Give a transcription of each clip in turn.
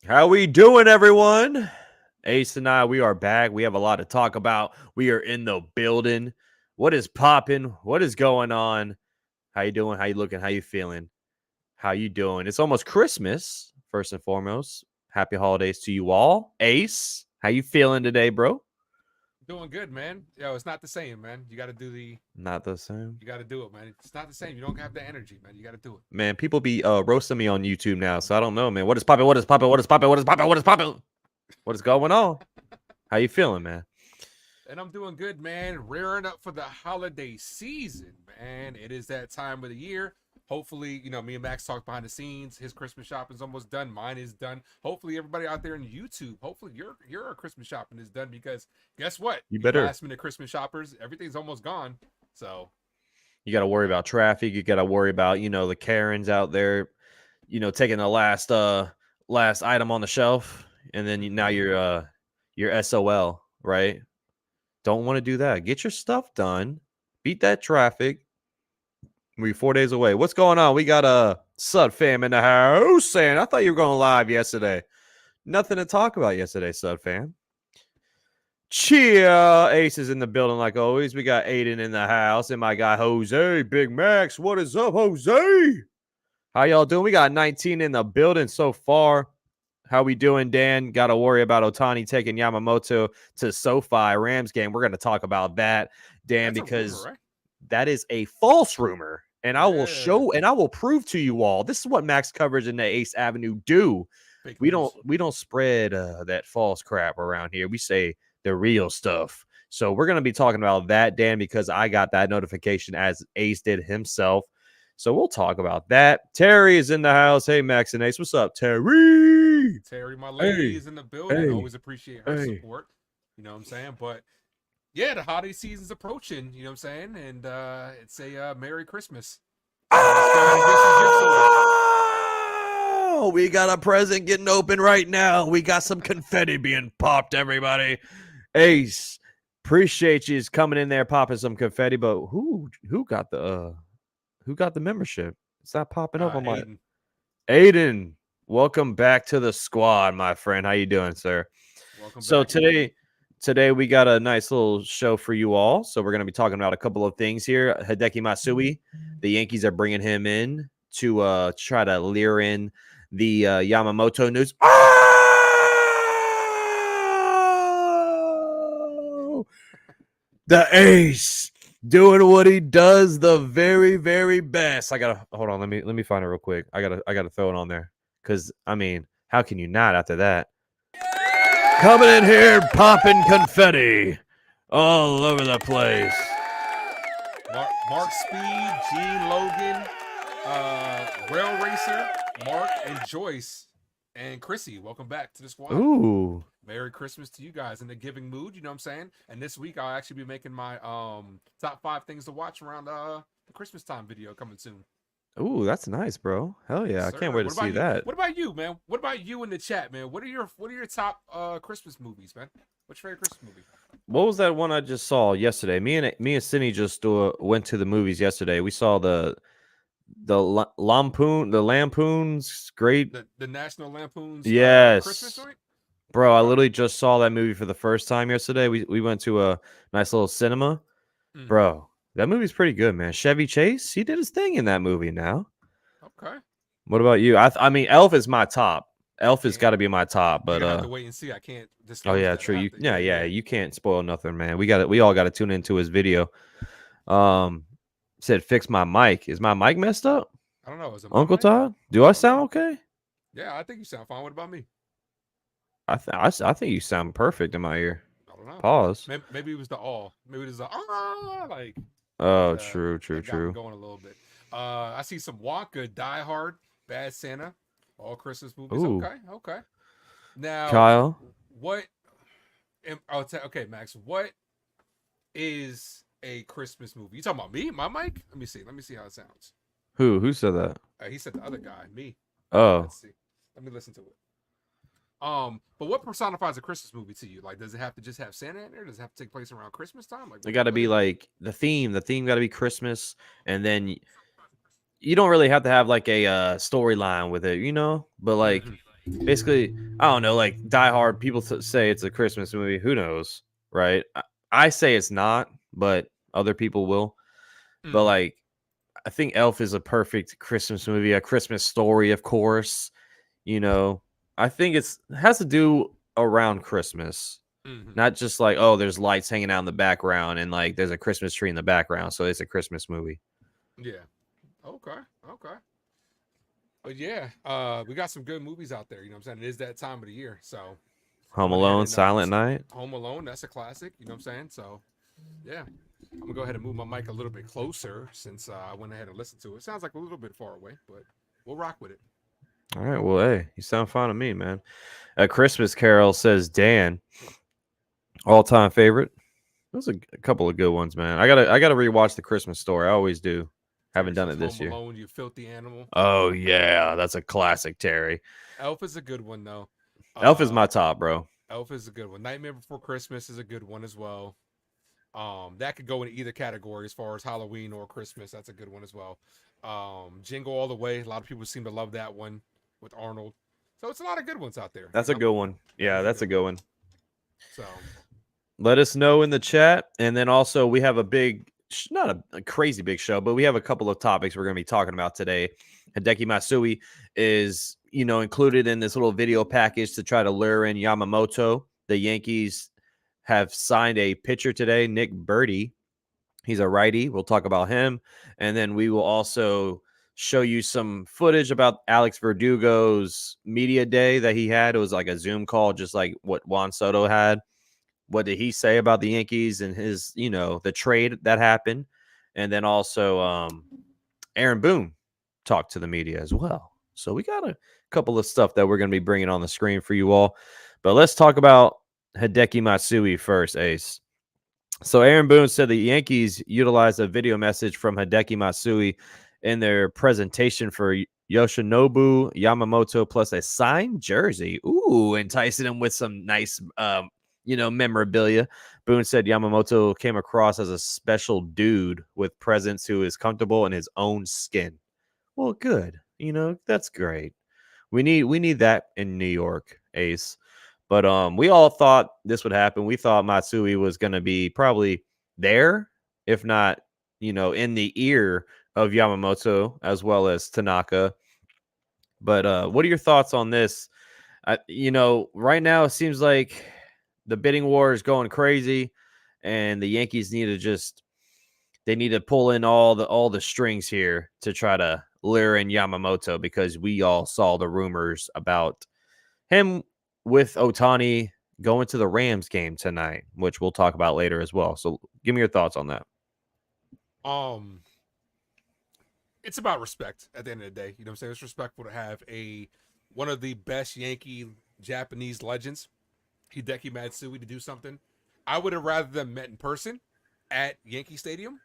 How we doing, everyone? Ace and I, we are back. We have a lot to talk about. We are in the building. What is popping? What is going on? How you doing? How you looking? How you feeling? How you doing? It's almost Christmas, first and foremost. Happy holidays to you all. Ace, how you feeling today, bro? Doing good, man. Yo, it's not the same, man. You got to do the, Not the same. you got to do it, man. It's not the same. You don't have the energy, man. You got to do it. Man, people be roasting me on YouTube now, so I don't know, man. What is popping? What is popping? What is popping? What is popping? What is popping? What is going on? How you feeling, man? And I'm doing good, man. Rearing up for the holiday season, man. It is that time of the year. Hopefully, me and Max talked behind the scenes. His Christmas shopping's almost done. Mine is done. Hopefully, everybody out there in YouTube, hopefully your Christmas shopping is done because guess what? You You better. last minute Christmas shoppers, everything's almost gone. So You got to worry about traffic. You got to worry about, the Karens out there, taking the last item on the shelf, and then now you're SOL, right? Don't want to do that. Get your stuff done. Beat that traffic. We're 4 days away. What's going on? We got a Sud fam in the house, and I thought you were going live yesterday. Nothing to talk about yesterday, Sud fam. Chia Ace is in the building like always. We got Aiden in the house and my guy Jose, Big Max. What is up, Jose? How y'all doing? We got 19 in the building so far. How we doing, Dan? Got to worry about Otani taking Yamamoto to SoFi Rams game. We're going to talk about that, Dan, that's a rumor, because right? that is a false rumor. And I will Yeah. show and I will prove to you all. This is what Max coverage in the Ace Avenue do. Fake We don't news. we don't spread that false crap around here. We say the real stuff. So we're gonna be talking about that, Dan, because I got that notification as Ace did himself. So we'll talk about that. Terry is in the house. Hey, Max and Ace, what's up, Terry? Terry, my lady, Hey, is in the building. hey, Always appreciate her hey. support. You know what I'm saying? But yeah, the holiday season's approaching. You know what I'm saying? And it's a Merry Christmas. So let's go ahead and get some gifts away. Oh, we got a present getting open right now. We got some confetti being popped, everybody. Ace, appreciate you coming in there popping some confetti, but who got the membership? It's not popping up on my Aiden, Aiden. Welcome back to the squad, my friend. How you doing, sir? welcome So back, Aiden. today we got a nice little show for you all. So we're going to be talking about a couple of things here. Hideki Matsui, the Yankees are bringing him in to try to lure in the Yamamoto news. Oh! The ace doing what he does the very, very best. I gotta hold on. Let me find it real quick. I gotta throw it on there because I mean, how can you not after that? Coming in here, popping confetti all over the place. Mark Speed, Gene Logan, Rail Racer, Mark and Joyce, and Chrissy. Welcome back to the squad. Ooh, Merry Christmas to you guys in the giving mood, you know what I'm saying? And this week I'll actually be making my top 5 things to watch around the Christmas time video coming soon. ooh, that's nice, bro. Hell Yes, yeah, I can't sir. wait to What see about you? that. What about you, man? What about you in the chat, man? What are your top Christmas movies, man? What's your favorite Christmas movie? What was that one I just saw yesterday? Me and Cindy just went to the movies yesterday. We saw the Lampoon's Great. The National Lampoon's Christmas Yes, joint? bro. I Okay. literally just saw that movie for the first time yesterday. We went to a nice little cinema, Mm-hmm. bro. That movie's pretty good, man. Chevy Chase, he did his thing in that movie. Now, Okay. what about you? I mean, Elf is my top. Elf has Can't got to be my top, You're but gonna have to wait and see. I can't oh disclose yeah, that. true. I have You to. yeah, Yeah, yeah. yeah. You can't spoil nothing, man. We all got to tune into his video. Um, said fix my mic. Is my mic messed up, I don't know. Is it my Uncle mic? Todd? Do I I don't sound know. okay? Yeah, I think you sound fine. What about me? I think you sound perfect in my ear. I don't know. Pause. Maybe it was the all. Maybe it was the like Oh, true, true, that got me true. going a little bit. I see some Wonka, Die Hard, Bad Santa, all Christmas movies. Ooh, Okay, okay. Now, Kyle. what? Okay, Max. What is a Christmas movie? You talking about me? My mic? Let me see. Let me see how it sounds. Who said that? He said the other guy, me. Oh, Let's see. Let me listen to it. But what personifies a Christmas movie to you? Like, does it have to just have Santa in there? Does it have to take place around Christmas time? Like, it got to what be is it? like the theme. The theme got to be Christmas, and then you don't really have to have like a storyline with it, but like Mm-hmm. basically, I don't know, like Die Hard. People say it's a Christmas movie. Who knows, right? I say it's not, but other people will. But Mm-hmm. like, I think Elf is a perfect Christmas movie, a Christmas story, of course. You know, I think it has to do around Christmas, Mm-hmm. not just like, oh, there's lights hanging out in the background and like there's a Christmas tree in the background, so it's a Christmas movie. Yeah. Okay. Okay. But yeah, we got some good movies out there. You know what I'm saying? It is that time of the year. So I Home went ahead Alone, and Silent Night. Home Alone, that's a classic. You know what I'm saying? So yeah. I'm gonna go ahead and move my mic a little bit closer since I went ahead and listened to it. Sounds like a little bit far away, but we'll rock with it. All right, well, hey, you sound fine to me, man. A Christmas Carol, says Dan. All time favorite. Those are a couple of good ones, man. I gotta rewatch the Christmas Story. I always do. Terry Haven't done says it this Home year. Alone, you filthy animal. Oh yeah, that's a classic, Terry. Elf is a good one though. Elf is Uh, my top, bro. Elf is a good one. Nightmare Before Christmas is a good one as well. That could go in either category as far as Halloween or Christmas. That's a good one as well. Jingle All the Way. A lot of people seem to love that one with Arnold. So it's a lot of good ones out there. You That's a know, good one. that Yeah, is a that's good a one. good one. So Let us know in the chat, and then also we have a big, not a crazy big show, but we have a couple of topics we're going to be talking about today. Hideki Matsui is, included in this little video package to try to lure in Yamamoto. The Yankees have signed a pitcher today, Nick Burdi. He's a righty. We'll talk about him. And then we will also show you some footage about Alex Verdugo's media day that he had. It was like a Zoom call, just like what Juan Soto had. What did he say about the Yankees and his, the trade that happened? And then also Aaron Boone talked to the media as well. So we got a couple of stuff that we're going to be bringing on the screen for you all. But let's talk about Hideki Matsui first, Ace. So Aaron Boone said the Yankees utilized a video message from Hideki Matsui in their presentation for Yoshinobu Yamamoto plus a signed jersey. Ooh, enticing him with some nice, memorabilia. Boone said Yamamoto came across as a special dude with presence who is comfortable in his own skin. Well, good. That's great. We need that in New York, Ace. But we all thought this would happen. We thought Matsui was going to be probably there, if not, in the ear of Yamamoto as well as Tanaka. But what are your thoughts on this? Right now it seems like the bidding war is going crazy, and the Yankees need to pull in all the strings here to try to lure in Yamamoto, because we all saw the rumors about him with Otani going to the Rams game tonight, which we'll talk about later as well. So give me your thoughts on that. um it's about respect at the end of the day. You know what I'm saying? It's respectful to have one of the best Yankee Japanese legends, Hideki Matsui, to do something. I would have rather them met in person at Yankee Stadium,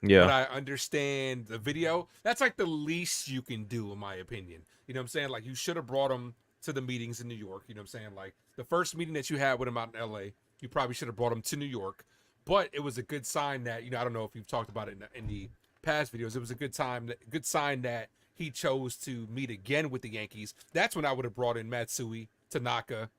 but Yeah. I understand the video. That's like the least you can do, in my opinion. You know what I'm saying? Like, you should have brought him to the meetings in New York. You know what I'm saying? Like, the first meeting that you had with him out in LA, you probably should have brought him to New York. But it was a good sign that, I don't know if you've talked about it in the past videos. It was a good sign that he chose to meet again with the Yankees. That's when I would have brought in Matsui, Tanaka.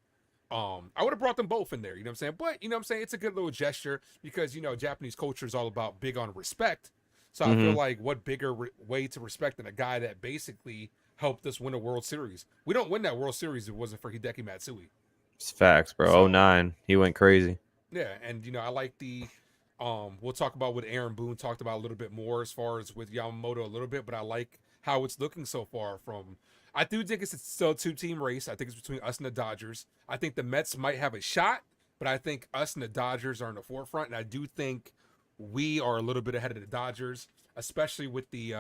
I would have brought them both in there, you know what I'm saying? But, you know what I'm saying? It's a good little gesture because, Japanese culture is all about big on respect. So I feel Mm-hmm. like what bigger way to respect than a guy that basically helped us win a World Series? We don't win that World Series if it wasn't for Hideki Matsui. It's facts, bro. Oh So, nine, he went crazy. yeah, and I like we'll talk about what Aaron Boone talked about a little bit more as far as with Yamamoto a little bit, but I like how it's looking so far from I do think it's still a two-team race. I think it's between us and the Dodgers. I think the Mets might have a shot, but I think us and the Dodgers are in the forefront, and I do think we are a little bit ahead of the Dodgers, especially with the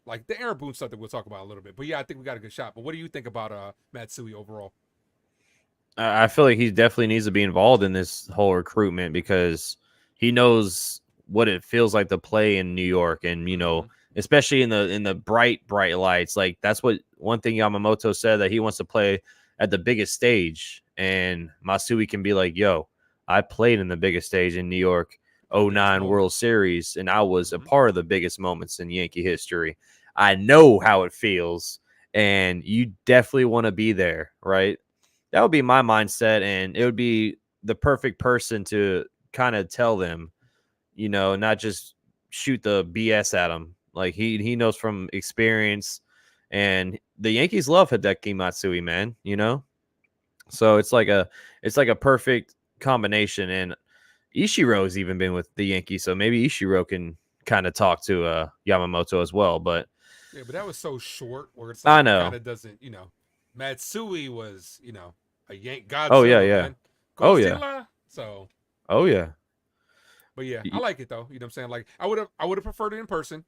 like the Aaron Boone stuff that we'll talk about a little bit. But yeah, I think we got a good shot. But what do you think about Matsui overall? I feel like he definitely needs to be involved in this whole recruitment because he knows what it feels like to play in New York, and Mm-hmm. especially in the bright lights. Like that's what one thing Yamamoto said, that he wants to play at the biggest stage, and Masui can be like, "Yo, I played in the biggest stage in New York, Biggest '09 moment. World Series, and I was a Mm-hmm. part of the biggest moments in Yankee history. I know how it feels." and you definitely want to be there, right? That would be my mindset, and it would be the perfect person to kind of tell them, not just shoot the BS at him. Like he knows from experience, and the Yankees love Hideki Matsui, man. So it's like a perfect combination. And Ishiro's even been with the Yankees, so maybe Ishiro can kind of talk to Yamamoto as well. But Yeah, but that was so short where it's I like it kind know. of doesn't, Matsui was, a Yank Oh yeah, Godzilla, yeah. man. Oh yeah. Godzilla. So, Oh yeah. but yeah, I Y- like it though. You know what I'm saying? Like I would have preferred it in person,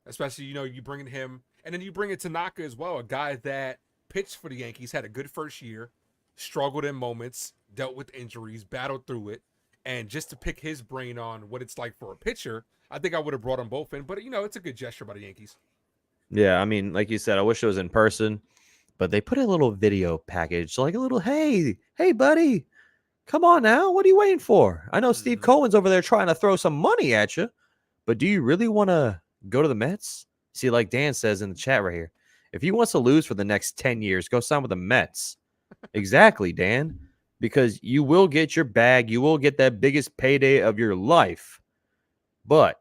especially you bringing him and then you bring in Tanaka as well, a guy that pitched for the Yankees, had a good first year, struggled in moments, dealt with injuries, battled through it, and just to pick his brain on what it's like for a pitcher, I think I would have brought them both in. But it's a good gesture by the Yankees. Yeah, I mean, like you said, I wish it was in person, but they put a little video package, like a little, hey, buddy, come on now. What are you waiting for? I know Steve Mm-hmm. Cohen's over there trying to throw some money at you, but do you really want to go to the Mets? See, like Dan says in the chat right here, if he wants to lose for the next 10 years, go sign with the Mets. Exactly, Dan, because you will get your bag. You will get that biggest payday of your life. But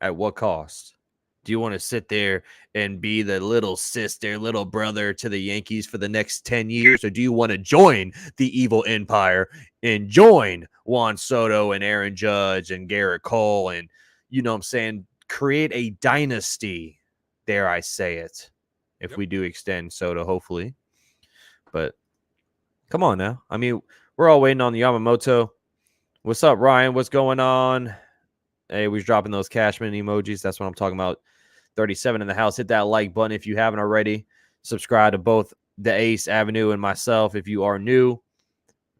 at what cost? Do you want to sit there and be the little sister, little brother to the Yankees for the next 10 years? Or do you want to join the evil empire and join Juan Soto and Aaron Judge and Garrett Cole and, what I'm saying, create a dynasty, dare I say it, if Yep. we do extend Soto, hopefully. But come on now. I mean, we're all waiting on the Yamamoto. What's up, Ryan? What's going on? Hey, we're dropping those Cashman emojis. That's what I'm talking about. 37 in the house. Hit that like button if you haven't already. Subscribe to both the Ace Avenue and myself if you are new.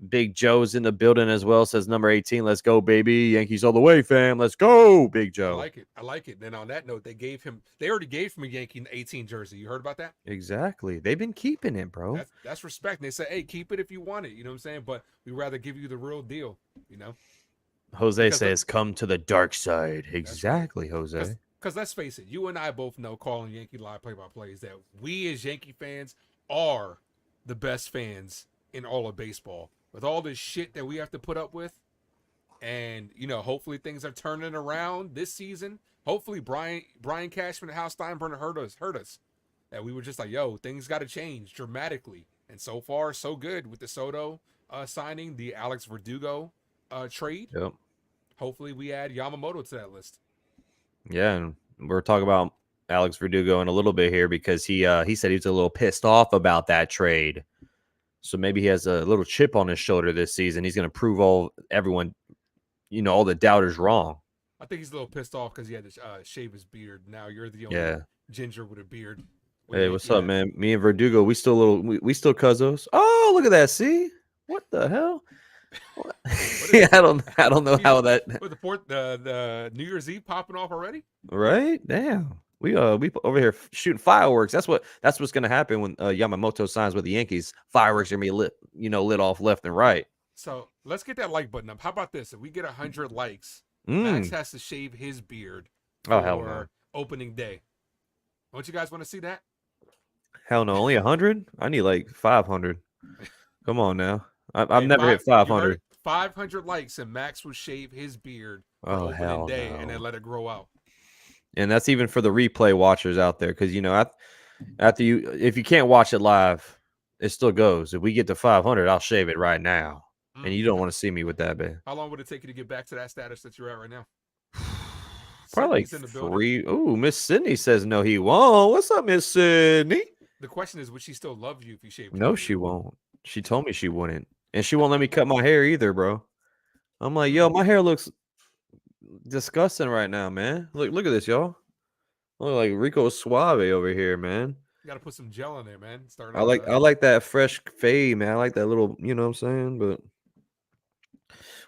Big Joe's in the building as well. Says number 18. Let's go, baby. Yankees all the way, fam. Let's go, Big I Joe. like it. I like it. And then on that note, they already gave him a Yankee 18 jersey. You heard about that? Exactly. They've been keeping it, bro. That's respect. And they say, hey, keep it if you want it. You know what I'm saying? But we rather give you the real deal. You know, Jose because says, come to the dark side. that's right. Exactly, Jose. Because let's face it, you and I both know calling Yankee Live play-by-play is that we as Yankee fans are the best fans in all of baseball. With all this shit that we have to put up with, and hopefully things are turning around this season. Hopefully Brian Cashman and Hal Steinbrenner hurt us. That we were just like, yo, things got to change dramatically. And so far, so good with the Soto signing, the Alex Verdugo trade. Yep. Hopefully we add Yamamoto to that list. Yeah, and we're talking about Alex Verdugo in a little bit here because he said he was a little pissed off about that trade. So maybe he has a little chip on his shoulder this season. He's going to prove everyone, all the doubters wrong. I think he's a little pissed off because he had to shave his beard. Now you're the only Yeah. ginger with a beard. Hey, what's up, man? Me and Verdugo, we still cousins. Oh, look at that! See what the hell? What? Yeah, I don't know how that. With the New Year's Eve popping off already. Right? Damn. We over here shooting fireworks. That's what's gonna happen when Yamamoto signs with the Yankees. Fireworks are gonna be lit off left and right. So let's get that like button up. How about this? If we get 100 likes, Mm. Max has to shave his beard Oh hell no! for opening day. Don't you guys want to see that? Hell no! Only 100? I need like 500. Come on now. I've Hey, never hit 500. 500 likes and Max will shave his beard for Oh opening hell day no! and then let it grow out. And that's even for the replay watchers out there, because after if you can't watch it live, it still goes. If we get to 500, I'll shave it right now. And you don't want to see me with that, man. How long would it take you to get back to that status that you're at right now? Probably Sydney's in the like building. 3. Ooh, Miss Sydney says no, he won't. What's up, Miss Sydney? The question is, would she still love you if you shaved? No, she won't. She told me she wouldn't, and she won't let me cut my hair either, bro. I'm like, yo, my hair looks disgusting right now, man. Look at this, y'all. I look like Rico Suave over here, man. You got to put some gel in there, man. I like that fresh fade, man. I like that little, you know what I'm saying? But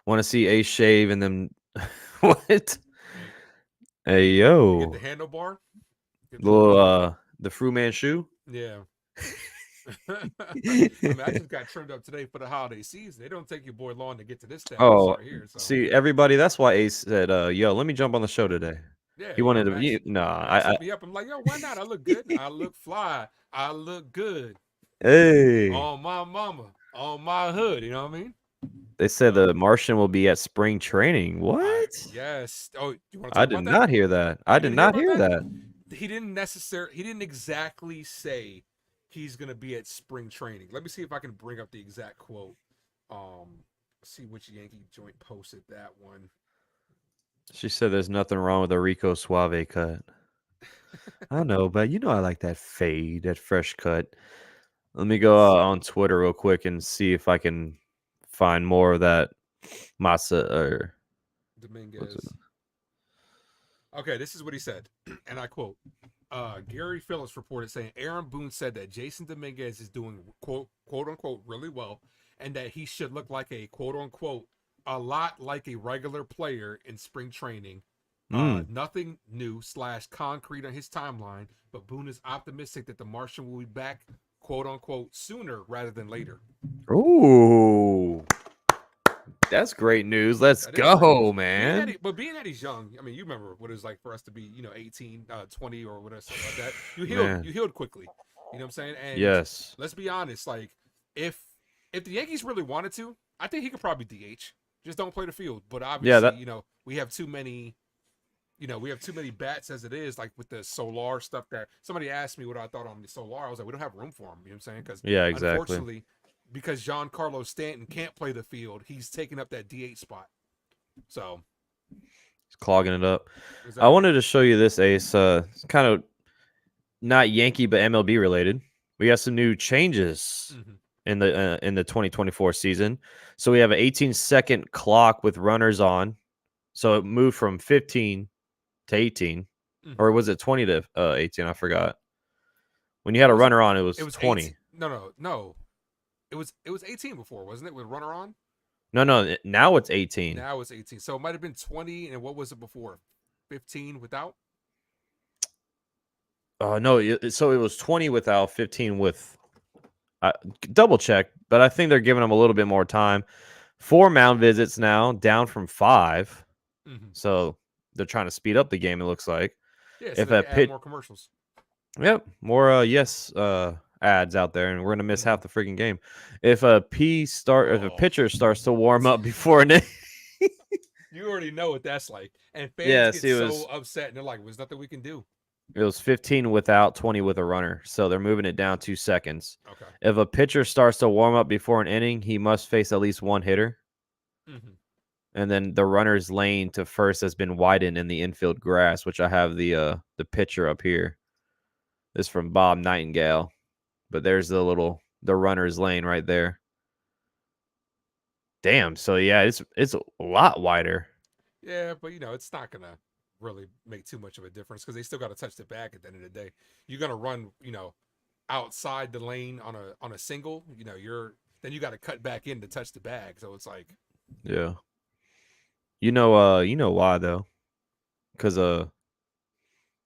want to see Ace shave and then what? Hey yo, you get the handlebar. little the Fruit Man shoe. Yeah. I mean, I just got trimmed up today for the holiday season. They don't take your boy long to get to this status right here. So. See, everybody, that's why Ace said, yo, let me jump on the show today. Yeah, He wanted to. Max. No, Max hit me up. I'm like, yo, why not? I look good. I look fly. I look good. Hey, On my mama, on my hood. You know what I mean? they said So the Martian will be at spring training. What? yes. Oh, you want to I talk did about that? not hear that. I You did didn't hear not about hear that? that. He didn't exactly say he's gonna be at spring training. Let me see if I can bring up the exact quote. See which Yankee joint posted that one. She said there's nothing wrong with a Rico Suave cut. I know, but you know I like that fade, that fresh cut. Let me go Let's see. on Twitter real quick and see if I can find more of that masa or what's it? Dominguez. Okay, this is what he said, and I quote: Gary Phillips reported saying Aaron Boone said that Jason Dominguez is doing quote unquote really well, and that he should look like a quote unquote a lot like a regular player in spring training. Mm. Nothing new / concrete on his timeline, but Boone is optimistic that the Martian will be back quote unquote sooner rather than later. Ooh, that's great news. Let's That is great news. go, man. But being that he's young, I mean, you remember what it was like for us to be, 18, 20 or whatever, something like that. Man, You healed quickly. You know what I'm saying? And yes. let's be honest, like if the Yankees really wanted to, I think he could probably DH. Just don't play the field. But Yeah, obviously, that we have too many. We have too many bats as it is, like with the Solar stuff that somebody asked me what I thought on the Solar. I was like, we don't have room for him. You know what I'm saying? Because yeah, exactly. unfortunately, because Giancarlo Stanton can't play the field, he's taking up that DH spot. So It's clogging it up. I exactly. wanted to show you this ace. It's kind of not Yankee but MLB related. We got some new changes Mm-hmm. in the 2024 season. So we have an 18-second clock with runners on. So it moved from 15 to 18, Mm-hmm. or was it 20 to 18? I forgot. When you had a Was it? runner on, it It was was 18. 20. No. It was 18 before, wasn't it? With runner on. No, now it's 18. Now it's 18. So it might have been 20. And what was it before? 15 without. No, so it was 20 without, 15 with. Uh, Double check, but I think they're giving them a little bit more time. 4 mound visits now, down from 5. Mm-hmm. So they're trying to speed up the game. It looks like Yeah, so if they a can add pit, more commercials. yep, more yes ads out there, and we're gonna miss Mm-hmm. half the freaking game. If if a Oh, pitcher starts to warm up before an you already know what that's like, and fans yes, get so upset, and they're like, "There's nothing we can do." it was 15 without, 20 with a runner, so they're moving it down 2 seconds. Okay. If a pitcher starts to warm up before an inning, he must face at least one hitter. Mm-hmm. And then the runner's lane to first has been widened in the infield grass, which I have the picture up here. This is from Bob Nightingale. But there's the runner's lane right there. Damn, so yeah, it's a lot wider. Yeah, but it's not gonna really make too much of a difference because they still got to touch the bag at the end of the day. You're gonna run, outside the lane on a single. Then you got to cut back in to touch the bag. So it's like, Yeah. You know why though? Because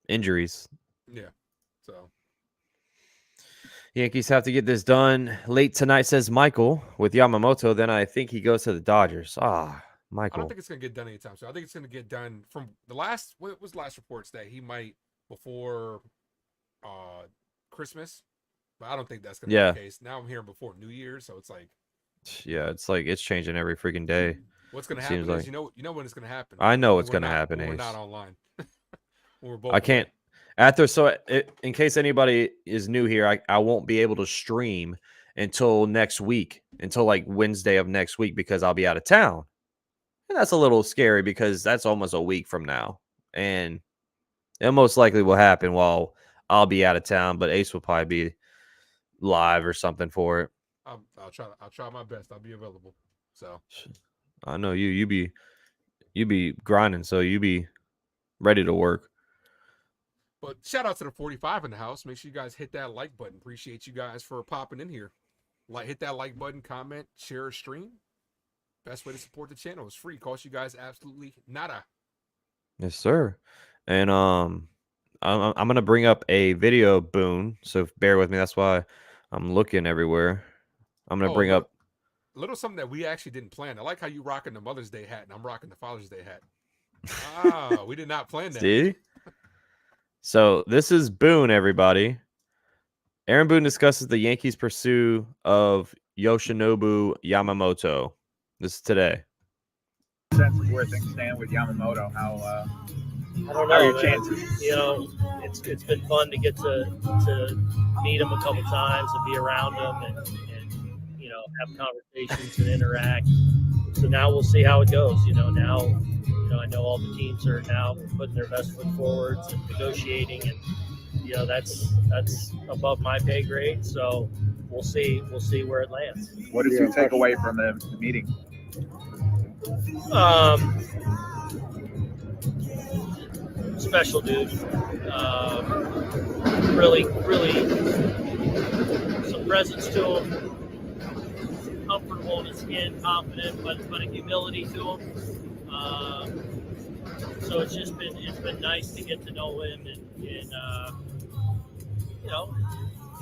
injuries. yeah. So Yankees have to get this done late tonight, says Michael, with Yamamoto. Then I think he goes to the Dodgers. I don't Michael. think it's gonna get done anytime soon. I think it's gonna get done from the last. What was the last reports that he might before Christmas, but I don't think that's gonna be the Yeah. case. Now I'm hearing before New Year's, so it's like, Yeah, it's like it's changing every freaking day. what's gonna It seems happen is like when it's gonna happen I know when what's we're gonna not happen, Ace. online when we're I both away. can't in case anybody is new here, I won't be able to stream until next week, until like Wednesday of next week because I'll be out of town. And that's a little scary because that's almost a week from now. And it most likely will happen while I'll be out of town, but Ace will probably be live or something for it. I'll try my best. I'll be available. So, I know you be grinding, so you be ready to work. but shout out to the 45 in the house. Make sure you guys hit that like button. Appreciate you guys for popping in here. Hit that like button, comment, share a stream. Best way to support the channel is free. Cost you guys absolutely nada. Yes, sir. And I'm gonna bring up a video, Boone. So bear with me. That's why I'm looking everywhere. I'm gonna Oh, a bring up. little something that we actually didn't plan. I like how you rocking the Mother's Day hat and I'm rocking the Father's Day hat. Ah, we did not plan that. See? So this is Boone, everybody. Aaron Boone discusses the Yankees' pursuit of Yoshinobu Yamamoto. This is today. Sense of where things stand with Yamamoto. I don't know. How are your chances? You know, it's been fun to get to meet him a couple times and be around him and you know, have conversations and interact. So now we'll see how it goes. Now I know all the teams are now putting their best foot forwards and negotiating, and that's above my pay grade. So we'll see where it lands. What did you take away from the meeting? Special dude. Really some presence to him. Comfortable in his skin, confident, but a humility to him. So it's been nice to get to know him and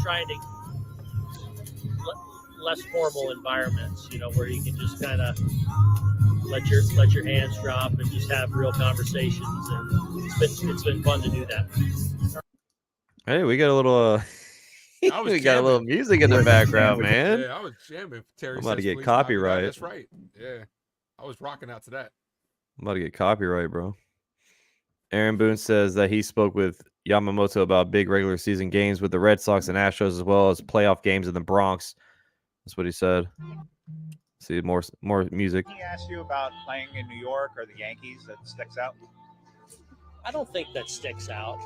trying to less formal environments, where you can just kind of let your hands drop and just have real conversations, and it's been fun to do that. Hey, we got a little we got a little music in the background, man. Yeah, I was jamming. Terry I'm about to says, get "Please, copyright." That's right. Yeah, I was rocking out to that. I'm about to get copyright, bro. Aaron Boone says that he spoke with Yamamoto about big regular season games with the Red Sox and Astros, as well as playoff games in the Bronx. That's what he said. See more music. He asked you about playing in New York or the Yankees. That sticks out. I don't think that sticks out.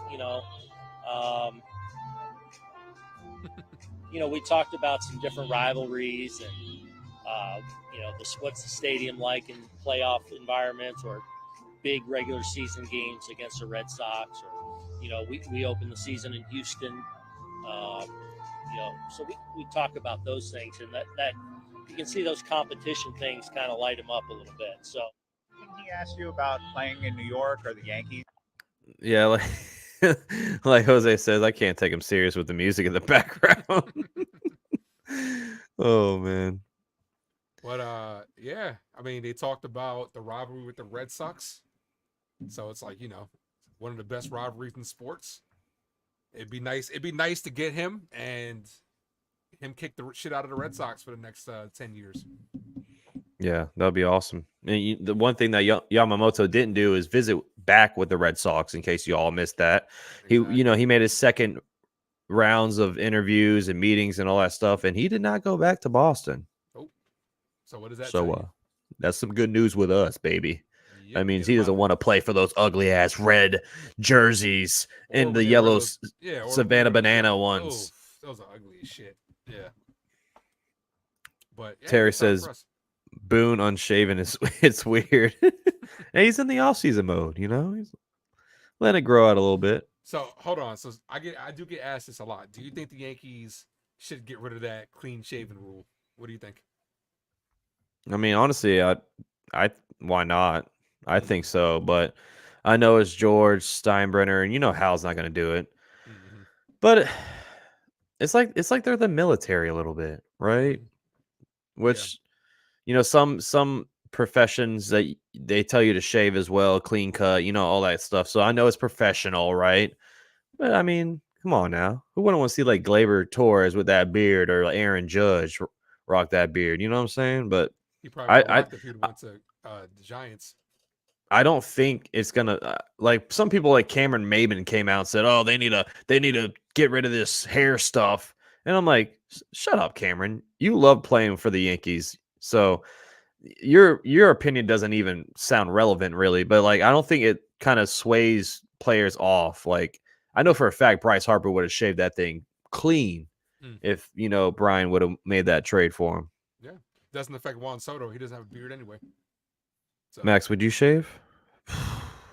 We talked about some different rivalries and what's the stadium like in playoff environments or big regular season games against the Red Sox, or we opened the season in Houston. So we talk about those things, and that you can see those competition things kind of light him up a little bit. So He asked you about playing in New York or the Yankees. Yeah, like like Jose says, I can't take him serious with the music in the background. Oh man. But yeah, I mean, they talked about the rivalry with the Red Sox, so it's like one of the best rivalries in sports. It'd be nice to get him and him kick the shit out of the Red Sox for the next 10 years. Yeah, that'd be awesome. And the one thing that Yamamoto didn't do is visit back with the Red Sox. In case you all missed that, Exactly. he made his second rounds of interviews and meetings and all that stuff, and he did not go back to Boston. Oh, so what does that? So that's some good news with us, baby. Yep, That means he doesn't want to play for those ugly ass red jerseys and the yellow Savannah Banana ones. Oh, those are ugly as shit. Yeah. But Terry says Boone unshaven is it's weird. And he's in the off-season mode, He's let it grow out a little bit. So hold on. So I do get asked this a lot. Do you think the Yankees should get rid of that clean shaven rule? What do you think? I mean, honestly, I why not? I think so, but I know it's George Steinbrenner, and Hal's not going to do it. Mm-hmm. But it's like they're the military a little bit, right? Mm-hmm. Which some professions that they tell you to shave as well, clean cut, all that stuff. So I know it's professional, right? But I mean, come on now, who wouldn't want to see like Gleyber Torres with that beard, or like Aaron Judge rock that beard? You know what I'm saying? But he probably rocked if he went to the Giants. I don't think it's gonna like some people like Cameron Maben came out and said, "Oh, they need to get rid of this hair stuff," and I'm like, "Shut up, Cameron. You love playing for the Yankees, so your opinion doesn't even sound relevant, really." But like, I don't think it kind of sways players off. Like, I know for a fact Bryce Harper would have shaved that thing clean if Brian would have made that trade for him. Yeah, doesn't affect Juan Soto. He doesn't have a beard anyway. So, Max, would you shave?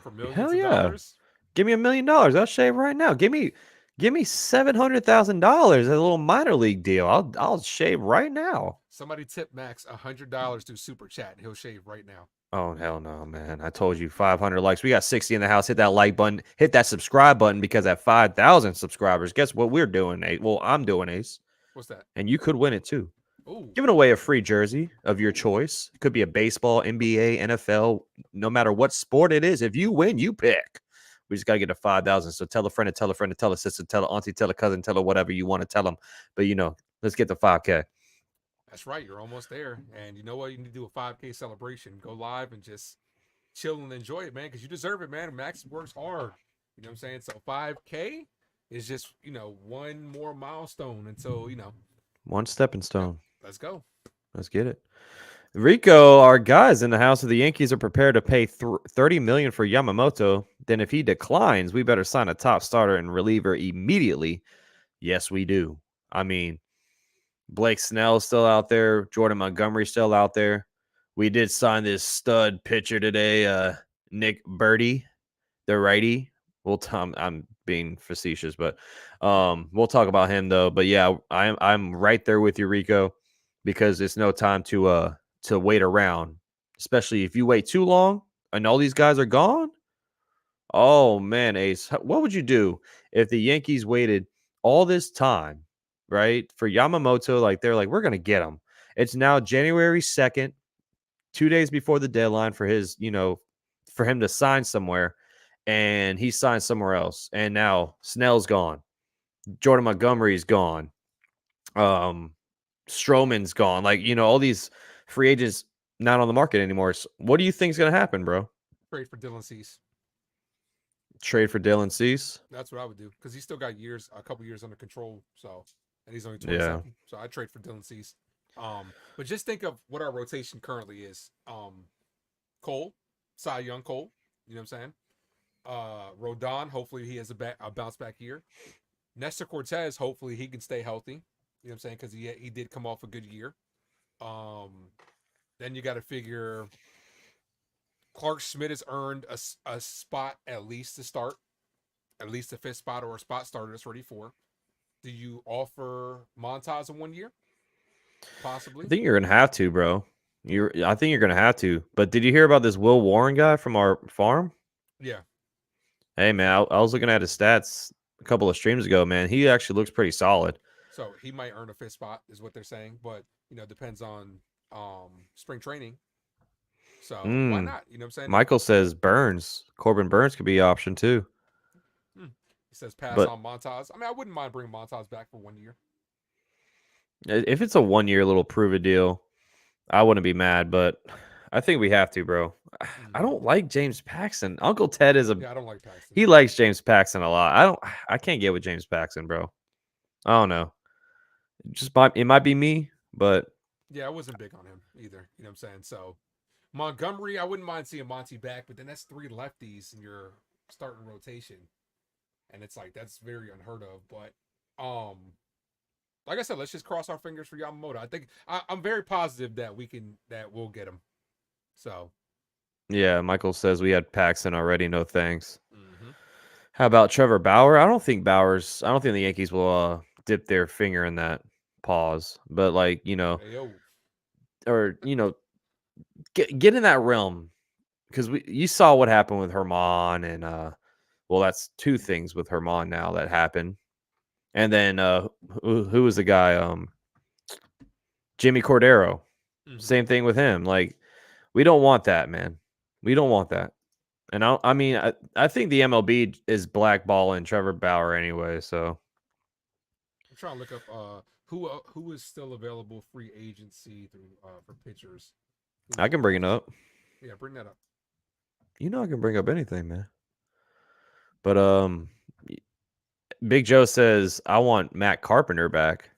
For millions Hell of yeah. dollars? Give me $1 million. I'll shave right now. Give me $700,000 as a little minor league deal. I'll shave right now. Somebody tip Max $100 through Super Chat, and he'll shave right now. Oh hell no, man! I told you 500 likes. We got 60 in the house. Hit that like button. Hit that subscribe button, because at 5,000 subscribers, guess what we're doing, Ace? Well, I'm doing, Ace. What's that? And you could win it too. Ooh, giving away a free jersey of your choice. It could be a baseball, NBA, NFL, no matter what sport it is. If you win, you pick. We just gotta get to 5,000. So tell a friend to tell a friend to tell a sister, tell a auntie, tell a cousin, tell her whatever you want to tell them. But let's get to 5K. that's right. You're almost there. And you know what? You need to do a 5K celebration. Go live and just chill and enjoy it, man, because you deserve it, man. Max works hard. You know what I'm saying? So 5K is just, one more milestone until, One stepping stone. let's go. Let's get it. Rico, our guys in the house of the Yankees are prepared to pay $30 million for Yamamoto. Then if he declines, we better sign a top starter and reliever immediately. Yes, we do. I mean, Blake Snell's still out there. Jordan Montgomery's still out there. We did sign this stud pitcher today, Nick Burdi, the righty. I'm being facetious, but we'll talk about him though. But yeah, I'm right there with you, Rico, because it's no time to wait around, especially if you wait too long and all these guys are gone. Oh man, Ace, what would you do if the Yankees waited all this time, right, for Yamamoto? Like they're like, we're gonna get him. It's now January 2nd, 2 days before the deadline for for him to sign somewhere, and he signed somewhere else. And now Snell's gone, Jordan Montgomery's gone, Stroman's gone. Like all these free agents not on the market anymore. So what do you think's gonna happen, bro? Trade for Dylan Cease. Trade for Dylan Cease? That's what I would do because he's still got a couple years under control. So, and he's only Yeah. 27. So I trade for Dylan Cease. But just think of what our rotation currently is. Cole, Cy Young Cole. You know what I'm saying? Rodon, hopefully he has a bounce back year. Nestor Cortez, hopefully he can stay healthy. You know what I'm saying? Because he did come off a good year. Then you got to figure Clark Schmidt has earned a spot at least to start, at least a fifth spot or a spot starter that's ready for. Do you offer Montas in 1 year? Possibly. I think you're gonna have to, bro. I think you're gonna have to. But did you hear about this Will Warren guy from our farm? Yeah. Hey man, I was looking at his stats a couple of streams ago. Man, he actually looks pretty solid. So he might earn a fifth spot, is what they're saying, but depends on spring training. So why not? You know what I'm saying? Michael says Corbin Burns could be an option too. He says pass But- on Montas. I mean, I wouldn't mind bringing Montas back for 1 year. If it's a 1 year little prove it deal, I wouldn't be mad. But I think we have to, bro. I don't like James Paxton. Uncle Ted is Yeah, I don't like Paxton. he likes James Paxton a lot. I can't get with James Paxton, bro. I don't know. It might be me, but Yeah, I wasn't big on him either. You know what I'm saying? So Montgomery, I wouldn't mind seeing Monty back, but then that's 3 lefties in your starting rotation. And it's like that's very unheard of. But like I said, let's just cross our fingers for Yamamoto. I think I'm very positive that we'll get him. So yeah, Michael says we had Paxton already. No thanks. How about Trevor Bauer? I don't think the Yankees will dip their finger in that pause. But like, Ayo. or get in that realm, because you saw what happened with Herman, and well, that's 2 things with Herman now that happened. And then who was the guy? Jimmy Cordero. Same thing with him. Like, we don't want that, man. We don't want that. And I think the MLB is blackballing Trevor Bauer anyway. So I'm trying to look up who is still available free agency through for pitchers. I can bring it up. Yeah, bring that up. I can bring up anything, man. But Big Joe says I want Matt Carpenter back.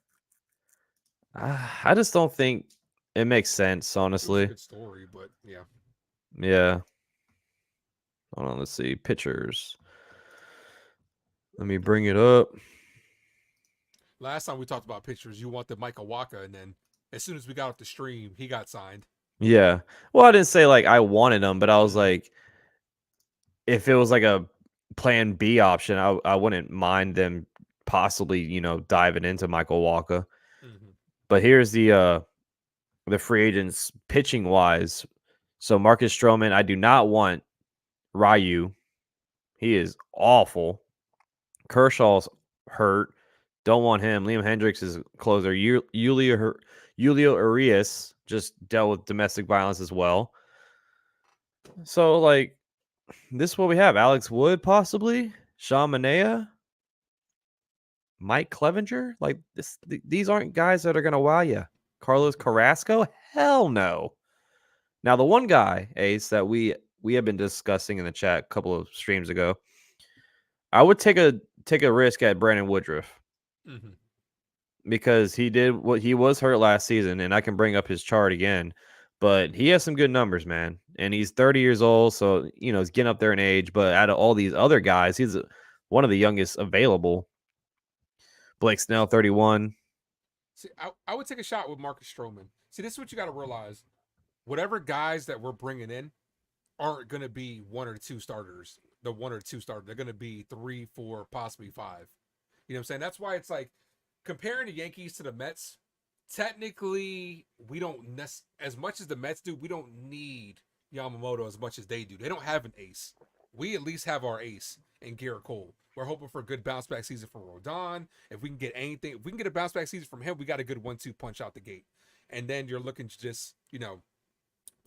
I just don't think it makes sense, It was honestly. a good story, but yeah. Yeah. Hold on, let's see. Pitchers. Let me bring it up. Last time we talked about pitchers, you wanted Mike Waka, and then as soon as we got off the stream, he got signed. Yeah. Well, I didn't say like I wanted him, but I was like, if it was like a plan B option, I wouldn't mind them possibly, diving into Michael Walker. But here's the free agents pitching wise. So Marcus Stroman, I do not want Ryu. He is awful. Kershaw's hurt. Don't want him. Liam Hendricks is closer. Julio Urias just dealt with domestic violence as well. So, like, this is what we have. Alex Wood, possibly. Sean Manaea. Mike Clevenger. Like, these aren't guys that are going to wow you. Carlos Carrasco? Hell no. Now, the one guy, Ace, that we have been discussing in the chat a couple of streams ago, I would take a risk at Brandon Woodruff. Mm-hmm. Because he was hurt last season, and I can bring up his chart again, but he has some good numbers, man. And he's 30 years old, so he's getting up there in age. But out of all these other guys, he's one of the youngest available. Blake Snell, 31. See, I would take a shot with Marcus Stroman. See, this is what you got to realize. Whatever guys that we're bringing in aren't going to be one or two starters. They're going to be 3, 4, possibly 5. You know what I'm saying? That's why it's like, comparing the Yankees to the Mets, technically, we don't as much as the Mets do, we don't need Yamamoto as much as they do. They don't have an ace. We at least have our ace in Garrett Cole. We're hoping for a good bounce back season for Rodon. If we can get a bounce back season from him, we got a good 1-2 punch out the gate. And then you're looking to just,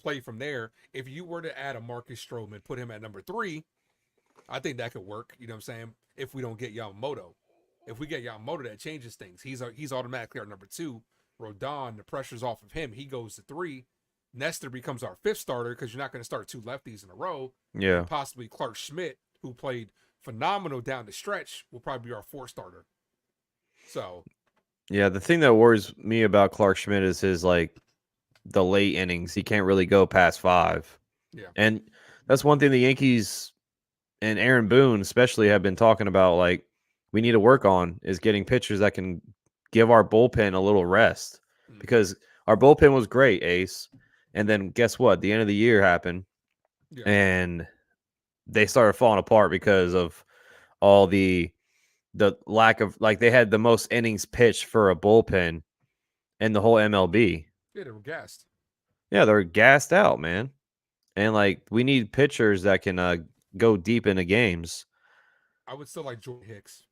play from there. If you were to add a Marcus Stroman, put him at number 3, I think that could work. You know what I'm saying? If we don't get Yamamoto. If we get Yamamoto, that changes things. He's automatically our number 2. Rodon, the pressure's off of him. He goes to 3. Nestor becomes our 5th starter because you're not going to start 2 lefties in a row. Yeah. And possibly Clark Schmidt, who played phenomenal down the stretch, will probably be our 4th starter. So. Yeah, the thing that worries me about Clark Schmidt is his, the late innings. He can't really go past 5. Yeah. And that's one thing the Yankees and Aaron Boone especially have been talking about, we need to work on is getting pitchers that can give our bullpen a little rest, because our bullpen was great, Ace. And then guess what? The end of the year happened, and they started falling apart because of all the lack of, they had the most innings pitched for a bullpen in the whole MLB. Yeah, they were gassed. Yeah, they're gassed out, man. And we need pitchers that can go deep into games. I would still like Jordan Hicks.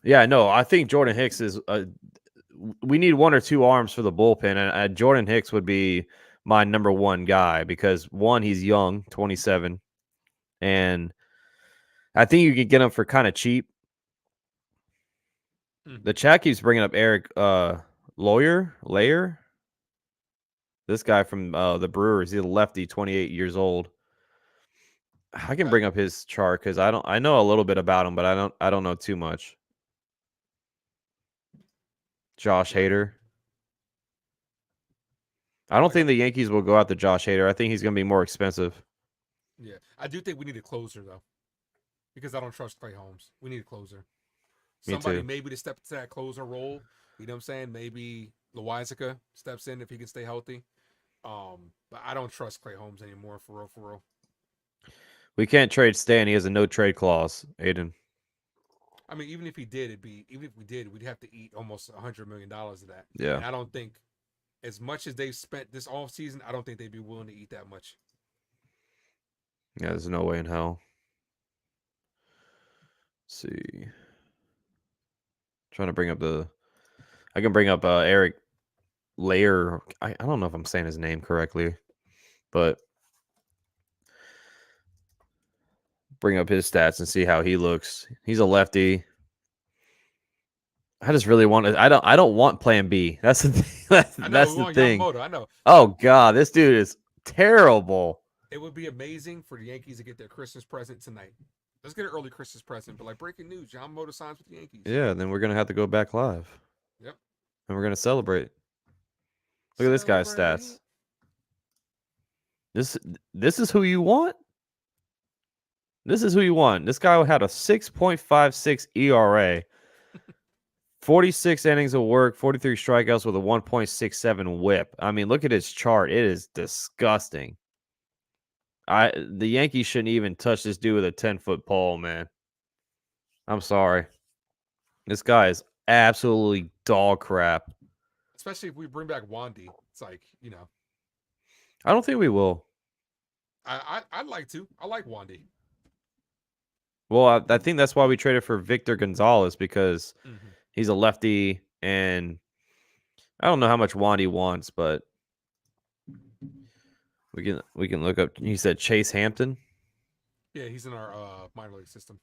Yeah, no, I think Jordan Hicks is. We need 1 or 2 arms for the bullpen, and Jordan Hicks would be my number 1 guy because, 1, he's young, 27, and I think you could get him for kind of cheap. The chat keeps bringing up Eric Layer. This guy from the Brewers, he's a lefty, 28 years old. I can bring up his chart because I know a little bit about him, but I don't know too much. Josh Hader. I don't think the Yankees will go out to Josh Hader. I think he's going to be more expensive. Yeah, I do think we need a closer though, because I don't trust Clay Holmes. We need a closer. Somebody maybe to step into that closer role. You know what I'm saying? Maybe Loizaga steps in if he can stay healthy. But I don't trust Clay Holmes anymore, for real. We can't trade Stan. He has a no trade clause, Aiden. I mean, even if we did, we'd have to eat almost $100 million of that. Yeah. And I don't think, as much as they've spent this offseason, I don't think they'd be willing to eat that much. Yeah, there's no way in hell. Let's see. Trying to bring up I can bring up Eric Layer. I don't know if I'm saying his name correctly, but bring up his stats and see how he looks. He's a lefty. I just really want to. I don't want Plan B. That's the thing. That's the thing. Yamamoto, I know. Oh God, this dude is terrible. It would be amazing for the Yankees to get their Christmas present tonight. Let's get an early Christmas present. But breaking news, Yamamoto signs with the Yankees. Yeah, then we're gonna have to go back live. Yep. And we're gonna celebrate. Look at this guy's stats. This is who you want. This is who you want. This guy had a 6.56 ERA, 46 innings of work, 43 strikeouts with a 1.67 WHIP. I mean, look at his chart. It is disgusting. The Yankees shouldn't even touch this dude with a 10-foot pole, man. I'm sorry. This guy is absolutely dog crap. Especially if we bring back Wandy. It's I don't think we will. I'd like to. I like Wandy. Well, I think that's why we traded for Victor Gonzalez, because He's a lefty, and I don't know how much Wandy wants, but we can look up. He said Chase Hampton, Yeah, he's in our minor league system.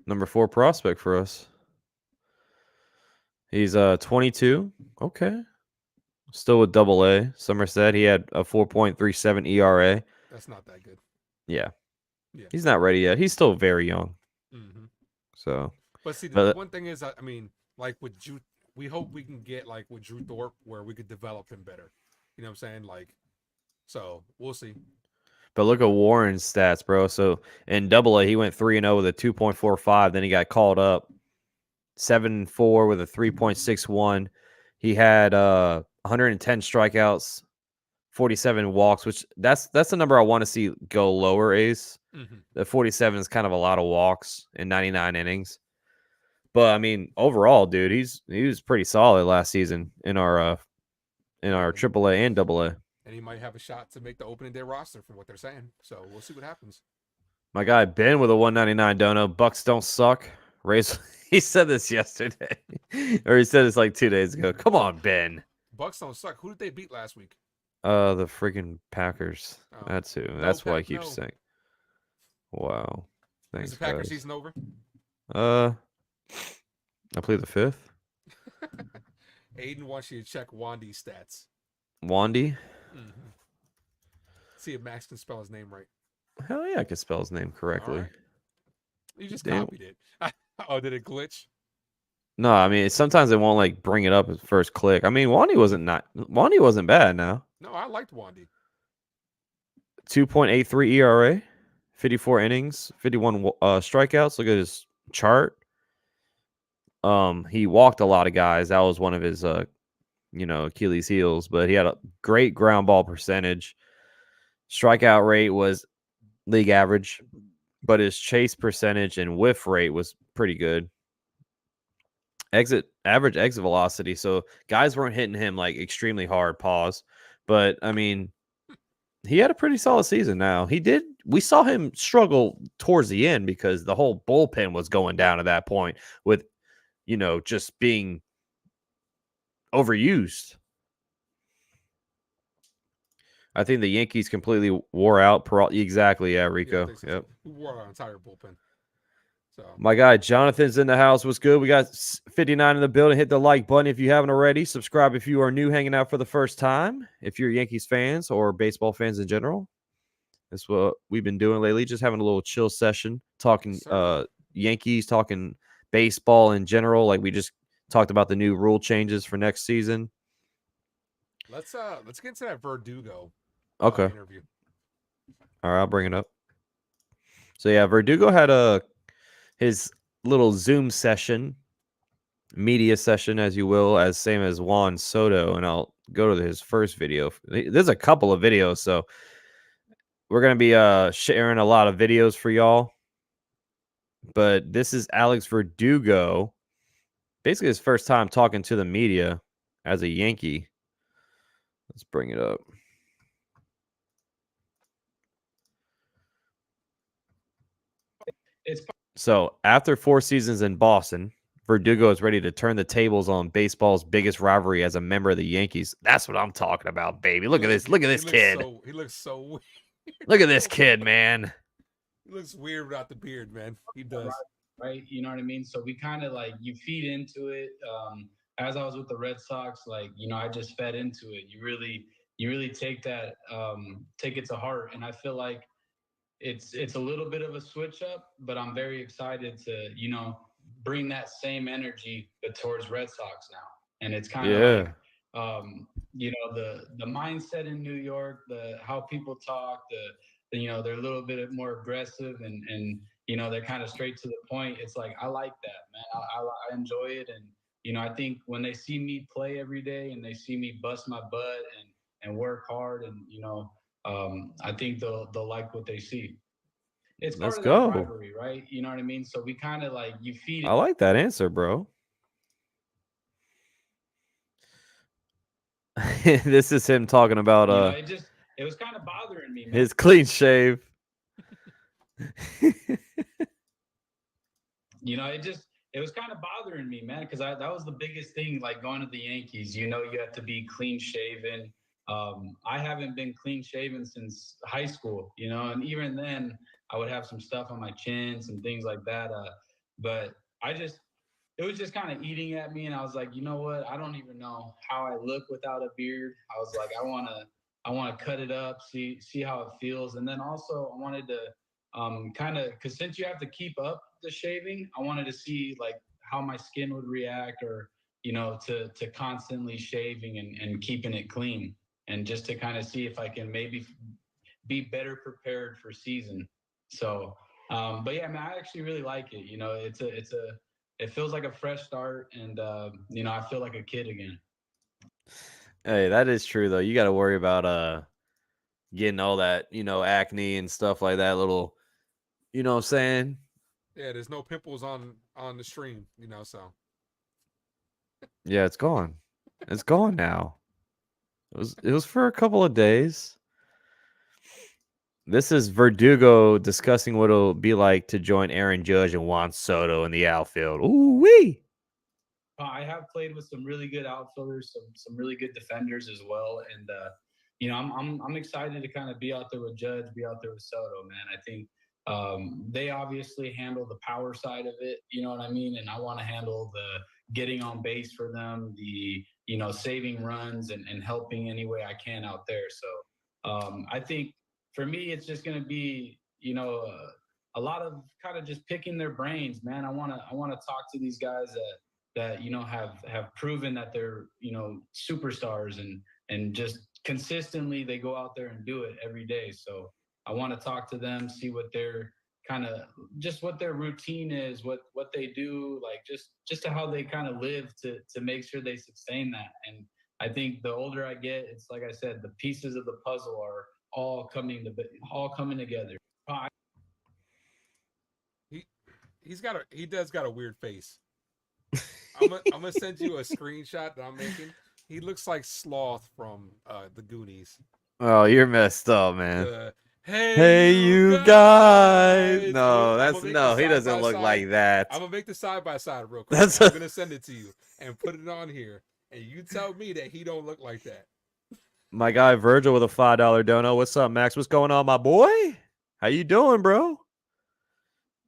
number 4 prospect for us. He's 22. Okay. Still with Double-A. Somerset. He had a 4.37 ERA. That's not that good. Yeah. Yeah. He's not ready yet. He's still very young. Mm-hmm. So, But see, the but one thing is, I mean, like with Drew, we hope we can get like with Drew Thorpe where we could develop him better. You know what I'm saying? Like, so we'll see. but look at Warren's stats, bro. So in Double-A, he went 3-0 with a 2.45. Then he got called up 7-4 with a 3.61. He had 110 strikeouts, 47 walks, which that's the number I want to see go lower, Ace. Mm-hmm. The 47 is kind of a lot of walks in 99 innings. But I mean, overall, dude, he was pretty solid last season in our AAA and AA. And he might have a shot to make the opening day roster from what they're saying. So we'll see what happens. My guy Ben with a 199 dono. Bucks don't suck. Rays. He said this yesterday, or he said this like 2 days ago. Come on, Ben. Bucks don't suck. Who did they beat last week? The freaking Packers. Oh. That's who. No, That's why I Pack, keep no. saying. Wow. Thanks, Is the Packer guys. season over? I play the 5th. Aiden wants you to check Wandy's stats. Wandy. Mm-hmm. See if Max can spell his name right. Hell yeah, I can spell his name correctly. Right. You just Damn. copied it. Oh, did it glitch? No, I mean sometimes it won't like bring it up at first click. I mean Wandy wasn't bad now. No, I liked Wandy. 2.83 ERA, 54 innings, 51 strikeouts. Look at his chart. He walked a lot of guys. That was one of his Achilles heels, but he had a great ground ball percentage. Strikeout rate was league average, but his chase percentage and whiff rate was pretty good. Average exit velocity. So guys weren't hitting him like extremely hard. Pause. But I mean, he had a pretty solid season. Now we saw him struggle towards the end because the whole bullpen was going down at that point with, just being overused. I think the Yankees completely wore out. Exactly, yeah, Rico. Yeah, I think so. Yep. We wore our entire bullpen. So My guy Jonathan's in the house. What's good? We got 59 in the building. Hit the like button if you haven't already. Subscribe if you are new, hanging out for the first time. If you're Yankees fans or baseball fans in general, that's what we've been doing lately. Just having a little chill session, talking Yankees, talking baseball in general. Like we just talked about the new rule changes for next season. let's get into that Verdugo Okay. interview. All right, I'll bring it up. So yeah, Verdugo had his little Zoom session, media session, as you will, same as Juan Soto, and I'll go to his first video. There's a couple of videos, so we're gonna be sharing a lot of videos for y'all. But this is Alex Verdugo, basically his first time talking to the media as a Yankee. Let's bring it up. So after 4 seasons in Boston, Verdugo is ready to turn the tables on baseball's biggest rivalry as a member of the Yankees. That's what I'm talking about, baby. Look at this. Look at this kid. He looks so weird. Look at this kid, man. He looks weird without the beard, man. He does. Right? You know what I mean? So we kind of like, you feed into it. As I was with the Red Sox, like, I just fed into it. You really take that, take it to heart. And I feel like it's a little bit of a switch up, but I'm very excited to, bring that same energy but towards Red Sox now. And it's kind of like, the mindset in New York, how people talk, they're a little bit more aggressive and they're kind of straight to the point. It's like, I like that, man. I enjoy it. And, I think when they see me play every day and they see me bust my butt and work hard and, I think they'll like what they see. It's part of that rivalry, right? You know what I mean? So we kind of like, you feed it. I like that answer, bro. This is him talking about it was kind of bothering me, man. His clean shave. it was kind of bothering me, man, because that was the biggest thing, like going to the Yankees. You have to be clean shaven. I haven't been clean shaven since high school, and even then I would have some stuff on my chin, some things like that. But it was just kind of eating at me, and I was like, you know what? I don't even know how I look without a beard. I was like, I want to cut it up, see how it feels, and then also I wanted to kind of, because since you have to keep up the shaving, I wanted to see like how my skin would react, or to constantly shaving and keeping it clean, and just to kind of see if I can maybe be better prepared for season. So, but yeah, man, I actually really like it. It feels like a fresh start, and I feel like a kid again. Hey, that is true though. You got to worry about getting all that, acne and stuff like that. Little, you know what I'm saying? Yeah, there's no pimples on the stream, so. Yeah, it's gone. It's gone now. It was for a couple of days. This is Verdugo discussing what it'll be like to join Aaron Judge and Juan Soto in the outfield. Ooh wee! I have played with some really good outfielders, some really good defenders as well, and I'm excited to kind of be out there with Judge, be out there with Soto, man. I think they obviously handle the power side of it, you know what I mean, and I want to handle the getting on base for them, the saving runs and helping any way I can out there. So I think for me, it's just going to be a lot of kind of just picking their brains, man. I want to talk to these guys that have proven that they're superstars, and just consistently they go out there and do it every day. So I want to talk to them, see what their kind of just what their routine is, what they do, like just to how they kind of live to make sure they sustain that. And I think the older I get, it's like I said, the pieces of the puzzle are all coming together. He does got a weird face. I'm gonna send you a screenshot that I'm making. He looks like Sloth from the Goonies. Oh, you're messed up, man. The, Hey, you guys! No, he doesn't side-by-side. look like that. I'm gonna make the side by side real quick. That's I'm gonna send it to you and put it on here, and you tell me that he don't look like that. My guy Virgil with a $5 dono. What's up, Max? What's going on, my boy? How you doing, bro?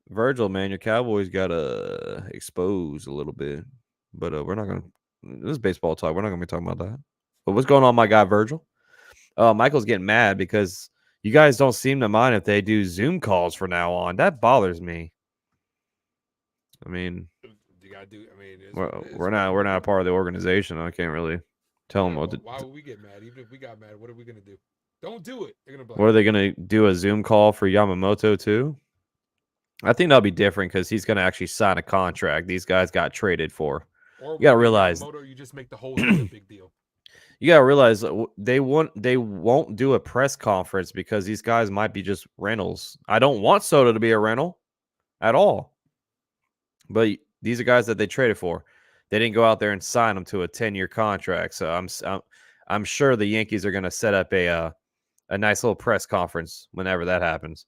Virgil, man, your Cowboys gotta expose a little bit, but we're not gonna. This is baseball talk. We're not gonna be talking about that. But what's going on, my guy Virgil? Michael's getting mad because you guys don't seem to mind if they do Zoom calls from now on. That bothers me. I mean, You gotta do. I mean, we're not a part of the organization. I can't really tell them what to. Why would we get mad? Even if we got mad, what are we gonna do? Don't do it. They're gonna. What are they gonna do? A Zoom call for Yamamoto too? I think that'll be different because he's gonna actually sign a contract. These guys got traded for. Or you gotta realize. Yamamoto, you just make the whole thing a big deal. You gotta realize they won't do a press conference because these guys might be just rentals. I don't want Soto to be a rental at all. But these are guys that they traded for. They didn't go out there and sign them to a 10-year contract. So I'm sure the Yankees are going to set up a nice little press conference whenever that happens.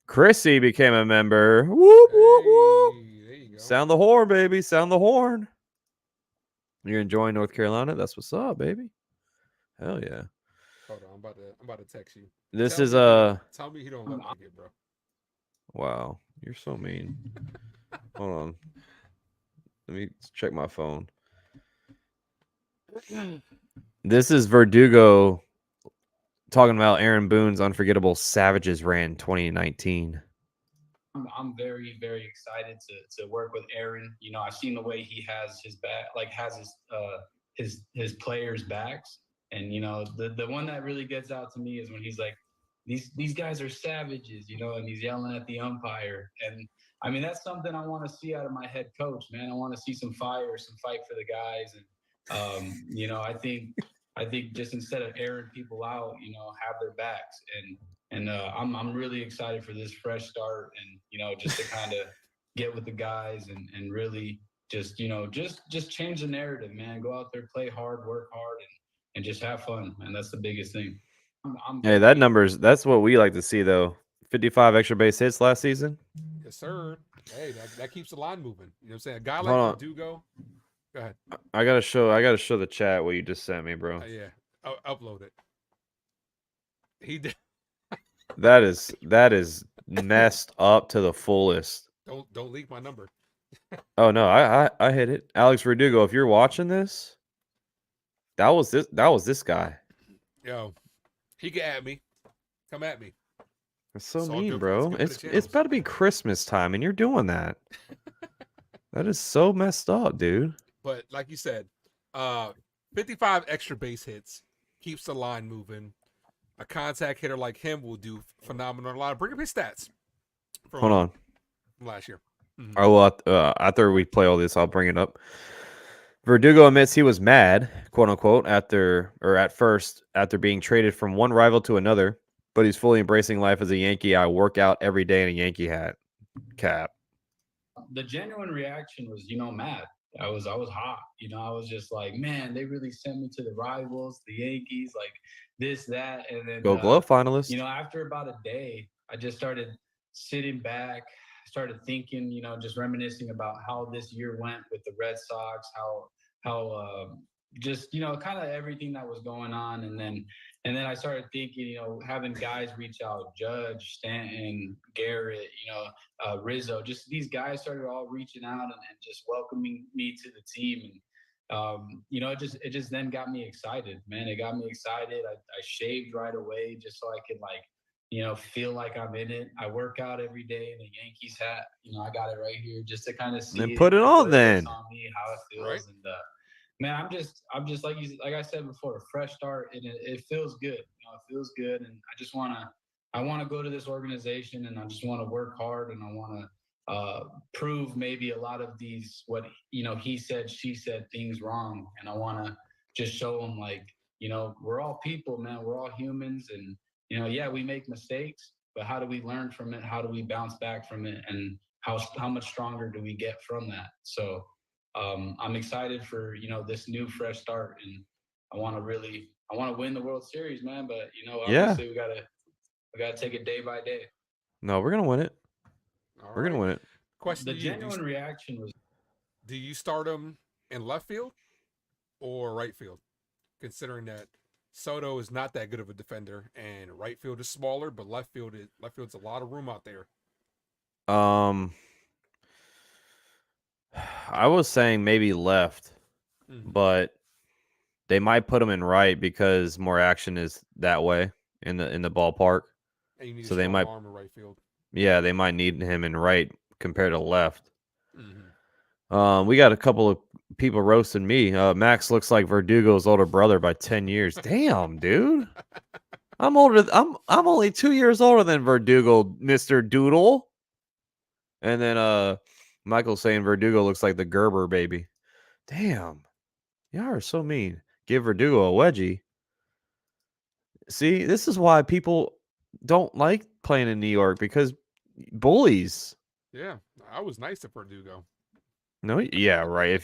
Chrissy became a member. Whoop, whoop, whoop. There you go. Sound the horn, baby. Sound the horn. You're enjoying North Carolina? That's what's up, baby. Hell yeah. Hold on, I'm about to text you. This tell is me, tell me he don't look like it, bro. Wow, you're so mean. Hold on. Let me check my phone. This is Verdugo talking about Aaron Boone's unforgettable Savages rant 2019. I'm very, very excited to work with Aaron. I've seen the way he has his back, like has his players' backs. And the one that really gets out to me is when he's like, these guys are savages, and he's yelling at the umpire. And I mean, that's something I want to see out of my head coach, man. I want to see some fire, some fight for the guys. And I think just instead of airing people out, have their backs. And I'm really excited for this fresh start, and just to kind of get with the guys and really just just change the narrative, man. Go out there, play hard, work hard, and just have fun, man. That's the biggest thing. Hey, that's what we like to see though. 55 extra base hits last season. Yes, sir. Hey, that keeps the line moving. You know what I'm saying? A guy like Hold on. Verdugo. Go ahead. I gotta show the chat what you just sent me, bro. Yeah, upload it. He did. That is messed up to the fullest. Don't leak my number. Oh no, I hit it. Alex Verdugo, if you're watching this, that was this guy. Yo, he can at me. Come at me. That's so It's all mean, good bro. good for the It's channels. about to be Christmas time and you're doing that. That is so messed up, dude. But like you said, 55 extra base hits keeps the line moving. A contact hitter like him will do phenomenal. A lot of bring up his stats. Hold on. From last year. Mm-hmm. I will, after we play all this, I'll bring it up. Verdugo admits he was mad, quote unquote, at first after being traded from one rival to another, but he's fully embracing life as a Yankee. I work out every day in a Yankee hat. Cap. The genuine reaction was, mad. I was hot. I was just like, man, they really sent me to the rivals, the Yankees, like this, that, and then Gold Glove finalist. After about a day, I just started sitting back, started thinking, just reminiscing about how this year went with the Red Sox, how just kind of everything that was going on, and then I started thinking, having guys reach out, Judge, Stanton, Garrett, Rizzo, just these guys started all reaching out and just welcoming me to the team, and it just then got me excited, man. It got me excited. I shaved right away just so I could feel like I'm in it. I work out every day in a Yankees hat. I got it right here just to kind of see. Then put it on then. On me, how it feels, right? And man, I'm just like I said before, a fresh start, and it feels good. It feels good, and I want to go to this organization, and I just want to work hard, and I want to prove maybe a lot of these what he said, she said things wrong, and I want to just show them we're all people, man. We're all humans, and yeah, we make mistakes, but how do we learn from it? How do we bounce back from it? And how much stronger do we get from that? So I'm excited for, this new fresh start, and I want to win the World Series, man. But, obviously we gotta take it day by day. No, we're going to win it. We're going to win it. Question the genuine reaction was, do you start him in left field or right field? Considering that Soto is not that good of a defender, and right field is smaller, but left field's a lot of room out there. I was saying maybe left, but they might put him in right because more action is that way in the ballpark. And you need so they might arm in right field. Yeah, they might need him in right compared to left. We got a couple of people roasting me. Max looks like Verdugo's older brother by 10 years. Damn, dude. I'm only 2 years older than Verdugo, Mr. Doodle. And then Michael's saying Verdugo looks like the Gerber baby. Damn. Y'all are so mean. Give Verdugo a wedgie. See, this is why people don't like playing in New York, because bullies. Yeah, I was nice to Verdugo. No, yeah, right.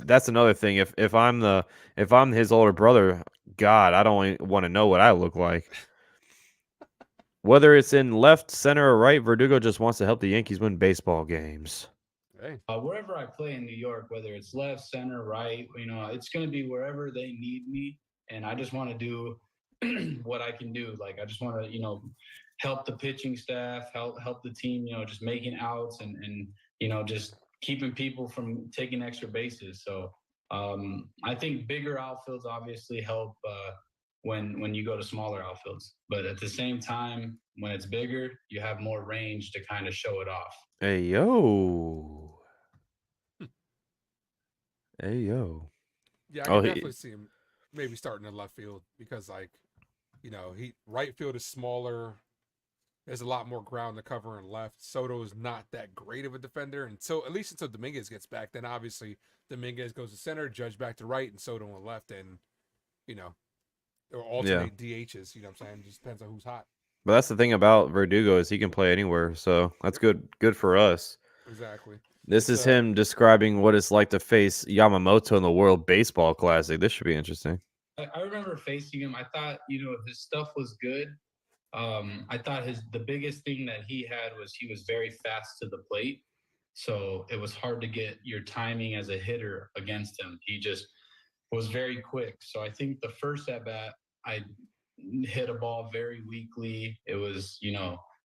That's another thing. If I'm his older brother, God, I don't want to know what I look like. Whether it's in left, center, or right, Verdugo just wants to help the Yankees win baseball games. Hey. Wherever I play in New York, whether it's left, center, right, it's going to be wherever they need me, and I just want to do what I can do. Like, I just want to, help the pitching staff, help the team, just making outs and just keeping people from taking extra bases. So I think bigger outfields obviously help when you go to smaller outfields. But at the same time, when it's bigger, you have more range to kind of show it off. Hey, yo. Hey, yo. Yeah, I can definitely see him maybe starting in left field because, right field is smaller. There's a lot more ground to cover in left. Soto is not that great of a defender, and so at least until Dominguez gets back, then obviously Dominguez goes to center, Judge back to right, and Soto on left, and or alternate DHs. You know what I'm saying? It just depends on who's hot. But that's the thing about Verdugo is he can play anywhere, so that's good for us. Exactly. This is him describing what it's like to face Yamamoto in the World Baseball Classic. This should be interesting. I remember facing him. I thought, his stuff was good. I thought the biggest thing that he had was he was very fast to the plate. So it was hard to get your timing as a hitter against him. He just was very quick. So I think the first at bat, I hit a ball very weakly. It was,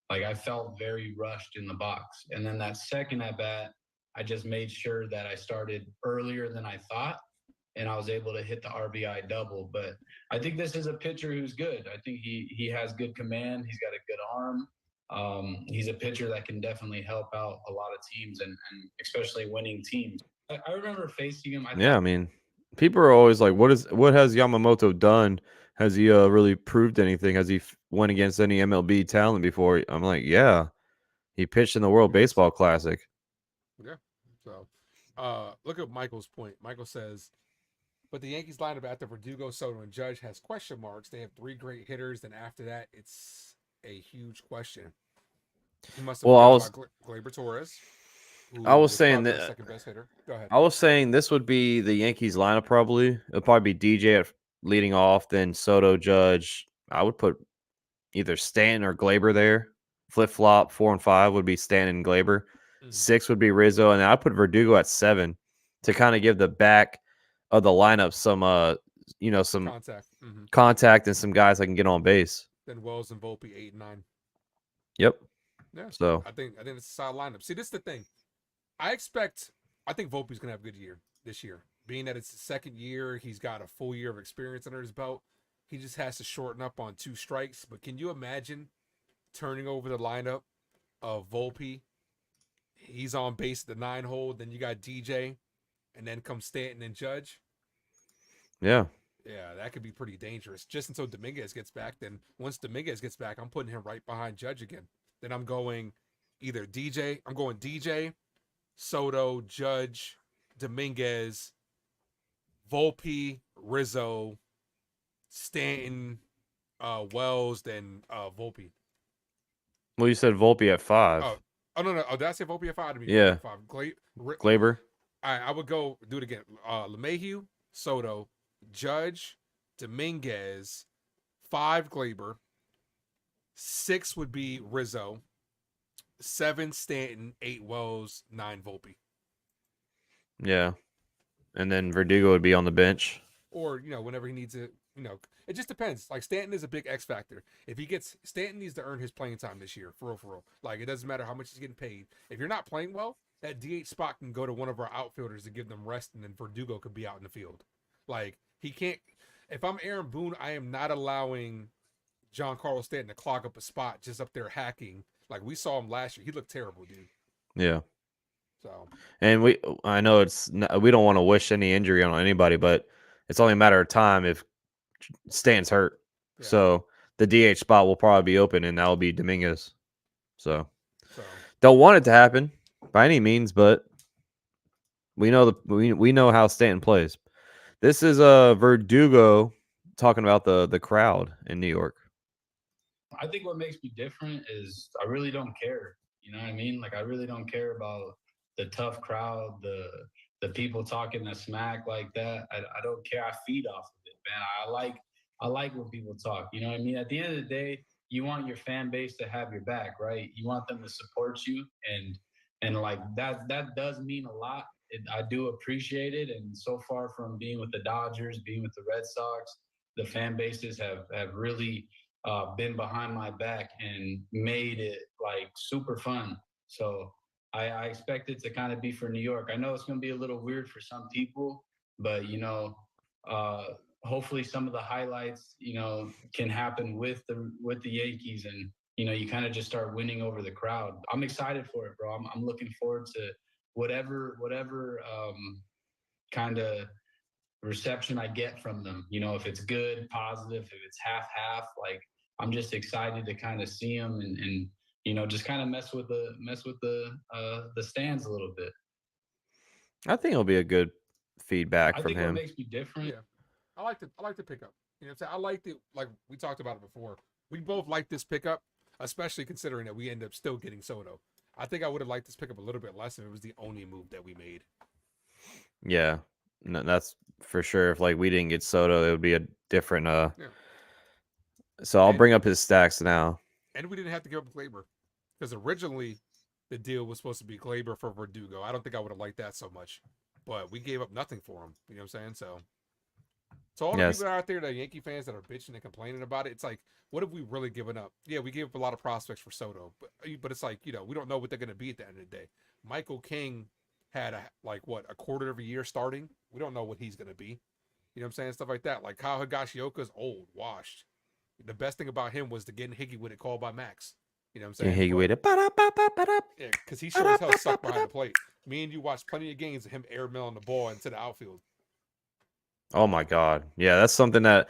like I felt very rushed in the box. And then that second at bat, I just made sure that I started earlier than I thought, and I was able to hit the RBI double. But I think this is a pitcher who's good. I think he has good command. He's got a good arm. He's a pitcher that can definitely help out a lot of teams, and especially winning teams. I remember facing him. I mean, people are always like, what has Yamamoto done? Has he really proved anything? Has he went against any MLB talent before? I'm like, yeah, he pitched in the World Baseball Classic. Yeah. So, look at Michael's point. Michael says, but the Yankees lineup after Verdugo, Soto, and Judge has question marks. They have 3 great hitters, and after that, it's a huge question. He must have about Gleyber Torres. I was saying that second best hitter. Go ahead. I was saying this would be the Yankees lineup probably. It'll probably be DJ at leading off, then Soto, Judge. I would put either Stanton or Glaber there. Flip flop 4 and 5 would be Stanton and Glaber. 6 would be Rizzo, and I'd put Verdugo at 7 to kind of give the back of the lineup some some contact and some guys that can get on base. Then Wells and Volpe 8 and 9. Yep. Yeah. So I think it's a solid lineup. See, this is the thing. I think Volpe's gonna have a good year this year. Being that it's the second year, he's got a full year of experience under his belt. He just has to shorten up on 2 strikes. But can you imagine turning over the lineup of Volpe? He's on base at the 9 hole. Then you got DJ, and then come Stanton and Judge. Yeah. Yeah, that could be pretty dangerous. Just until Dominguez gets back. Then once Dominguez gets back, I'm putting him right behind Judge again. Then I'm going DJ, Soto, Judge, Dominguez, Volpe, Rizzo, Stanton, Wells, then Volpe. Well, you said Volpe at 5. Oh no! Did I say Volpe at 5? Yeah. 5. Glaber. I would go do it again. LeMahieu, Soto, Judge, Dominguez, 5 Glaber, 6 would be Rizzo, 7 Stanton, 8 Wells, 9 Volpe. Yeah. And then Verdugo would be on the bench. Or, whenever he needs it, it just depends. Like, Stanton is a big X factor. Stanton needs to earn his playing time this year, for real. Like, it doesn't matter how much he's getting paid. If you're not playing well, that DH spot can go to one of our outfielders to give them rest, and then Verdugo could be out in the field. Like, he can't. If I'm Aaron Boone, I am not allowing Giancarlo Stanton to clog up a spot just up there hacking. Like, we saw him last year. He looked terrible, dude. Yeah. So. And I know we don't want to wish any injury on anybody, but it's only a matter of time if Stanton's hurt. Yeah. So the DH spot will probably be open, and that will be Dominguez. So don't want it to happen by any means, but we know how Stanton plays. This is Verdugo talking about the crowd in New York. I think what makes me different is I really don't care. You know what I mean? Like, I really don't care about the tough crowd, the people talking the smack like that. I don't care. I feed off of it, man. I like when people talk. You know what I mean? At the end of the day, you want your fan base to have your back, right? You want them to support you, and like that does mean a lot. I do appreciate it. And so far from being with the Dodgers, being with the Red Sox, the fan bases have really been behind my back and made it like super fun. So I expect it to kind of be for New York. I know it's going to be a little weird for some people, but hopefully some of the highlights can happen with the Yankees, and you kind of just start winning over the crowd. I'm excited for it, bro. I'm looking forward to whatever kind of reception I get from them. If it's good, positive, if it's half, like, I'm just excited to kind of see them and just kind of mess with the stands a little bit. I think it'll be a good feedback from him. I think what makes me different. Yeah, I like the pickup. I liked it. Like, we talked about it before. We both like this pickup, especially considering that we end up still getting Soto. I think I would have liked this pickup a little bit less if it was the only move that we made. Yeah, no, that's for sure. If we didn't get Soto, it would be a different. Yeah. So I'll bring up his stacks now. And we didn't have to give up Glaber, because originally the deal was supposed to be Glaber for Verdugo. I don't think I would have liked that so much, but we gave up nothing for him. You know what I'm saying? So all the Yes. people out there, the Yankee fans that are bitching and complaining about it, it's like, what have we really given up? Yeah, we gave up a lot of prospects for Soto, but it's like, we don't know what they're going to be at the end of the day. Michael King had a quarter of a year starting. We don't know what he's going to be. You know what I'm saying? Stuff like that. Like Kyle Higashioka's old, washed. The best thing about him was the getting Higgy with it called by Max. You know what I'm saying? Higgy with it. Ba-da-ba-ba-ba-da. Yeah, because he sure as hell sucked behind the plate. Me and you watched plenty of games of him airmailing the ball into the outfield. Oh my God. Yeah, that's something that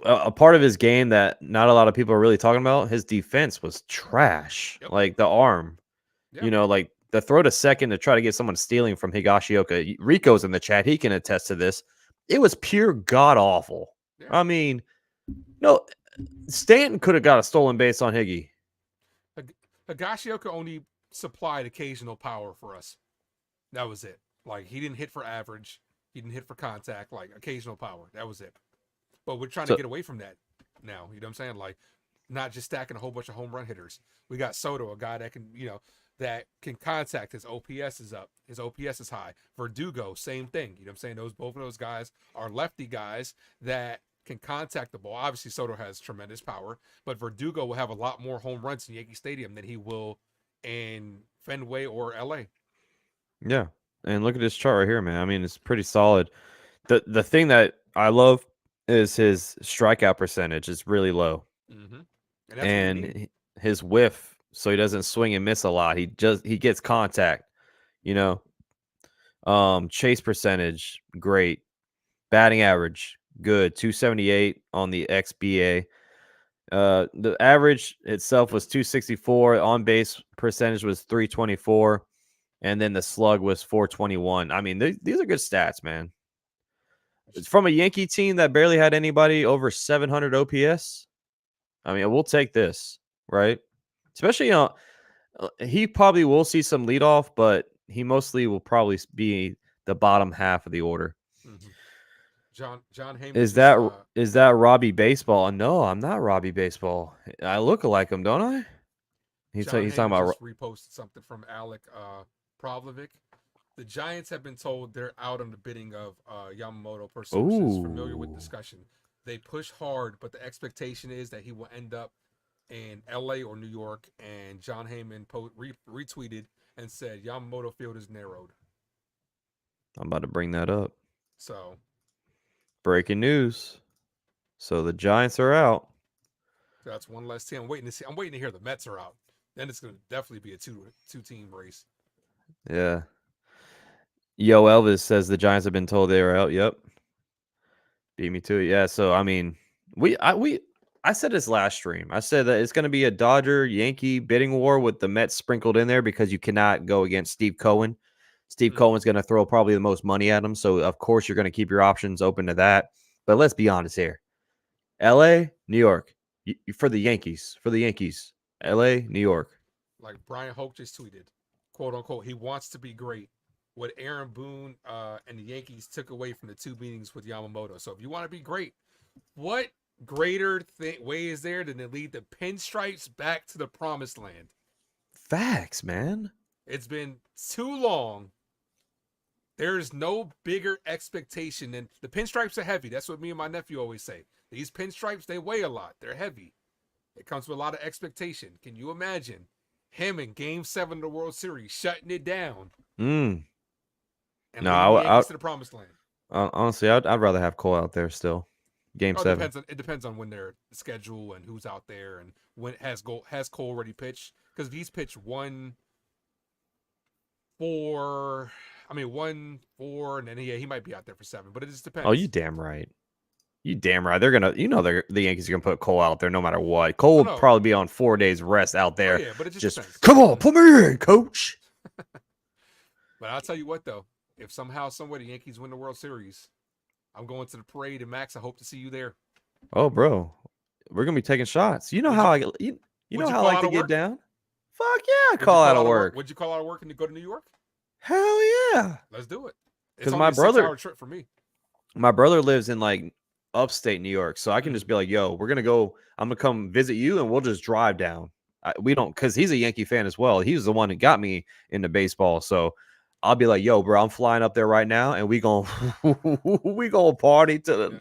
a part of his game that not a lot of people are really talking about. His defense was trash. Yep. Like the arm, Yeah. like the throw to second to try to get someone stealing from Higashioka. Rico's in the chat. He can attest to this. It was pure god awful. Yeah. I mean, no, Stanton could have got a stolen base on Higgy. Higashioka only supplied occasional power for us. That was it. Like, he didn't hit for average. He didn't hit for contact. Like, occasional power. That was it. But we're trying to get away from that now. You know what I'm saying? Like, not just stacking a whole bunch of home run hitters. We got Soto, a guy that can, that can contact. His OPS is up. His OPS is high. Verdugo, same thing. You know what I'm saying? Both of those guys are lefty guys that can contact the ball. Obviously, Soto has tremendous power, but Verdugo will have a lot more home runs in Yankee Stadium than he will in Fenway or LA. Yeah. And look at this chart right here, man. I mean, it's pretty solid. The thing that I love is his strikeout percentage is really low. Mm-hmm. And his whiff, so he doesn't swing and miss a lot. He gets contact, chase percentage, great. Batting average, good. 278 on the XBA. The average itself was 264. On base percentage was 324. And then the slug was 421. I mean, these are good stats, man. It's from a Yankee team that barely had anybody over 700 OPS. I mean, we'll take this, right? Especially, he probably will see some leadoff, but he mostly will probably be the bottom half of the order. Mm-hmm. John Heyman. Is that Robbie Baseball? No, I'm not Robbie Baseball. I look like him, don't I? He's talking about. Just reposted something from Alec Pavlovic. The Giants have been told they're out on the bidding of Yamamoto per sources familiar with discussion. They push hard, but the expectation is that he will end up in LA or New York. And John Heyman retweeted and said Yamamoto field is narrowed. I'm about to bring that up. So, breaking news. So the Giants are out. That's one less team. I'm waiting to hear the Mets are out. Then it's going to definitely be a two-team race. Yeah. Yo Elvis says the Giants have been told they are out. Yep. Beat me to it. Yeah. So I mean, I said this last stream. I said that it's going to be a Dodger Yankee bidding war with the Mets sprinkled in there because you cannot go against Steve Cohen. Steve Cohen's going to throw probably the most money at him. So of course you're going to keep your options open to that. But let's be honest here. LA, New York. For the Yankees. LA, New York. Like Brian Hoke just tweeted, quote unquote, he wants to be great. What Aaron Boone and the Yankees took away from the two meetings with Yamamoto. So if you want to be great, what greater way is there than to lead the Pinstripes back to the promised land? Facts, man. It's been too long. There's no bigger expectation than the Pinstripes are heavy. That's what me and my nephew always say. These Pinstripes, they weigh a lot. They're heavy. It comes with a lot of expectation. Can you imagine him in Game 7 of the World Series shutting it down? And leading to the promised land. Honestly, I'd rather have Cole out there still. Game 7. It depends on when their schedule and who's out there and when has Cole already pitched. Because if he's pitched 1-4, and then he might be out there for 7. But it just depends. Oh, you damn right. They're gonna, the Yankees are gonna put Cole out there no matter what. Cole will probably be on 4 days rest out there. Oh, yeah, but it just depends. Come on, put me in, coach. But I'll tell you what, though, if somehow, somewhere the Yankees win the World Series, I'm going to the parade, and Max, I hope to see you there. Oh, bro, we're gonna be taking shots. You know how I like to get down. Fuck yeah, call out of work. Would you call out of work and go to New York? Hell yeah, let's do it. Because my brother, 6-hour trip for me. My brother lives in like upstate New York, so I can just be like, yo, we're gonna go. I'm gonna come visit you, and we'll just drive down. We don't, because he's a Yankee fan as well. He was the one that got me into baseball. So I'll be like, yo, bro, I'm flying up there right now, and we gonna party till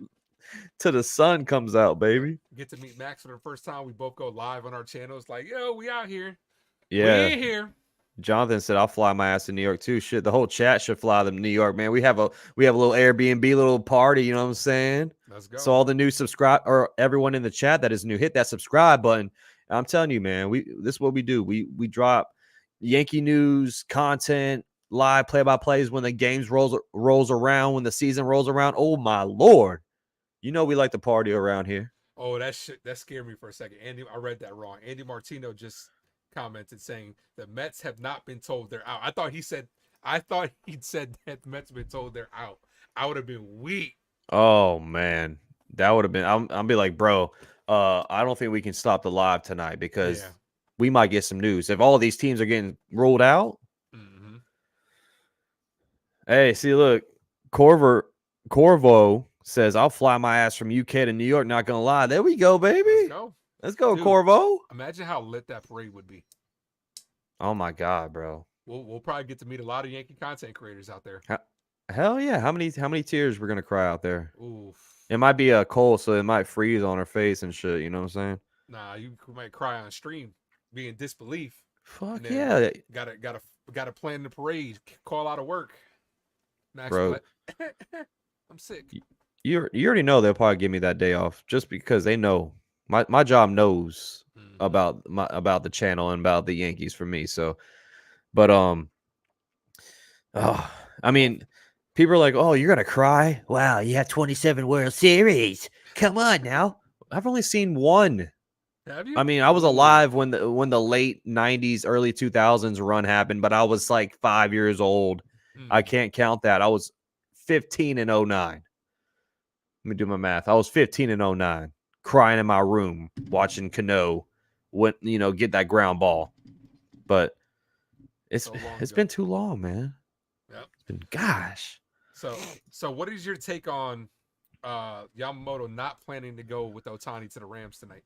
the sun comes out, baby. Get to meet Max for the first time. We both go live on our channels. Like, yo, we out here. Yeah. We in here. Jonathan said I'll fly my ass to New York too. Shit, the whole chat should fly to New York, man. We have a little Airbnb, little party. You know what I'm saying? Let's go. So all the new subscribe or everyone in the chat that is new, hit that subscribe button. I'm telling you, man, this is what we do. We drop Yankee news content, live play-by-plays when the games rolls around, when the season rolls around. Oh my Lord. You know we like to party around here. Oh, that scared me for a second. Andy, I read that wrong. Andy Martino just commented saying the Mets have not been told they're out. I thought he'd said that the Mets have been told they're out. I would have been weak. Oh man. That would have been I'll be like, bro, I don't think we can stop the live tonight because we might get some news. If all of these teams are getting ruled out. Mm-hmm. Hey, see, look, Corvo says, I'll fly my ass from UK to New York. Not going to lie. There we go, baby. Let's go, Dude, Corvo. Imagine how lit that parade would be. Oh, my God, bro. We'll probably get to meet a lot of Yankee content creators out there. Hell yeah. How many tears we're going to cry out there? Oof. It might be cold, so it might freeze on her face and shit. You know what I'm saying? Nah, you might cry on stream, be in disbelief. Fuck yeah. Gotta plan the parade, call out of work. Max, bro. I'm sick. You already know they'll probably give me that day off just because they know my job knows about the channel and about the Yankees for me. So, but I mean, people are like, "Oh, you're gonna cry? Wow, you have 27 World Series. Come on now." I've only seen one. Have you? I mean, I was alive when the late 90s, early 2000s run happened, but I was like 5 years old. I can't count that. I was 15 in 09. Let me do my math. I was 15 in 09, crying in my room, watching Cano get that ground ball. But it's been too long, man. Yep. It's been, gosh. So what is your take on Yamamoto not planning to go with Ohtani to the Rams tonight?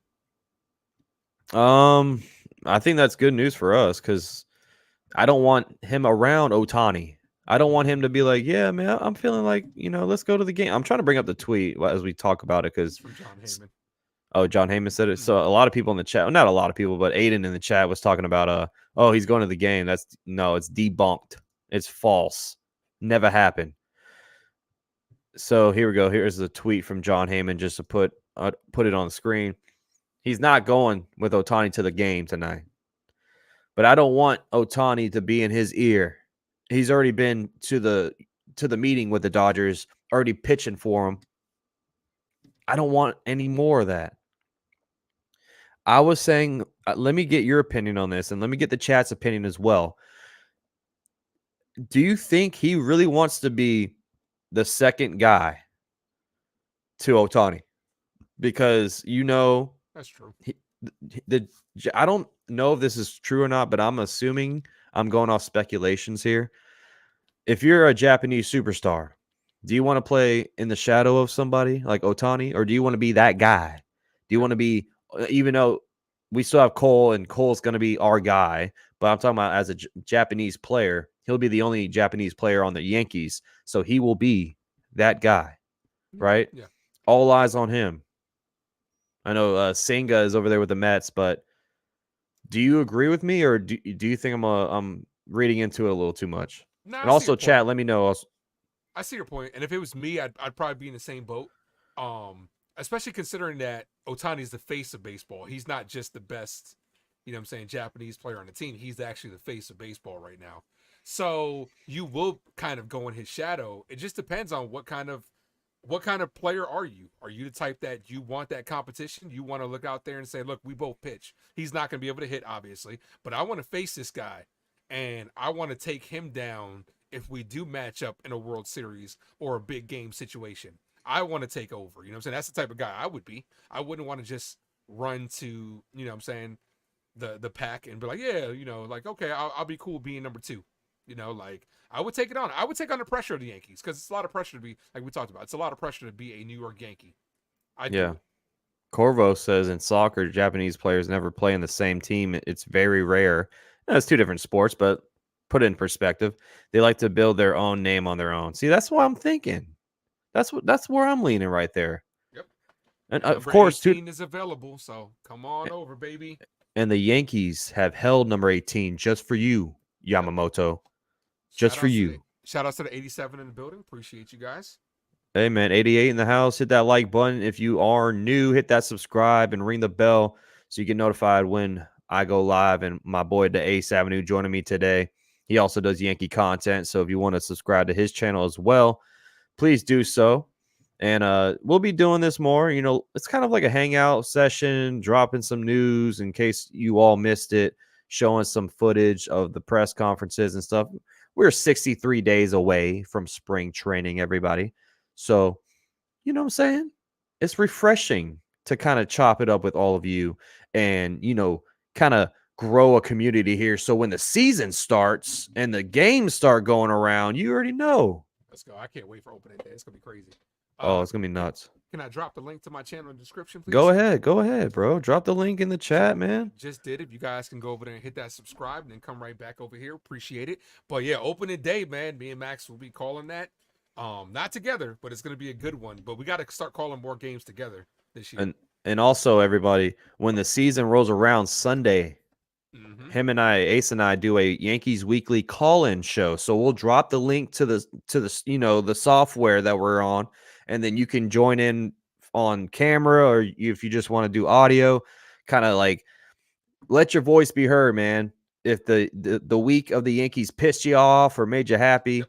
I think that's good news for us because I don't want him around Ohtani. I don't want him to be like, yeah, man, I'm feeling like, let's go to the game. I'm trying to bring up the tweet as we talk about it because from John Heyman. Oh, John Heyman said it. So a lot of people in the chat, well, not a lot of people, but Aiden in the chat was talking about, he's going to the game. It's debunked. It's false. Never happened. So here we go. Here's the tweet from John Heyman just to put it on the screen. He's not going with Ohtani to the game tonight. But I don't want Ohtani to be in his ear. He's already been to the meeting with the Dodgers, already pitching for him. I don't want any more of that. I was saying, let me get your opinion on this, and let me get the chat's opinion as well. Do you think he really wants to be the second guy to Ohtani? Because that's true. I don't know if this is true or not, but I'm assuming, I'm going off speculations here. If you're a Japanese superstar, do you want to play in the shadow of somebody like Ohtani, or do you want to be that guy? Do you want to be, even though we still have Cole and Cole's going to be our guy, but I'm talking about as a Japanese player, he'll be the only Japanese player on the Yankees, so he will be that guy, right? Yeah. All eyes on him. I know Senga is over there with the Mets, but do you agree with me, or do you think I'm reading into it a little too much? No, and also, chat, let me know. I see your point, and if it was me, I'd probably be in the same boat. Especially considering that Ohtani is the face of baseball. He's not just the best, Japanese player on the team. He's actually the face of baseball right now. So you will kind of go in his shadow. It just depends on what kind of player are you? Are you the type that you want that competition? You want to look out there and say, look, we both pitch. He's not going to be able to hit, obviously, but I want to face this guy, and I want to take him down if we do match up in a World Series or a big game situation. I want to take over. You know what I'm saying? That's the type of guy I would be. I wouldn't want to just run to, the pack and be like, yeah, okay, I'll be cool being number 2. I would take it on. I would take on the pressure of the Yankees because it's a lot of pressure to be, like we talked about, it's a lot of pressure to be a New York Yankee. Corvo says in soccer, Japanese players never play in the same team. It's very rare. It's two different sports, but put it in perspective. They like to build their own name on their own. See, that's what I'm thinking. That's where I'm leaning right there. Yep. And Number of course, 18 is available, so come on over, baby. and the Yankees have held number 18 just for you, Yamamoto. Just for you. Shout outs to the 87 in the building. Appreciate you guys. Hey, man, 88 in the house. Hit that like button. If you are new, hit that subscribe and ring the bell so you get notified when I go live. And my boy, the Ace Avenue, joining me today. He also does Yankee content. So if you want to subscribe to his channel as well, please do so. And we'll be doing this more. You know, it's kind of like a hangout session, dropping some news in case you all missed it, showing some footage of the press conferences and stuff. We're 63 days away from spring training, everybody. So, you know what I'm saying? It's refreshing to kind of chop it up with all of you and, you know, kind of grow a community here. So when the season starts and the games start going around, you already know. Let's go. I can't wait for opening day. It's going to be crazy. Oh, it's going to be nuts. Can I drop the link to my channel in the description, please? Go ahead, bro. Drop the link in the chat, man. Just did. If you guys can go over there and hit that subscribe and then come right back over here, appreciate it. But yeah, opening day, man. Me and Max will be calling that. Not together, but it's gonna be a good one. But we got to start calling more games together this year. And also, everybody, when the season rolls around Sunday, him and Ace and I do a Yankees Weekly call-in show. So we'll drop the link to the you know, the software that we're on, and then you can join in on camera, or if you just want to do audio, kind of like let your voice be heard, man. If the week of the Yankees pissed you off or made you happy,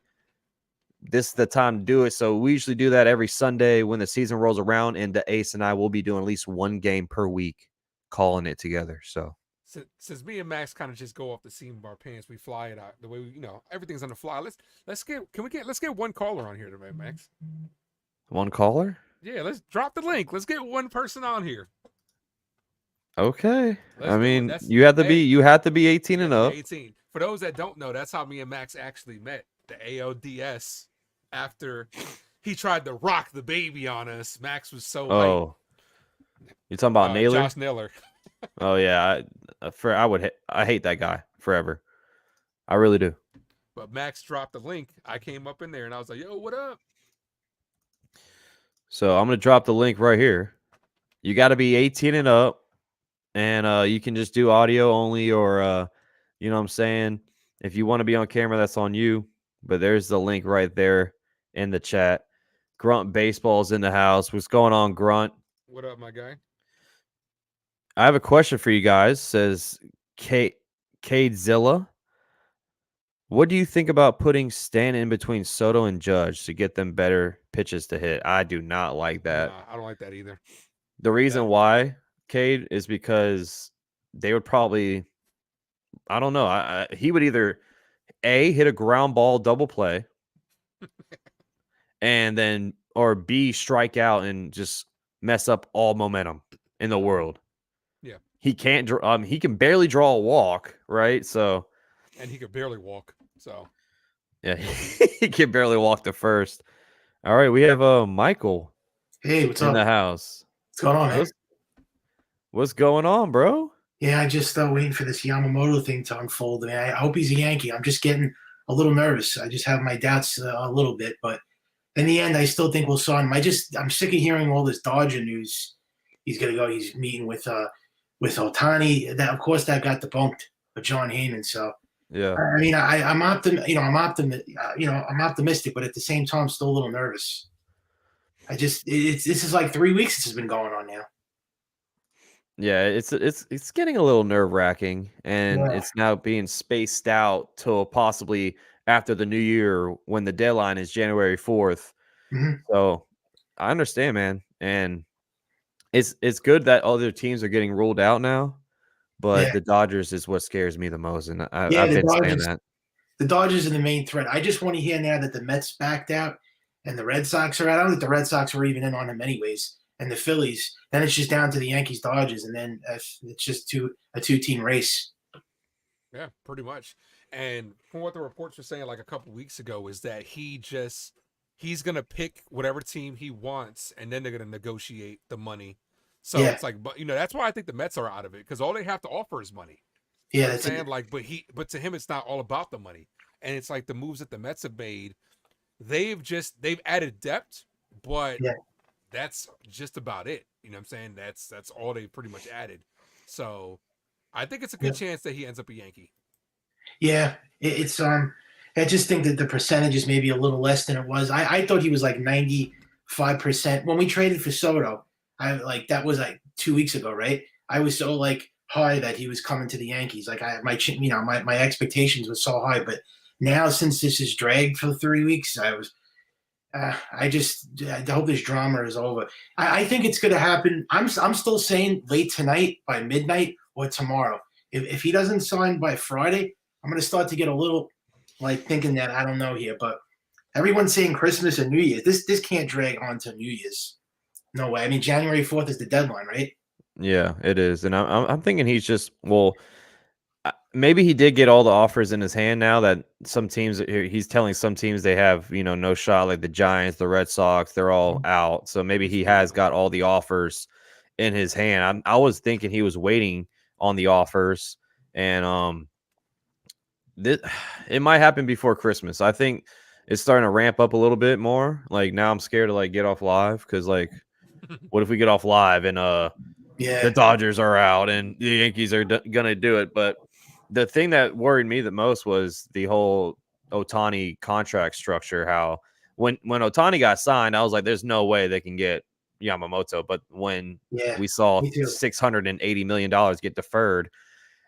this is the time to do it. So we usually do that every Sunday when the season rolls around, and the Ace and I will be doing at least one game per week, calling it together. So since me and Max kind of just go off the seam of our pants, we fly it out the way we, you know, everything's on the fly. Let's get one caller on here today, Max. One caller? Yeah, let's drop the link. Let's get one person on here. Okay. I mean, you have to be 18 and up. 18. For those that don't know, that's how me and Max actually met. The AODS. After he tried to rock the baby on us, Max was so hyped. You talking about Naylor? Josh Naylor. Oh yeah, I hate that guy forever. I really do. But Max dropped the link. I came up in there and I was like, "Yo, what up?" So I'm gonna drop the link right here. You got to be 18 and up, and you can just do audio only, or you know what I'm saying. If you want to be on camera, that's on you. But there's the link right there in the chat. Grunt Baseball's in the house. What's going on, Grunt? What up, my guy? I have a question for you guys, says Cadezilla. What do you think about putting Stan in between Soto and Judge to get them better pitches to hit? I do not like that. Nah, I don't like that either. The reason why, Cade, is because they would probably, I don't know. He would either A, hit a ground ball double play, and then, or B, strike out and just mess up all momentum in the world. Yeah. He can't he can barely draw a walk, right? So, and he could barely walk. So, yeah, he can barely walk to first. All right, we have Michael. Hey, what's up in the house? What's going on, man? What's going on, bro? Yeah, I just waiting for this Yamamoto thing to unfold. I mean, I hope he's a Yankee. I'm just getting a little nervous. I just have my doubts a little bit, but in the end, I still think we'll sign him. I'm sick of hearing all this Dodger news. He's gonna go. He's meeting with Ohtani. That, of course, that got debunked with John Heyman. So yeah, I mean, I'm optimistic, but at the same time, still a little nervous. This is like 3 weeks this has been going on now. Yeah, it's getting a little nerve-wracking, and it's now being spaced out till possibly after the new year when the deadline is January 4th. Mm-hmm. So I understand, man, and it's good that other teams are getting ruled out now, but the Dodgers is what scares me the most, and I've been saying that. The Dodgers are the main threat. I just want to hear now that the Mets backed out and the Red Sox are out. I don't think the Red Sox were even in on him anyways. And the Phillies, then it's just down to the Yankees, Dodgers, and then it's just a two-team race. Yeah, pretty much. And from what the reports were saying like a couple weeks ago is that he's going to pick whatever team he wants, and then they're going to negotiate the money So Yeah. it's like, but that's why I think the Mets are out of it, because all they have to offer is money. Yeah, You know what I'm that's saying? Like, but to him, it's not all about the money. And it's like the moves that the Mets have made, they've added depth, but Yeah. that's just about it. You know what I'm saying? That's all they pretty much added. So I think it's a good chance that he ends up a Yankee. Yeah, it's I just think that the percentage is maybe a little less than it was. I thought he was like 95% when we traded for Soto. I like that was like 2 weeks ago, right? I was so like high that he was coming to the Yankees. Like my expectations were so high, but now since this is dragged for 3 weeks, I hope this drama is over. I think it's going to happen. I'm still saying late tonight by midnight or tomorrow. If he doesn't sign by Friday, I'm going to start to get a little like thinking that I don't know here, but everyone's saying Christmas and New Year's. This can't drag on to New Year's. No way. I mean, January 4th is the deadline, right? Yeah, it is, and I'm thinking he's just maybe he did get all the offers in his hand now that some teams he's telling some teams they have no shot, like the Giants, the Red Sox, they're all out. So maybe he has got all the offers in his hand. I was thinking he was waiting on the offers, and it might happen before Christmas. I think it's starting to ramp up a little bit more. Like now I'm scared to like get off live because like what if we get off live and the Dodgers are out and the Yankees are gonna do it. But the thing that worried me the most was the whole Ohtani contract structure. How when Ohtani got signed, I was like, "There's no way they can get Yamamoto." But when we saw $680 million get deferred,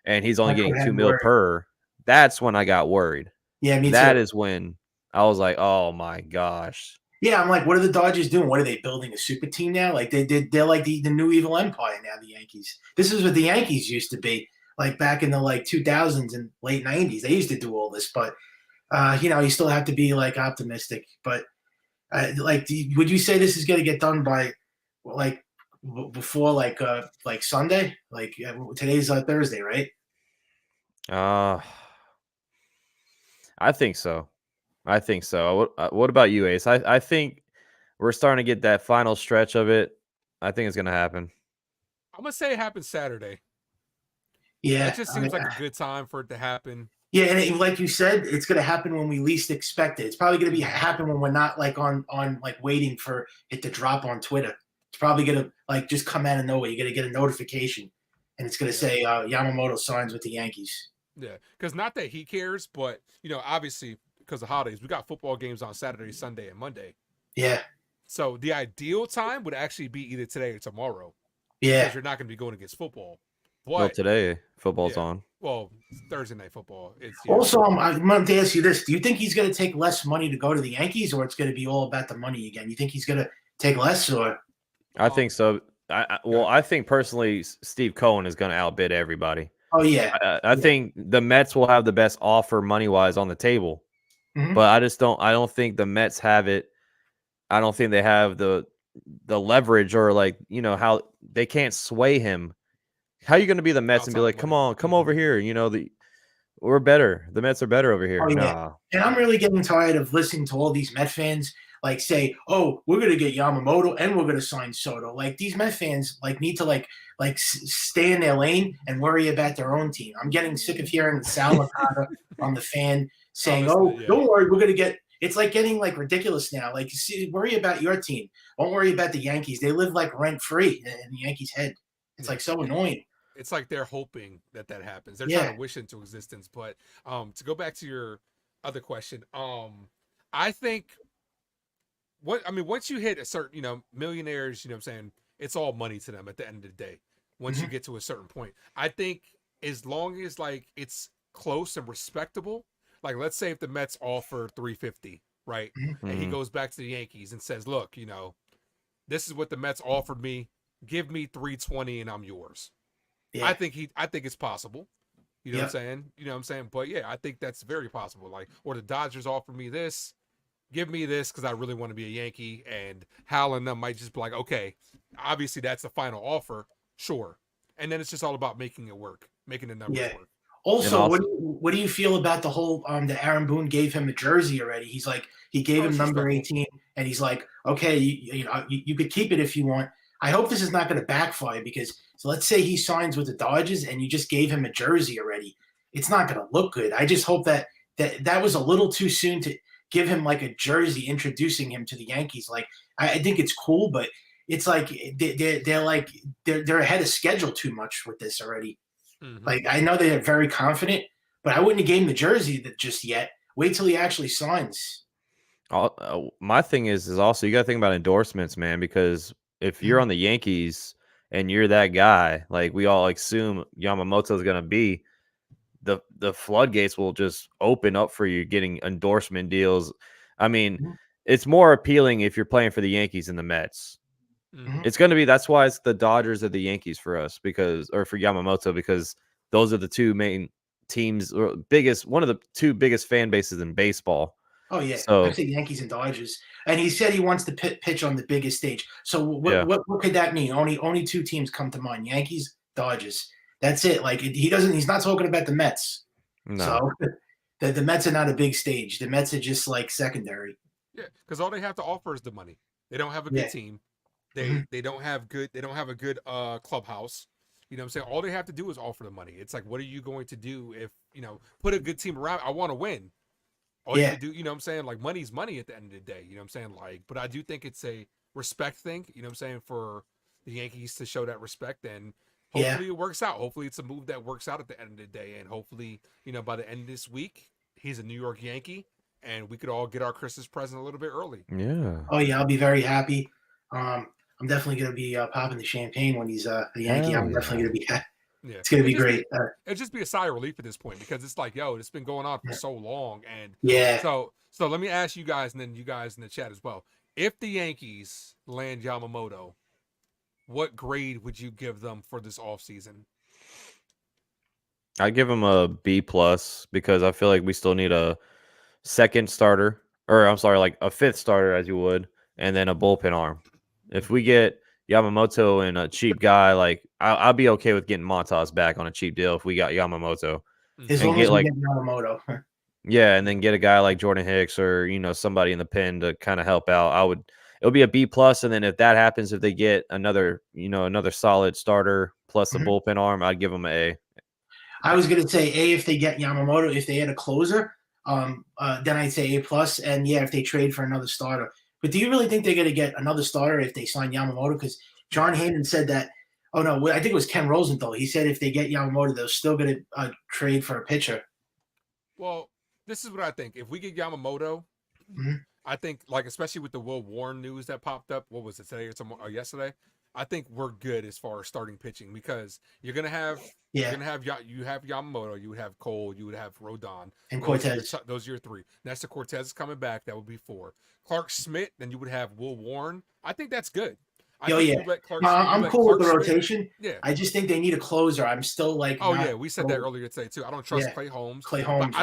and he's only getting $2 million per, that's when I got worried. Yeah, me too. That is when I was like, "Oh my gosh." Yeah, I'm like, what are the Dodgers doing? What are they building a super team now? Like they're like the new evil empire now. The Yankees. This is what the Yankees used to be like back in the like 2000s and late 90s. They used to do all this, but you still have to be like optimistic. But would you say this is going to get done by like before like Sunday? Like today's Thursday, right? I think so. What about you, Ace? I think we're starting to get that final stretch of it. I think it's going to happen. I'm going to say it happens Saturday. Yeah. It just seems like a good time for it to happen. Yeah, and like you said, it's going to happen when we least expect it. It's probably going to happen when we're not like on like waiting for it to drop on Twitter. It's probably going to like just come out of nowhere. You're going to get a notification, and it's going to say Yamamoto signs with the Yankees. Yeah, because not that he cares, but obviously because of holidays, we got football games on Saturday, Sunday, and Monday. Yeah. So the ideal time would actually be either today or tomorrow. Yeah. Because you're not going to be going against football. But, well, today football's on. Well, Thursday night football. Also, I wanted to ask you this: do you think he's going to take less money to go to the Yankees, or it's going to be all about the money again? You think he's going to take less, or? I think so. I think personally, Steve Cohen is going to outbid everybody. Oh yeah. I think the Mets will have the best offer money wise on the table, but I don't think the Mets have it. I don't think they have the leverage or like how they can't sway him. How are you going to be the Mets and be like, come over here? We're better. The Mets are better over here. Oh, yeah. Nah. And I'm really getting tired of listening to all these Met fans like say, "Oh, we're going to get Yamamoto and we're going to sign Soto." Like these Met fans like need to like stay in their lane and worry about their own team. I'm getting sick of hearing Sal Licata on the fan saying, "Don't worry, we're going to get." It's like getting like ridiculous now. Like, worry about your team. Don't worry about the Yankees. They live like rent free in the Yankees' head. It's like so annoying. It's like they're hoping that happens. They're trying to wish into existence. But to go back to your other question, I think once you hit a certain, millionaires, what I'm saying, it's all money to them at the end of the day. Once you get to a certain point, I think as long as like it's close and respectable, like let's say if the Mets offer $350, right, and he goes back to the Yankees and says, "Look, this is what the Mets offered me. Give me $320 and I'm yours." Yeah. I think it's possible. You know what I'm saying? You know what I'm saying? But yeah, I think that's very possible. Like, or the Dodgers offer me this, give me this because I really want to be a Yankee, and Hal and them might just be like, okay, obviously that's the final offer, sure. And then it's just all about making it work, making the numbers work. Also, what do you feel about the whole that Aaron Boone gave him a jersey already? He's like, he gave him number 18, and he's like, okay, you could keep it if you want. I hope this is not going to backfire because so let's say he signs with the Dodgers and you just gave him a jersey already. It's not going to look good. I just hope that was a little too soon to give him like a jersey introducing him to the Yankees. Like I think it's cool, but it's like they're ahead of schedule too much with this already. Mhm. Like I know they're very confident, but I wouldn't have gave him the jersey just yet. Wait till he actually signs. My thing is also you got to think about endorsements, man, because if you're on the Yankees and you're that guy, like we all assume Yamamoto is going to be, the floodgates will just open up for you getting endorsement deals. I mean, Mhm. it's more appealing if you're playing for the Yankees and the Mets. Mhm. It's going to be that's why it's the Dodgers or the Yankees for us or for Yamamoto because those are the two main teams or one of the two biggest fan bases in baseball. Oh yeah, I So say Yankees and Dodgers, and he said he wants to pitch on the biggest stage. So yeah. what could that mean? Only two teams come to mind: Yankees, Dodgers. That's it. Like he doesn't. He's not talking about the Mets. No. So the Mets are not a big stage. The Mets are just like secondary. Yeah, because all they have to offer is the money. They don't have a good Yeah. team. They Mhm. they don't have a good clubhouse. You know what I'm saying? All they have to do is offer the money. It's like, what are you going to do if, put a good team around? I want to win. All you Yeah. can do, you know what I'm saying? Like, money's money at the end of the day. You know what I'm saying? Like, but I do think it's a respect thing, you know what I'm saying, for the Yankees to show that respect. And Yeah. hopefully it works out. Hopefully it's a move that works out at the end of the day. And hopefully, by the end of this week, he's a New York Yankee and we could all get our Christmas present a little bit early. Yeah. Oh yeah, I'll be very happy. I'm definitely gonna be popping the champagne when he's a Yankee. Hell I'm definitely yeah. gonna be. Yeah. It's gonna It'd be just great. it'd just be a sigh of relief at this point because it's like, yo, it's been going on for so long. And Yeah. so let me ask you guys and then you guys in the chat as well. If the Yankees land Yamamoto, what grade would you give them for this offseason? I give him a B+ because I feel like we still need a second starter, or I'm sorry, like a fifth starter as you would, and then a bullpen arm. If we get Yamamoto and a cheap guy, like I'll be okay with getting Montas back on a cheap deal if we got Yamamoto. As And long get as we like get Yamamoto. and then get a guy like Jordan Hicks or somebody in the pen to kind of help out. It'll be a B+, and then if that happens, if they get another solid starter plus a Mhm. bullpen arm, I'd give them an A. I was gonna say A if they get Yamamoto. If they had a closer, then I'd say A+. And yeah, if they trade for another starter. But do you really think they're gonna get another starter if they sign Yamamoto? Because John Heyman said that. Oh no, I think it was Ken Rosenthal. He said if they get Yamamoto, they're still gonna trade for a pitcher. Well, this is what I think. If we get Yamamoto, Mhm. I think, like, especially with the Will Warren news that popped up, what was it, today or yesterday? I think we're good as far as starting pitching because you're gonna have you have Yamamoto, you would have Cole, you would have Rodon, And those Cortez. are your three. Nestor Cortez is coming back, that would be 4. Clark Schmidt, then you would have Will Warren. I think that's good. I Oh think yeah, you let Clark. I'm cool with the Schmidt- rotation. Yeah. I just think they need a closer. I'm still like. Oh not yeah, we said that sold. earlier today too. I don't trust Yeah. Clay Holmes. Clay But Holmes.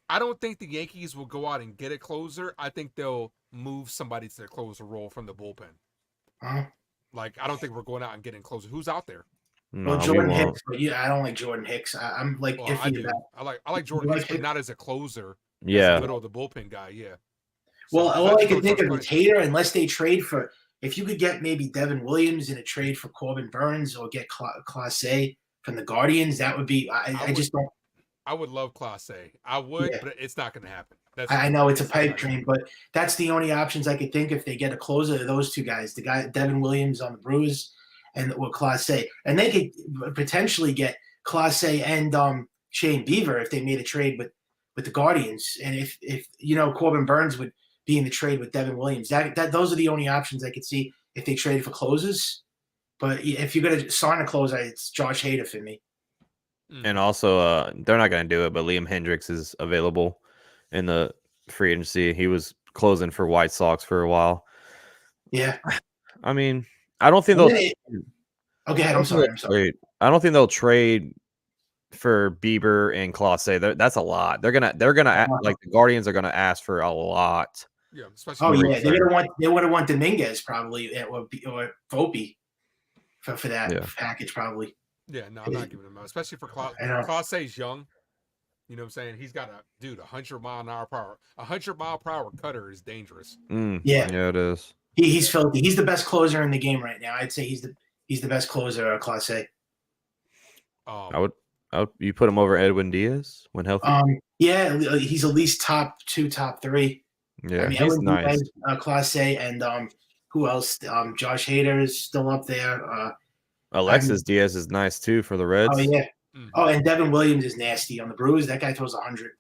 I don't think the Yankees will go out and get a closer. I think they'll move somebody to the closer role from the bullpen. Uh-huh. Like, I don't think we're going out and getting closer. Who's out there? Well, No, we Jordan won't. Hicks, but yeah, I don't like Jordan Hicks. I'm like Well, iffy I do. about. I like Jordan You Hicks, like but Hicks? not as a closer. As Yeah. a middle of the bullpen guy. Yeah. Well, So, all I just can don't think trust of is Clay. Hader, unless they trade for. If you could get maybe Devin Williams in a trade for Corbin Burns or get Class A from the Guardians, that would be. I just don't. I would love Class A. I would, Yeah. but it's not going to happen. I know it's a not pipe gonna dream, happen. but that's the only options I could think if they get a closer. Those two guys, the guy Devin Williams on the Brewers, or Class A, and they could potentially get Class A and Shane Bieber if they made a trade with the Guardians, and if Corbin Burns would be in the trade with Devin Williams. That those are the only options I could see if they traded for closers. But if you're going to sign a closer, it's Josh Hader for me. And also, they're not going to do it, but Liam Hendricks is available in the free agency. He was closing for White Sox for a while. Yeah. I mean, I don't think And they'll. then okay, I'm sorry. I don't think they'll trade for Bieber and Clase. That's a lot. They're gonna like the Guardians are gonna ask for a lot. Yeah, especially. Oh yeah, they would have want Dominguez probably or Volpe for that package probably. Yeah, no, I'm not giving him out, especially for Class. Class A's young. You know what I'm saying? He's got 100 mile an hour power. 100 mile per hour cutter is dangerous. Yeah, it is. He's filthy. He's the best closer in the game right now. I'd say he's the best closer, Class A. I would you put him over Edwin Diaz when healthy? Yeah, he's at least top 2, top 3. Yeah, I mean, he's Edwin nice. Diaz, Class A, and who else? Josh Hader is still up there. Alexis Diaz is nice too for the Reds. Oh yeah. Mhm. Oh, and Devin Williams is nasty on the Brewers. That guy throws 100.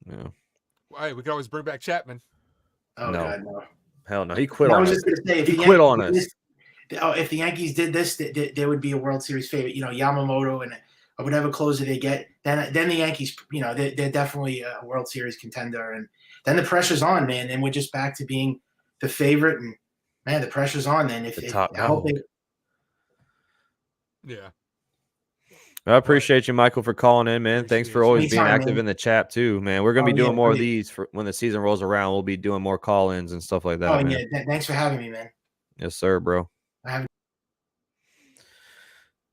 Yeah. Hey, we can always bring back Chapman. Oh No. God, no. Hell no. He quit I on was us. just gonna say, if He the quit Yankees on did us. this- if the Yankees did this, there would be a World Series favorite. Yamamoto and whatever closer they get, then the Yankees, they're definitely a World Series contender. And then the pressure's on, man. And we're just back to being the favorite. And man, the pressure's on. Then The top I hope dog. Yeah. I appreciate you, Michael, for calling in, man. Thanks for Appreciate you. always being Anytime, active man. in the chat too, man. We're gonna be Oh, yeah, doing more of great. these for when the season rolls around. We'll be doing more call-ins and stuff like that, Oh man. yeah, thanks for having me, man. Yes, sir, bro. I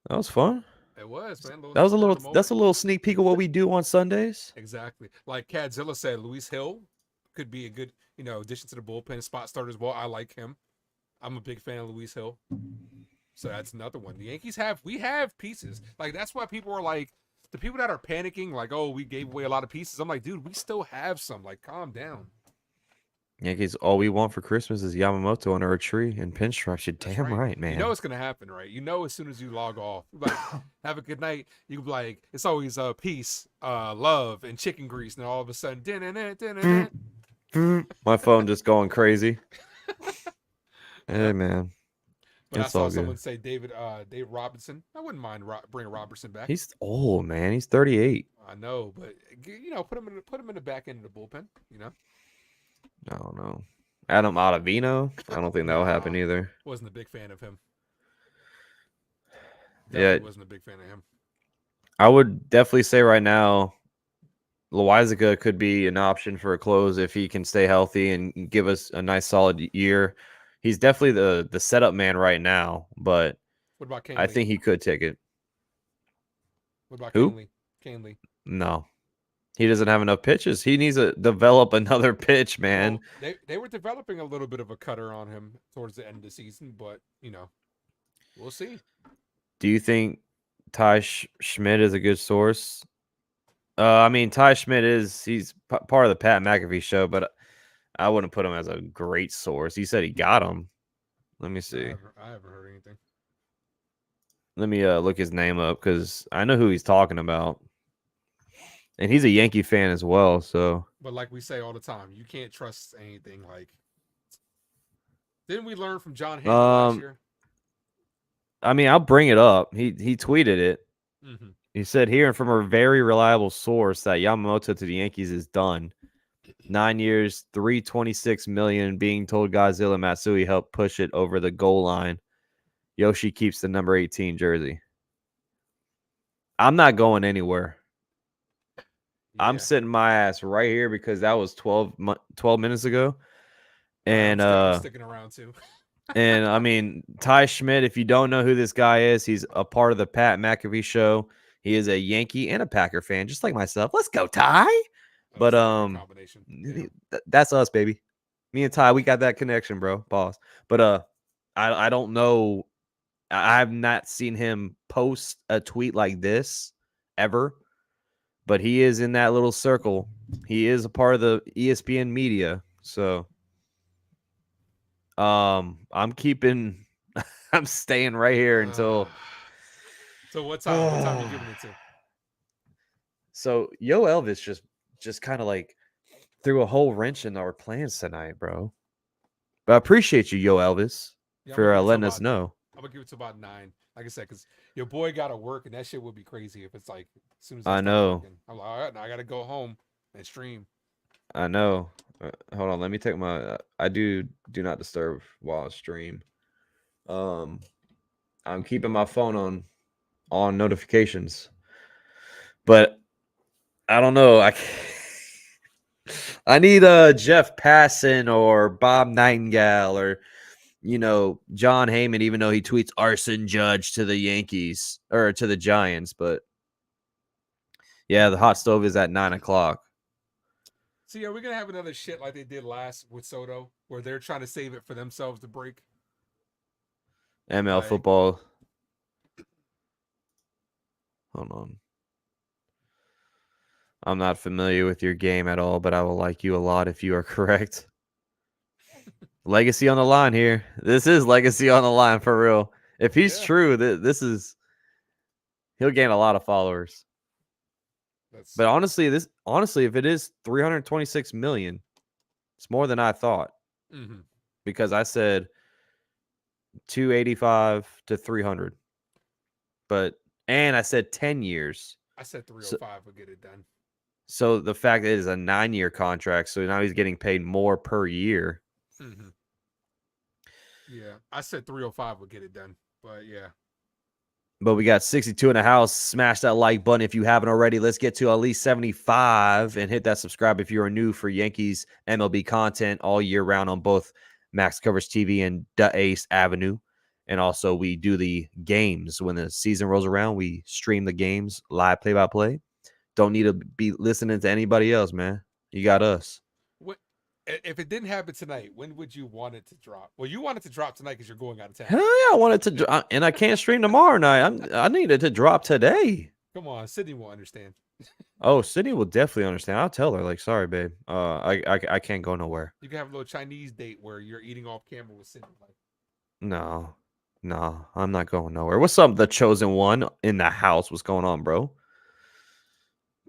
That was fun. It was, man. That's a moment. little sneak peek of what we do on Sundays. Exactly. Like Cadzilla said, Luis Hill could be a good, addition to the bullpen spot starter as well. I like him. I'm a big fan of Luis Hill. So that's another one. The Yankees we have pieces. Like, that's why people are like, the people that are panicking, like, oh, we gave away a lot of pieces. I'm like, dude, we still have some. Like, calm down. Yankees, all we want for Christmas is Yamamoto under a tree and pinstripes. You're That's damn right, man. You know it's gonna happen, right? As soon as you log off, like, have a good night. You be like, it's always peace, love, and chicken grease, and all of a sudden, My phone just going crazy. Hey, man. But It's I saw all someone good. say David Robinson. I wouldn't mind bringing Robertson back. He's old, man. He's 38. I know, but put him in the back end of the bullpen. I don't know. Adam Ottavino? I don't think that'll happen either. Wasn't a big fan of him. Yeah. Wasn't a big fan of him. I would definitely say right now, Loizaga could be an option for a close if he can stay healthy and give us a nice solid year. He's definitely the setup man right now, but What about Canely? I think he could take it. What about Who? Canely? No. He doesn't have enough pitches. He needs to develop another pitch, man. Well, they were developing a little bit of a cutter on him towards the end of the season, but we'll see. Do you think Ty Schmidt is a good source? I mean, Ty Schmidt he's part of the Pat McAfee show, but I wouldn't put him as a great source. He said he got him. Let me see. I haven't heard anything. Let me look his name up because I know who he's talking about. And he's a Yankee fan as well, so. But like we say all the time, you can't trust anything. Like, didn't we learn from John Hammond last year? I mean, I'll bring it up. He tweeted it. Mm-hmm. He said, hearing from a very reliable source that Yamamoto to the Yankees is done. 9 years, $326 million. Being told Godzilla Matsui helped push it over the goal line. Yoshi keeps the number 18 jersey. I'm not going anywhere. Yeah. I'm sitting my ass right here because that was 12 minutes ago. And I'm sticking around too. And I mean, Ty Schmidt, if you don't know who this guy is, he's a part of the Pat McAfee show. He is a Yankee and a Packer fan, just like myself. Let's go, Ty. But that's us, baby. Me and Ty, we got that connection, bro. Pause. But I don't know. I have not seen him post a tweet like this ever. But he is in that little circle. He is a part of the ESPN media. So I'm staying right here until. So what time? What time are you giving it to? So Yo Elvis just kind of like threw a whole wrench in our plans tonight, bro. But I appreciate you, Yo Elvis, for letting us know. I'm gonna give it to about 9. Like I said, because your boy got to work, and that shit would be crazy if it's like as soon as I know. Working, I'm like, all right, now I gotta go home and stream. I know. Hold on, let me take my. I do not disturb while I stream. I'm keeping my phone on notifications, but I don't know. I need Jeff Passan or Bob Nightingale or John Heyman, even though he tweets arson judge to the Yankees or to the Giants. But yeah, the hot stove is at 9:00. So yeah, we're gonna have another shit like they did last with Soto, where they're trying to save it for themselves to break. ML Like- football. Hold on. I'm not familiar with your game at all, but I will like you a lot if you are correct. Legacy on the line here. This is legacy on the line for real. If he's Yeah. true, this is he'll gain a lot of followers. That's But honestly, if it is 326 million, it's more than I thought mhm. because I said 285 to 300. And I said 10 years. I said 305 would get it done. So the fact that it is a 9-year contract, so now he's getting paid more per year. Mm-hmm. Yeah, I said 305 would get it done, but yeah. But we got 62 in the house. Smash that like button if you haven't already. Let's get to at least 75 and hit that subscribe if you are new for Yankees MLB content all year round on both Max Coverage TV and The Ace Avenue. And also we do the games. When the season rolls around, we stream the games live play-by-play. Don't need to be listening to anybody else, man. You got us. What if it didn't happen tonight? When would you want it to drop? Well, you want it to drop tonight because you're going out of town. Hell yeah, I want it to drop, and I can't stream tomorrow night. I need it to drop today. Come on, Sydney will understand. Oh, Sydney will definitely understand. I'll tell her, like, sorry, babe. I can't go nowhere. You can have a little Chinese date where you're eating off camera with Sydney. Like, No, I'm not going nowhere. What's up, the chosen one in the house? What's going on, bro?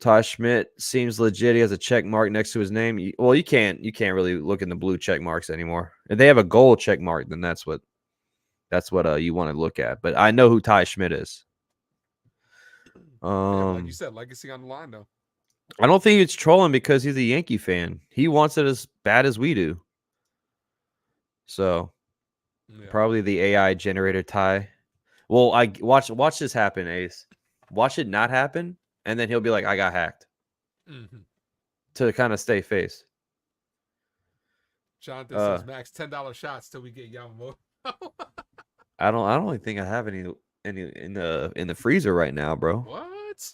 Ty Schmidt seems legit. He has a check mark next to his name. Well, you can't really look in the blue check marks anymore. If they have a gold check mark, then that's what you want to look at. But I know who Ty Schmidt is. yeah, like you said, legacy on the line though. I don't think it's trolling because he's a Yankee fan. He wants it as bad as we do. So Yeah. probably the AI generated Ty. Well, I watch this happen, Ace. Watch it not happen, and then he'll be like, "I got hacked," Mm-hmm. to kind of stay face. Jonathan says max $10 shots till we get Yamamoto. I don't even think I have any in the freezer right now, bro. What?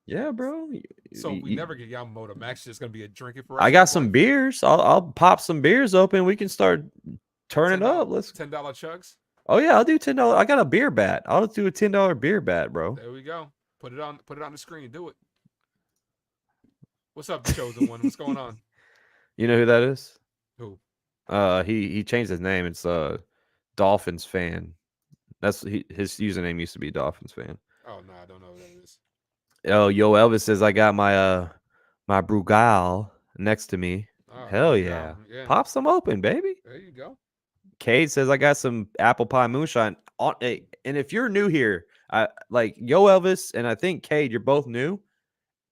Yeah, bro. So if we never get Yamamoto, Max is just gonna be a drinking for. I got some beers. I'll pop some beers open. We can start turning up. Let's $10 chugs. Oh yeah, I'll do $10. I got a beer bat. I'll do a $10 beer bat, bro. There we go. Put it on the screen. Do it. What's up, the chosen one? What's going on? You know who that is? Who? He changed his name. It's Dolphins fan. His username used to be Dolphins fan. Oh no, I don't know who that is. Oh, Yo Elvis says I got my my Brugal next to me. Oh, Hell there you yeah. go. Yeah. Pop some open, baby. There you go. Cade says I got some apple pie moonshine. And if you're new here, like Yo Elvis and I think Cade, you're both new.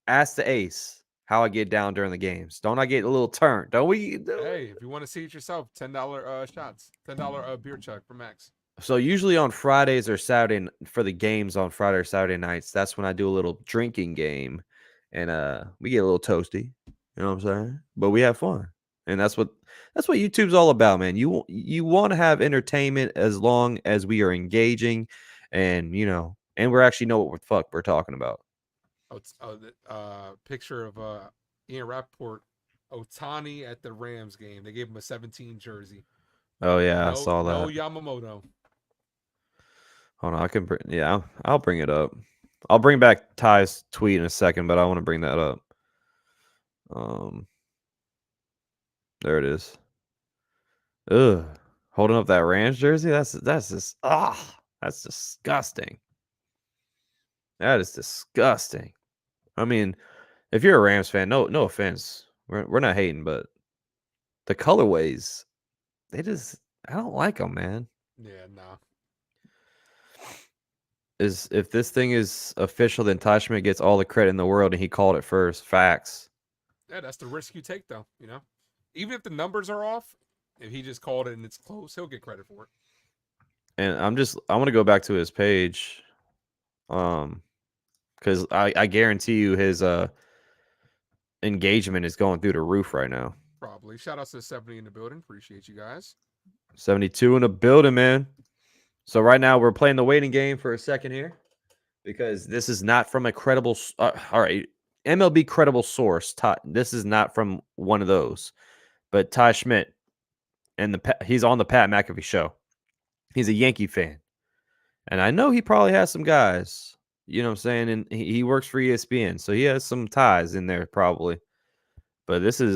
Ask the Ace how I get down during the games. Don't I get a little turn? Don't we? Hey, if you want to see it yourself, $10 shots, $10 beer chug for Max. So usually on Fridays or Saturday for the games on Friday or Saturday nights, that's when I do a little drinking game, and we get a little toasty. You know what I'm saying? But we have fun, and that's what YouTube's all about, man. You want to have entertainment as long as we are engaging, and and we actually know what the fuck we're talking about. Oh, it's the picture of Ian Rappaport, Ohtani at the Rams game. They gave him a 17 jersey. Oh yeah, I saw that. No Yamamoto. Hold on, I'll bring it up. I'll bring back Ty's tweet in a second, but I want to bring that up. There it is. Ugh, holding up that Rams jersey. That's just that's disgusting. That is disgusting. I mean, if you're a Rams fan, no offense, we're not hating, but the colorways, I don't like them, man. Yeah, nah. If this thing is official, then Ty Schmidt gets all the credit in the world, and he called it first. Facts. Yeah, that's the risk you take, though. Even if the numbers are off, if he just called it and it's close, he'll get credit for it. And I want to go back to his page, because I guarantee you his engagement is going through the roof right now. Probably. Shout out to the 70 in the building. Appreciate you guys. 72 in the building, man. So right now we're playing the waiting game for a second here, because this is not from a credible. All right, MLB credible source. This is not from one of those, but Ty Schmidt, and he's on the Pat McAfee show. He's a Yankee fan, and I know he probably has some guys. You know what I'm saying? And he works for ESPN, so he has some ties in there probably. But this is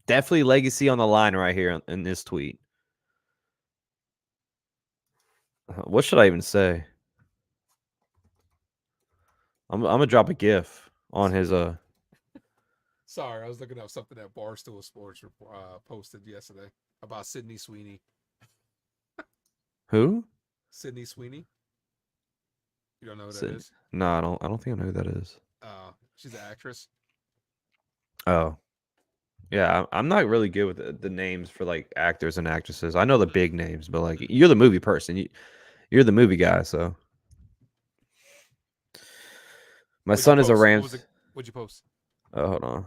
definitely legacy on the line right here in this tweet. What should I even say? I'm gonna drop a GIF on his Sorry, I was looking up something that Barstool Sports posted yesterday about Sydney Sweeney. Who? Sydney Sweeney. You don't know who that is? No, I don't think I know who that is. She's an actress. Oh, yeah. I'm not really good with the names for like actors and actresses. I know the big names, but like you're the movie person. You're the movie guy, so. My son is a Rams. What'd you post? Oh, hold on.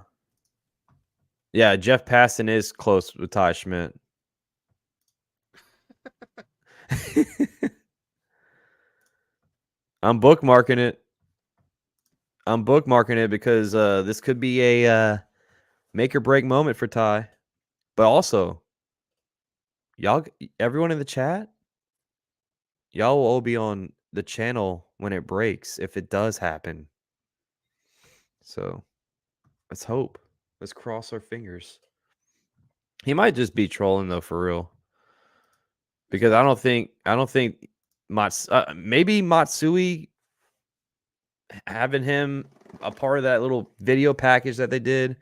Yeah, Jeff Passan is close with Ty Schmidt. I'm bookmarking it. Because this could be a make or break moment for Ty. But also, everyone in the chat, y'all will all be on the channel when it breaks, if it does happen. So let's hope. Let's cross our fingers. He might just be trolling though, for real. Because I don't think maybe Matsui having him a part of that little video package that they did,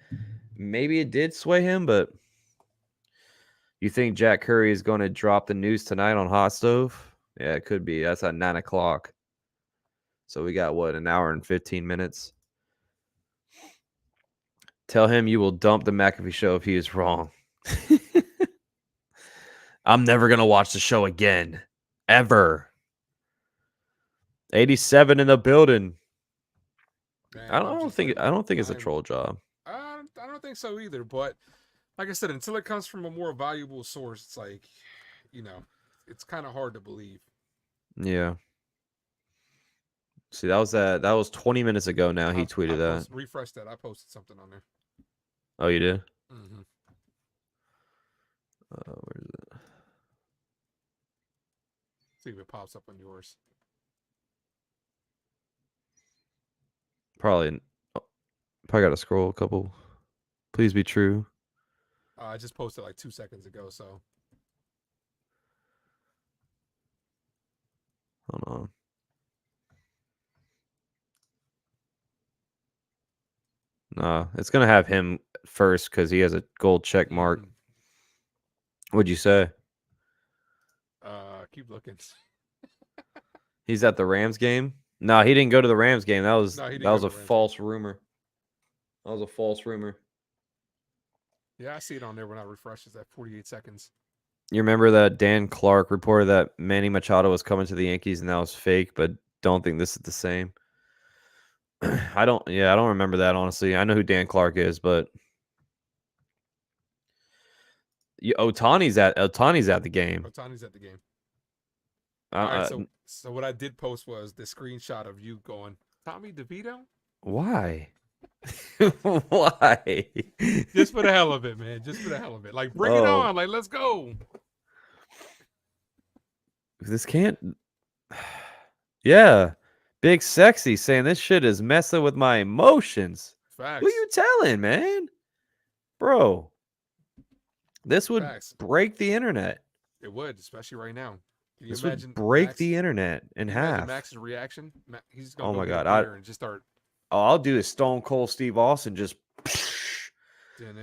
maybe it did sway him, but you think Jack Curry is going to drop the news tonight on Hot Stove? Yeah, it could be. That's at 9 o'clock. So we got, what, an hour and 15 minutes? Tell him you will dump the McAfee show if he is wrong. I'm never going to watch the show again. Ever. 87 in the building. Man, I don't think it's a troll job. I don't think so either. But like I said, until it comes from a more valuable source, it's like, it's kind of hard to believe. Yeah. See, that was 20 minutes ago now. He tweeted that. Refresh that. I posted something on there. Oh, you did? Mm-hmm. Where is it? See if it pops up on yours. Probably got to scroll a couple. Please be true. I just posted like 2 seconds ago, so. Hold on. Nah, it's gonna have him first because he has a gold check mark. What'd you say? Keep looking. He's at the Rams game? No, he didn't go to the Rams game. That was a false rumor. That was a false rumor. Yeah, I see it on there when I refresh. It's at 48 seconds. You remember that Dan Clark reported that Manny Machado was coming to the Yankees and that was fake, but don't think this is the same. I don't remember that, honestly. I know who Dan Clark is, but Ohtani's at the game. Ohtani's at the game. All right, so what I did post was the screenshot of you going, Tommy DeVito? Why? Why? Just for the hell of it, man. Just for the hell of it. Like, bring it on. Like, let's go. This can't. Yeah. Big Sexy saying this shit is messing with my emotions. Facts. Who you telling, man? Bro. This would break the internet. It would, especially right now. Can you this imagine would break Max, the internet in half. Max's reaction? He's gonna oh go my get god! a beer and just start. Oh, I'll do a Stone Cold Steve Austin. Just then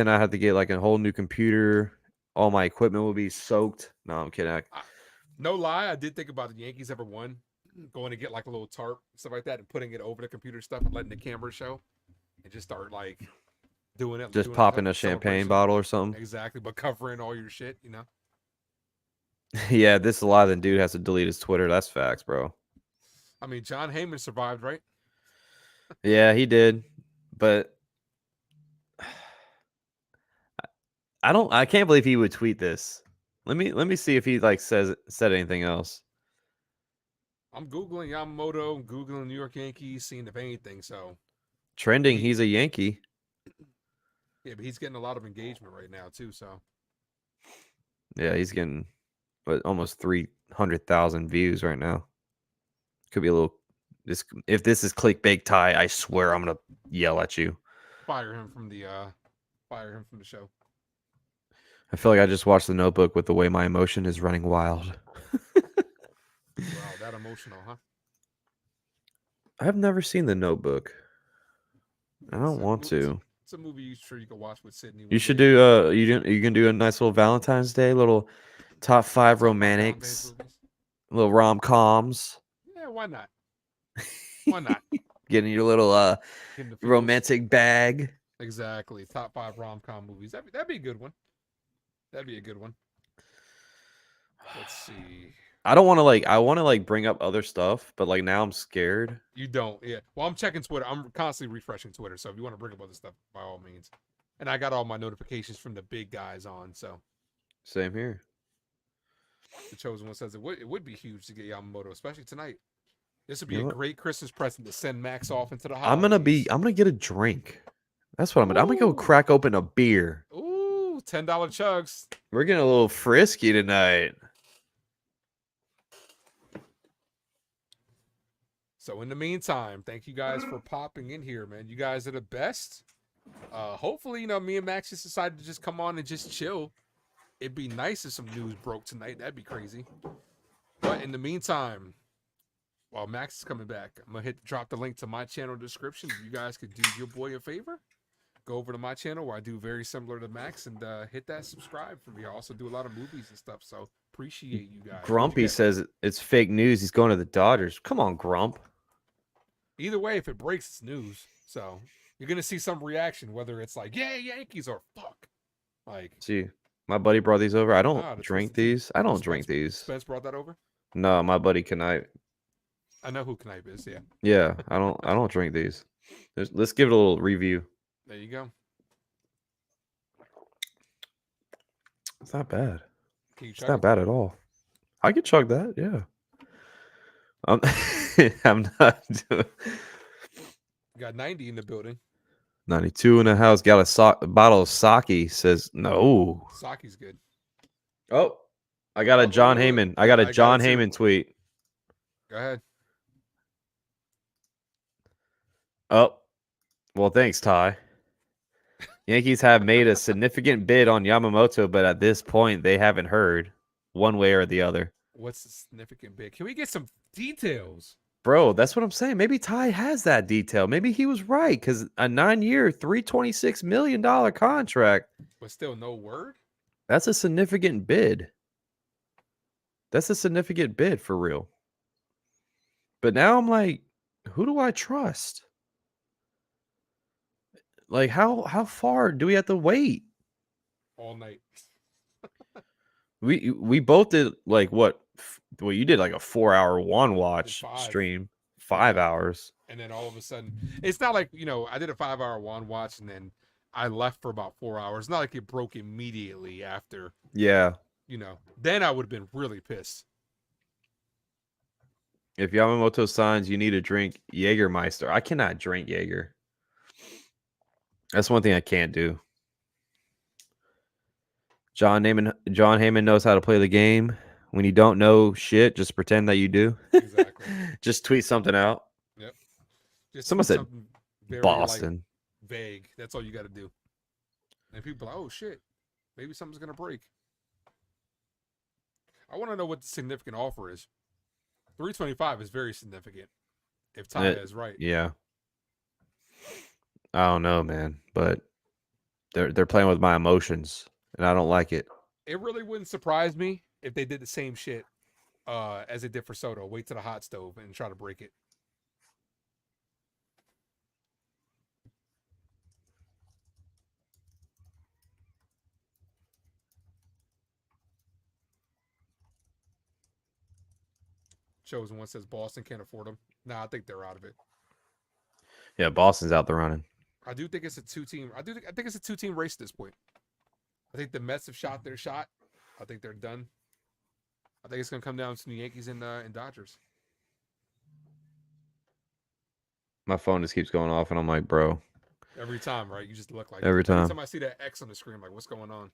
I have to get like a whole new computer. All my equipment will be soaked. No, I'm kidding. No lie, I did think about the Yankees ever won, going to get like a little tarp, stuff like that, and putting it over the computer stuff and letting the camera show, and just start like doing it. Just popping a champagne bottle or something. Exactly, but covering all your shit, Yeah, this a lot. Then dude has to delete his Twitter. That's facts, bro. I mean, John Heyman survived, right? Yeah, he did, but I can't believe he would tweet this. Let me see if he like said anything else. I'm Googling Yamamoto, Googling New York Yankees, seeing if anything. So, Trending, he's a Yankee. yeah, but he's getting a lot of engagement right now, too. So, Yeah, he's getting almost 300,000 views right now. Could be a little. If this is clickbait, Ty, I swear I'm gonna yell at you. fire him from the show. I feel like I just watched The Notebook with the way my emotion is running wild. Wow, that emotional, huh? I've never seen The Notebook. I don't want to. It's a movie you can watch with Sydney. You should do you can do a nice little Valentine's Day little top 5 romantics, little rom-coms. Yeah, why not? Why not? Getting your little Getting the feels. romantic bag. Exactly. Top 5 rom-com movies. That'd be a good one. That'd be a good one. Let's see. I don't want to I want to bring up other stuff, but now I'm scared. You don't, yeah. Well, I'm checking Twitter. I'm constantly refreshing Twitter. So if you want to bring up other stuff, by all means. And I got all my notifications from the big guys on. So Same here. the chosen one says it would be huge to get Yamamoto, especially tonight. This would be a great Christmas present to send Max off into the holidays. I'm gonna get a drink. That's what I'm gonna go crack open a beer. Ooh, $10 chugs. We're getting a little frisky tonight. So in the meantime, thank you guys for popping in here, man. You guys are the best. Hopefully, me and Max just decided to just come on and just chill. It'd be nice if some news broke tonight. That'd be crazy. But in the meantime, while Max is coming back, I'm gonna drop the link to my channel description. You guys could do your boy a favor. Go over to my channel where I do very similar to Max and hit that subscribe for me. I also do a lot of movies and stuff, so appreciate you guys. Grumpy says it's fake news. He's going to the Dodgers. Come on, Grump. Either way, if it breaks, it's news. So you're gonna see some reaction, whether it's yeah, Yankees or fuck. See, my buddy brought these over. I don't drink these. I don't drink these. Spence brought that over? No, my buddy Knipe. I know who Knipe is, yeah. Yeah, I don't drink these. Let's give it a little review. There you go. It's not bad. It's not bad at all. I could chug that, yeah. I'm not doing. Got 90 in the building. 92 in the house. Got a bottle of sake. Says no. Sake's good. Oh, I got a John Heyman. I got a John Heyman tweet. Go ahead. Oh, well, thanks, Ty. Yankees have made a significant bid on Yamamoto, but at this point, they haven't heard one way or the other. What's the significant bid? Can we get some details? Bro, that's what I'm saying. Maybe Ty has that detail. Maybe he was right because a 9-year, $326 million contract. But still no word? That's a significant bid. That's a significant bid for real. But now I'm like, who do I trust? How far do we have to wait? All night. We both did what? Well, you did a 4-hour watch stream, 5 hours. And then all of a sudden, it's not like, I did a 5-hour watch and then I left for about 4 hours. It's not like it broke immediately after. Yeah. Then I would have been really pissed. If Yamamoto signs, you need to drink Jägermeister. I cannot drink Jaeger. That's one thing I can't do. John Heyman knows how to play the game. When you don't know shit, just pretend that you do. Exactly. Just tweet something out. Yep. Just someone said very, Boston. Vague. That's all you got to do. And people are like, oh shit, maybe something's gonna break. I want to know what the significant offer is. 325 is very significant. If Ty is right. Yeah. I don't know, man, but they're playing with my emotions, and I don't like it. It really wouldn't surprise me if they did the same shit as they did for Soto. Wait to the hot stove and try to break it. Chosen one says Boston can't afford them. Nah, I think they're out of it. Yeah, Boston's out the running. I do think it's a two-team. I think it's a two-team race at this point. I think the Mets have shot their shot. I think they're done. I think it's gonna come down to the Yankees and Dodgers. My phone just keeps going off, and I'm like, bro. Every time, right? You just look like Every Every time. time I see that X on the screen, I'm like, what's going on?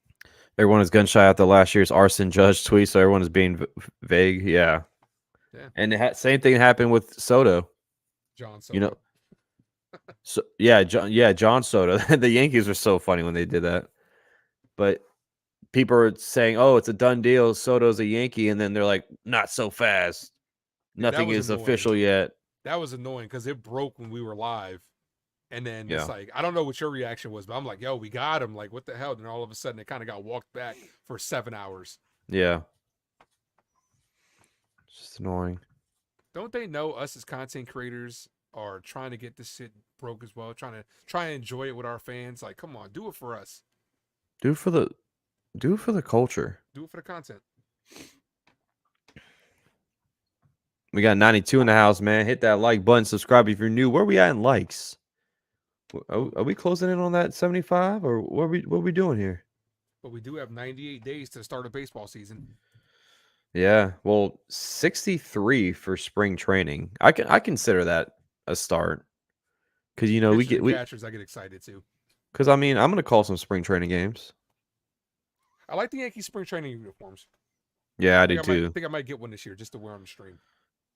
Everyone is gun shy after last year's arson judge tweet, so everyone is being vague. Yeah. Yeah. And same thing happened with Soto. John Soto. You know, so John Soto. The Yankees were so funny when they did that. But people are saying, "Oh, it's a done deal. Soto's a Yankee," and then they're like, "Not so fast. Yeah, that Nothing was is annoying. official yet." That was annoying because it broke when we were live. And then Yeah. it's like, I don't know what your reaction was, but I'm like, yo, we got him. Like, what the hell? And all of a sudden, it kind of got walked back for 7 hours. Yeah. It's just annoying. Don't they know us as content creators are trying to get this shit broke as well? Trying to enjoy it with our fans. Like, come on, do it for us. Do it for the culture. Do it for the content. We got 92 in the house, man. Hit that like button. Subscribe if you're new. Where we at in likes? Are we closing in on that 75, or what are we doing here? But we do have 98 days to start a baseball season. Yeah, well, 63 for spring training. I consider that a start, because Catchers, I get excited too. Because I mean, I'm gonna call some spring training games. I like the Yankees spring training uniforms. Yeah, I do too. I think I might get one this year just to wear on the stream.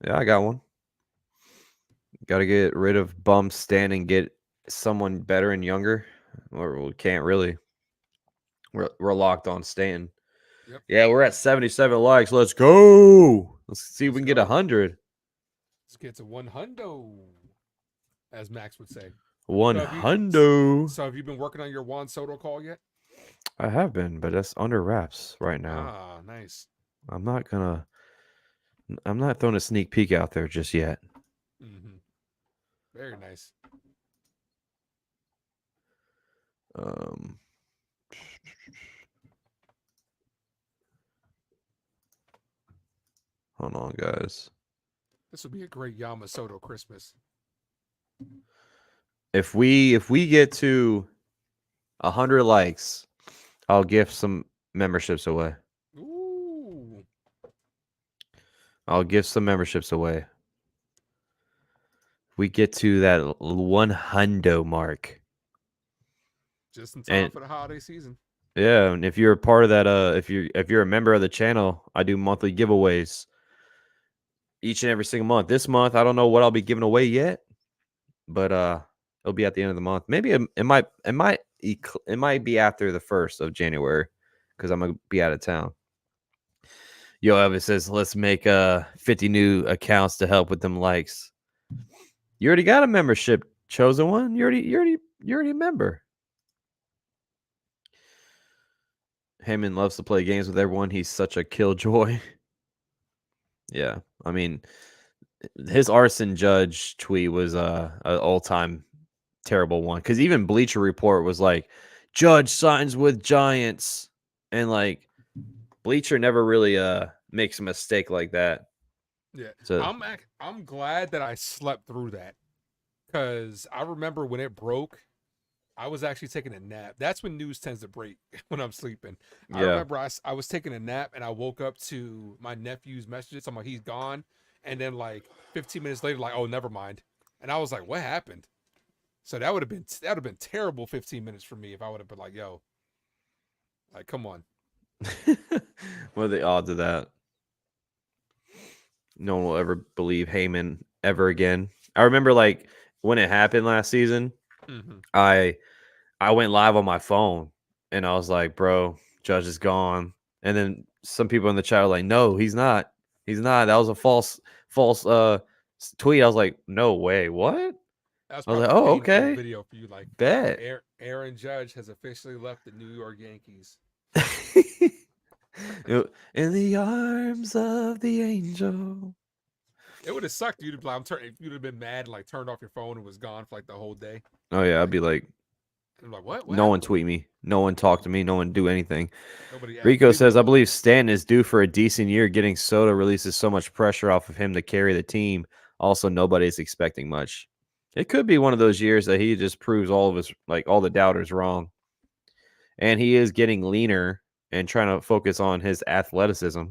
Yeah, I got one. Got to get rid of bum Stan and get someone better and younger, or we can't really. We're locked on Stan. Yep. Yeah, we're at 77 likes. Let's go. Let's see if we can get 100. Let's get to 100, as Max would say. 100. So have you been working on your Juan Soto call yet? I have been, but that's under wraps right now. Ah, nice. I'm not throwing a sneak peek out there just yet. Mm-hmm. Very nice. Hold on, guys. This would be a great Yamamoto Christmas. If we get to 100 likes, I'll give some memberships away. Ooh. I'll give some memberships away. We get to that 100 mark. Just in time for the holiday season. Yeah, and if you're a part of that, if you're a member of the channel, I do monthly giveaways each and every single month. This month, I don't know what I'll be giving away yet, but it'll be at the end of the month. Maybe it might be after the 1st of January, because I'm gonna be out of town. Yo, Evan says, let's make 50 new accounts to help with them likes. You already got a membership, chosen one. You already a member. Heyman loves to play games with everyone. He's such a killjoy. Yeah, I mean, his arson judge tweet was an all-time terrible one, because even Bleacher Report was like, Judge signs with Giants, and like Bleacher never really makes a mistake like that. Yeah, so I'm glad that I slept through that, because I remember when it broke, I was actually taking a nap. That's when news tends to break, when I'm sleeping. I remember I was taking a nap and I woke up to my nephew's messages. I'm like, he's gone. And then like 15 minutes later, like, oh, never mind. And I was like, what happened? So that would have been terrible 15 minutes for me if I would have been like, yo, like, come on. What are the odds of that? No one will ever believe Heyman ever again. I remember like when it happened last season, I went live on my phone and I was like, bro, Judge is gone. And then some people in the chat were like, no, he's not. He's not. That was a false tweet. I was like, no way. What? I was like, oh, okay. Video for you, like, bet. Aaron Judge has officially left the New York Yankees. In the arms of the angel. It would have sucked. If you'd have been mad and like turned off your phone and was gone for like the whole day. Oh yeah, I'd be like, I'm like, what? No one tweet me. No one talk to me. No one do anything. Rico says, I believe Stanton is due for a decent year. Getting Soto releases so much pressure off of him to carry the team. Also, nobody's expecting much. It could be one of those years that he just proves all the doubters wrong. And he is getting leaner and trying to focus on his athleticism.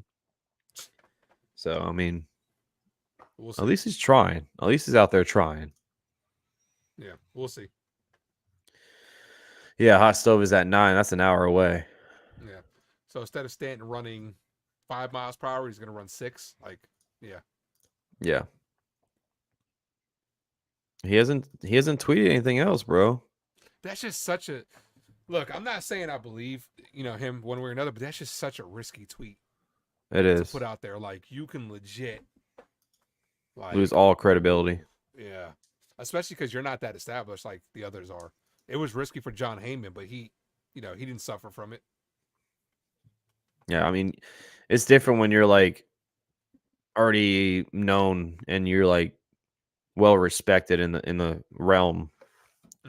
So, I mean, at least he's trying. At least he's out there trying. Yeah, we'll see. Yeah, hot stove is at 9. That's an hour away. Yeah. So instead of Stanton running 5 miles per hour, he's gonna run 6. Like, yeah. Yeah. He hasn't tweeted anything else, bro. That's just such a look. I'm not saying I believe him one way or another, but that's just such a risky tweet It to is. put out there. Like, you can legit Lose all credibility. Yeah, especially because you're not that established like the others are. It was risky for John Heyman, but he didn't suffer from it. Yeah, I mean, it's different when you're like already known and you're like well respected in the realm,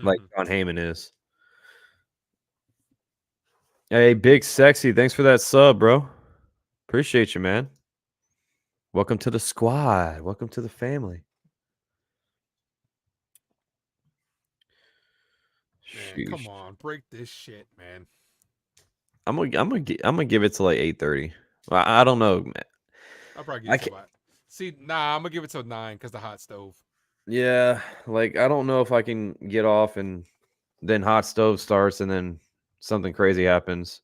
like John Heyman is. Hey, Big Sexy, thanks for that sub, bro. Appreciate you, man. Welcome to the squad. Welcome to the family. Man, come on, break this shit, man. I'm gonna give it to like 8:30. I don't know, man. I'll probably give it to about. See, I'm gonna give it to 9 because the hot stove. Yeah, like I don't know if I can get off and then hot stove starts and then something crazy happens.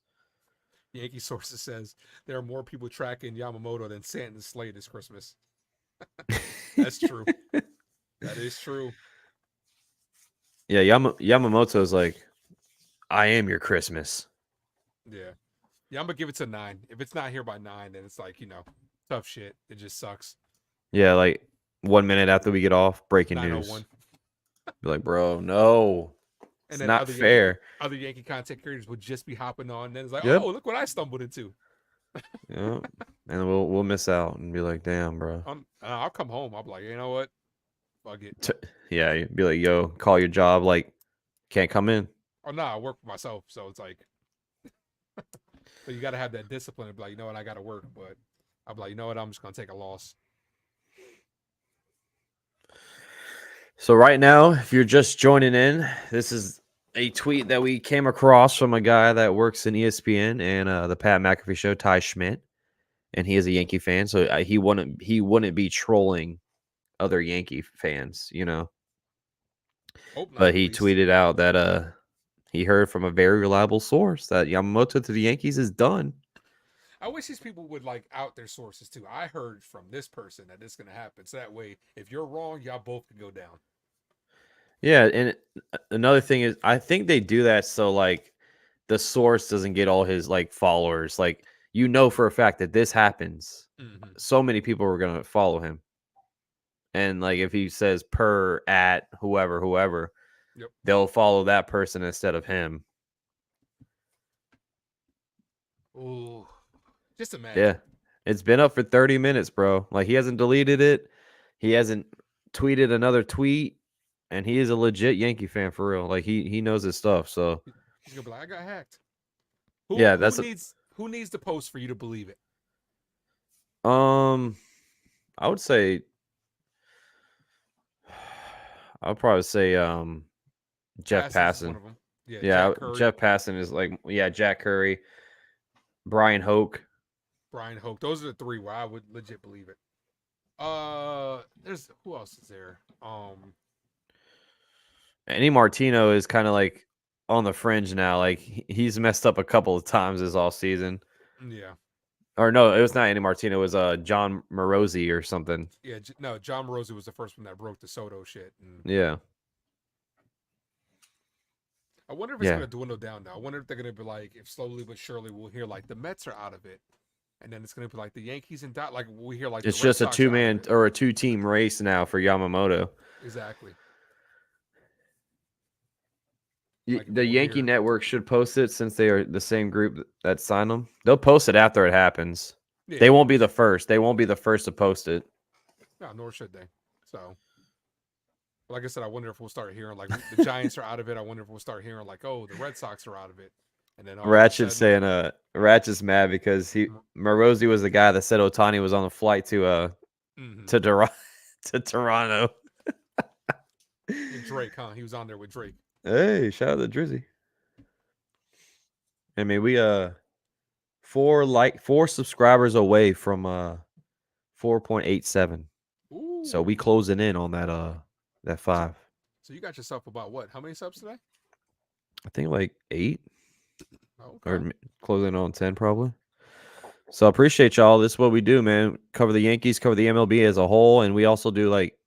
Yankee sources says there are more people tracking Yamamoto than Santa's sleigh this Christmas. That's true. That is true. Yeah, Yamamoto's like, I am your Christmas. Yeah. Yeah, I'm gonna give it to 9. If it's not here by 9, then it's like, tough shit. It just sucks. Yeah, like 1 minute after we get off, breaking news. 9:01. Be like, bro, no. It's And then not fair. Other Yankee content creators would just be hopping on. And then it's like, Yep. oh, look what I stumbled into. Yeah. And we'll miss out and be like, damn, bro. I'll come home. I'll be like, you know what? Fuck it. Yeah, you'd be like, yo, call your job. Like, can't come in. Oh, no, I work for myself. So it's like, but you got to have that discipline and be like, you know what? I got to work. But I'll be like, you know what? I'm just going to take a loss. So right now, if you're just joining in, this is a tweet that we came across from a guy that works in ESPN and the Pat McAfee show, Ty Schmidt, and he is a Yankee fan, so he wouldn't be trolling other Yankee fans, But he tweeted out that he heard from a very reliable source that Yamamoto to the Yankees is done. I wish these people would like out their sources too. I heard from this person that this is going to happen. So that way, if you're wrong, y'all both can go down. Yeah, and another thing is, I think they do that so like the source doesn't get all his like followers. Like for a fact that this happens, so many people are gonna follow him. And like if he says per at whoever, yep, they'll follow that person instead of him. Ooh, just imagine. Yeah, it's been up for 30 minutes, bro. Like he hasn't deleted it, he hasn't tweeted another tweet. And he is a legit Yankee fan for real. Like he knows his stuff. So he's gonna be like, I got hacked. Who needs the post for you to believe it? I would say I'll probably say Jeff Passan. Yeah, Jeff Passan is like Jack Curry, Brian Hoke. Those are the 3 where I would legit believe it. There's who else is there? Andy Martino is kind of like on the fringe now. Like he's messed up a couple of times this all season. Yeah. Or no, it was not Andy Martino. It was John Morosi or something. Yeah, no, John Morosi was the first one that broke the Soto shit. Yeah. I wonder if it's going to dwindle down now. I wonder if they're going to be like, if slowly but surely we'll hear like the Mets are out of it. And then it's going to be like the Yankees and like we hear like it's just a 2-man or a 2-team race now for Yamamoto. Exactly. The Yankee Network should post it since they are the same group that signed them. They'll post it after it happens. Yeah. They won't be the first. They won't be the first to post it. No, nor should they. So, like I said, I wonder if we'll start hearing like the Giants are out of it. I wonder if we'll start hearing like, oh, the Red Sox are out of it. And then Ratchet's saying, Ratchet's mad because Morosi was the guy that said Ohtani was on the flight to Toronto. And Drake, huh? He was on there with Drake. Hey, shout out to Drizzy. I mean, we 4 subscribers away from 4.87. So we closing in on that 5. So you got yourself about what? How many subs today? I think like 8 Okay. or closing on 10 probably. So I appreciate y'all. This is what we do, man. Cover the Yankees, cover the MLB as a whole, and we also do like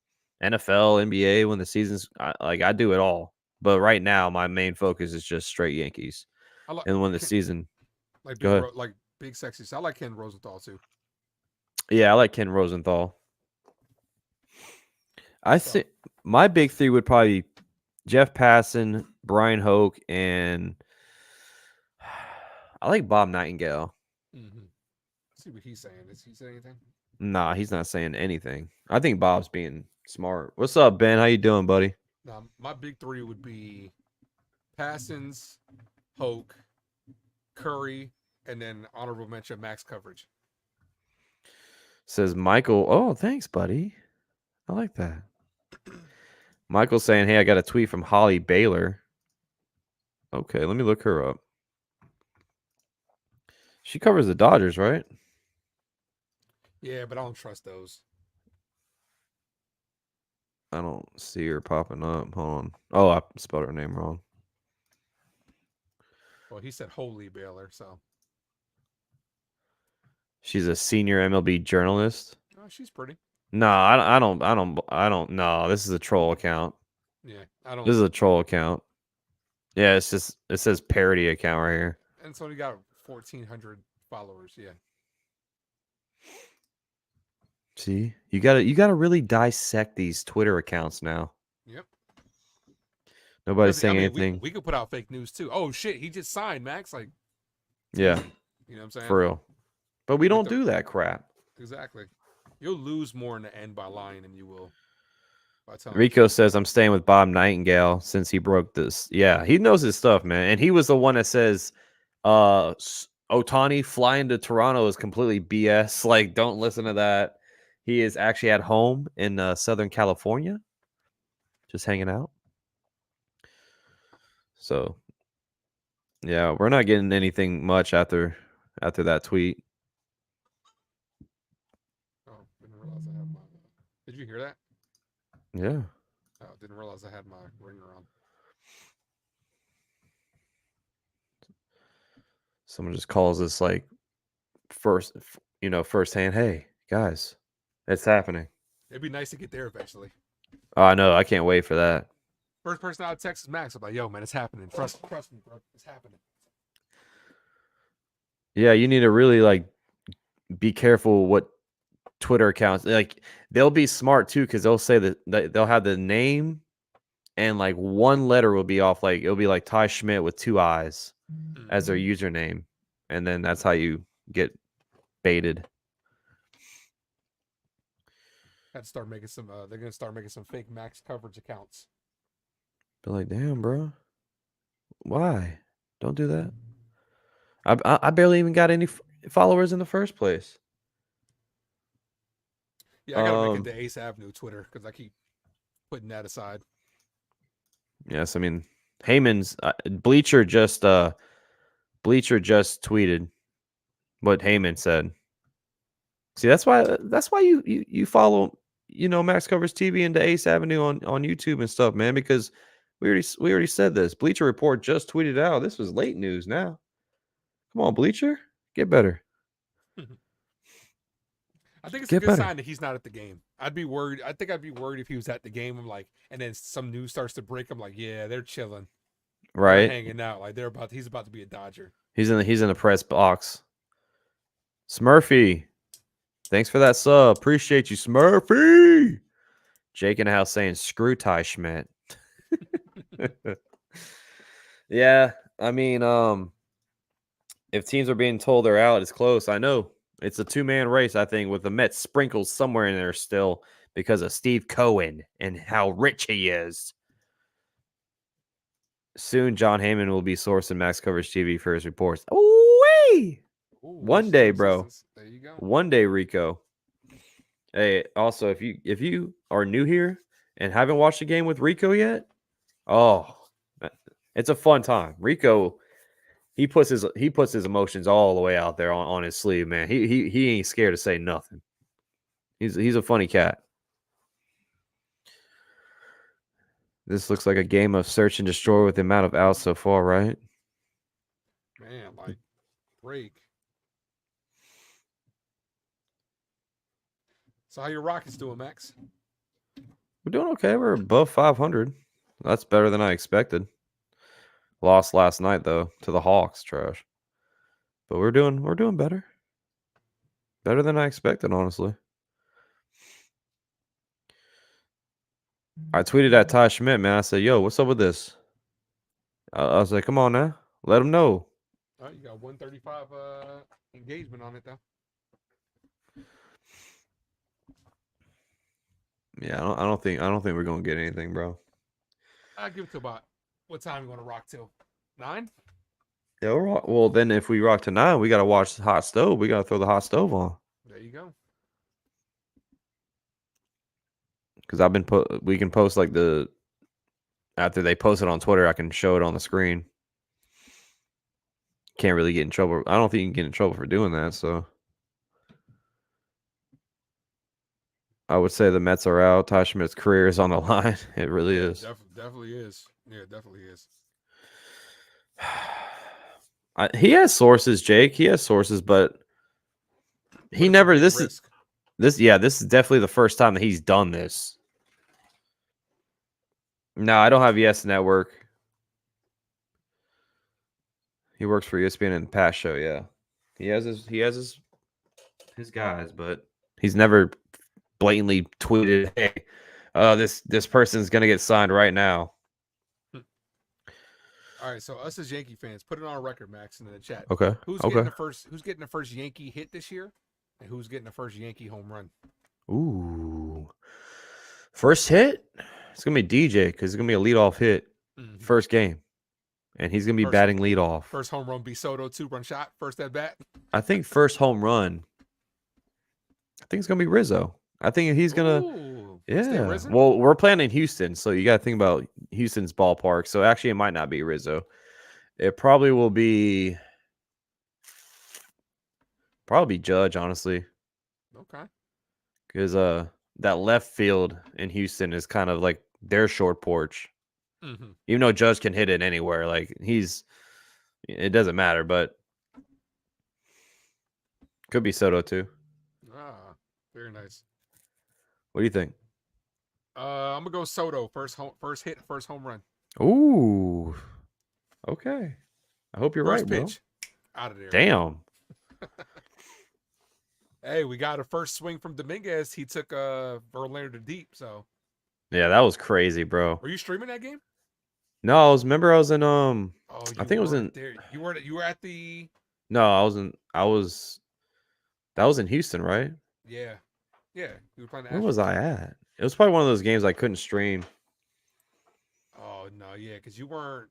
NFL, NBA when the season's I do it all. But right now, my main focus is just straight Yankees. I like And when the season, like go ahead. like big sexy. So I like Ken Rosenthal too. Yeah, I like Ken Rosenthal. I So- think my big three would probably be Jeff Passan, Brian Hoke, and I like Bob Nightingale. Mm-hmm. See what he's saying. Is he saying anything? Nah, he's not saying anything. I think Bob's being smart. What's up, Ben? How you doing, buddy? Now, my big three would be Passons, Hoke, Curry, and then honorable mention Max coverage. Says Michael. Oh, thanks, buddy. I like that. Michael's saying, hey, I got a tweet from Holly Baylor. Okay, let me look her up. She covers the Dodgers, right? Yeah, but I don't trust those. I don't see her popping up. Hold on. Oh, I spelled her name wrong. Well, he said Holy Baylor, so She's a senior MLB journalist. oh, she's pretty. No, I don't. No, this is a troll account. Yeah, I don't. This is a troll account. Yeah, it says parody account right here. And it's only got 1,400 followers. Yeah. See, you gotta really dissect these Twitter accounts now. Yep. Nobody's I saying mean, anything. We could put out fake news too. Oh shit, he just signed Max. Like, Yeah, you know what I'm saying? for real. But we don't the- do that crap. Exactly. You'll lose more in the end by lying than you will by telling. Rico says I'm staying with Bob Nightingale since he broke this. Yeah, he knows his stuff, man. And he was the one that says Otani flying to Toronto is completely BS. Like, don't listen to that. He is actually at home in Southern California, just hanging out. So, yeah, we're not getting anything much after that tweet. Oh, didn't realize I had my. Did you hear that? Yeah. Oh, didn't realize I had my ringer on. Someone just calls us like firsthand. Hey, guys, it's happening. It'd be nice to get there eventually. Oh, I know. I can't wait for that. First person out of Texas, Max. I'm like, yo, man, it's happening. Trust me, bro. It's happening. Yeah, you need to really like be careful what Twitter accounts like. They'll be smart too because they'll say that they'll have the name and like one letter will be off. Like it'll be like Ty Schmidt with 2 eyes as their username, and then that's how you get baited. Had to start making some. They're gonna start making some fake Max coverage accounts. Be like, damn, bro, why? Don't do that. I barely even got any followers in the first place. Yeah, I gotta make it to Ace Avenue Twitter because I keep putting that aside. Yes, I mean Heyman's Bleacher just tweeted what Heyman said. See, that's why you follow Max Covers TV and the Ace Avenue on YouTube and stuff, man, because we already said this. Bleacher Report just tweeted out. This was late news now. Come on, Bleacher, get better. I think it's Get a good better. sign that he's not at the game. I'd be worried. I think I'd be worried if he was at the game. I'm like, and then some news starts to break. I'm like, yeah, they're chilling, they're Right? hanging out. Like he's about to be a Dodger. He's in the press box. Smurfy, thanks for that sub. Appreciate you, Smurfy. Jake in the house saying screw Ty Schmidt. Yeah, I mean, if teams are being told they're out, it's close. I know it's a 2-man race. I think with the Mets sprinkled somewhere in there still because of Steve Cohen and how rich he is. Soon, John Heyman will be sourcing Max Coverage TV for his reports. Ooh-wee! One day, bro. There you go. One day, Rico. Hey, also, if you are new here and haven't watched a game with Rico yet, oh, it's a fun time. Rico, he puts his emotions all the way out there on his sleeve, man. He ain't scared to say nothing. He's a funny cat. This looks like a game of search and destroy with the amount of outs so far, right? Man, like break. So how your Rockets doing, Max? We're doing okay. We're above 500. That's better than I expected. Lost last night though to the Hawks, trash. But we're doing better. Better than I expected, honestly. I tweeted at Ty Schmidt, man. I said, "Yo, what's up with this?" I was like, "Come on now, let him know." Oh, you got 135 engagement on it though. Yeah, I don't think we're gonna get anything, bro. I'll give it to about what time you want to rock till? 9? Yeah, well, then if we rock to 9, we gotta watch the hot stove. We gotta throw the hot stove on. There you go. Because we can post like after they post it on Twitter, I can show it on the screen. Can't really get in trouble. I don't think you can get in trouble for doing that. So I would say the Mets are out. Ty Schmidt's career is on the line. It really is. Definitely is. Yeah, it definitely is. He has sources, Jake. He has sources, but he never. This is definitely the first time that he's done this. No, I don't have Yes Network. He works for ESPN in the past show. Yeah, he has his guys, but he's never blatantly tweeted, "Hey, this person's gonna get signed right now." All right, so us as Yankee fans, put it on record, Max, in the chat. Okay. Who's getting the first Yankee hit this year, and who's getting the first Yankee home run? Ooh, first hit. It's gonna be DJ because it's gonna be a leadoff hit, first game, and he's gonna be batting leadoff. First home run be Soto, 2-run shot, first at bat. I think first home run. I think it's gonna be Rizzo. I think he's gonna. Ooh, Yeah. Well, we're playing in Houston, so you got to think about Houston's ballpark. So actually, it might not be Rizzo. It probably will be. Probably Judge, honestly. Okay. Because that left field in Houston is kind of like their short porch. Mm-hmm. Even though Judge can hit it anywhere, like it doesn't matter. But could be Soto too. Ah, very nice. What do you think? I'm gonna go Soto, first hit, first home run. Ooh. Okay. I hope you're First right, pitch. bro. Out of there. Damn. Hey, we got a first swing from Dominguez. He took Verlander to deep. So Yeah, that was crazy, bro. were you streaming that game? No, I was in Oh, I think it was in there. You were at the. No, that was in Houston, right? Yeah. You were playing the Where was Astros. I at? It was probably one of those games I couldn't stream. Oh no, yeah, because you weren't.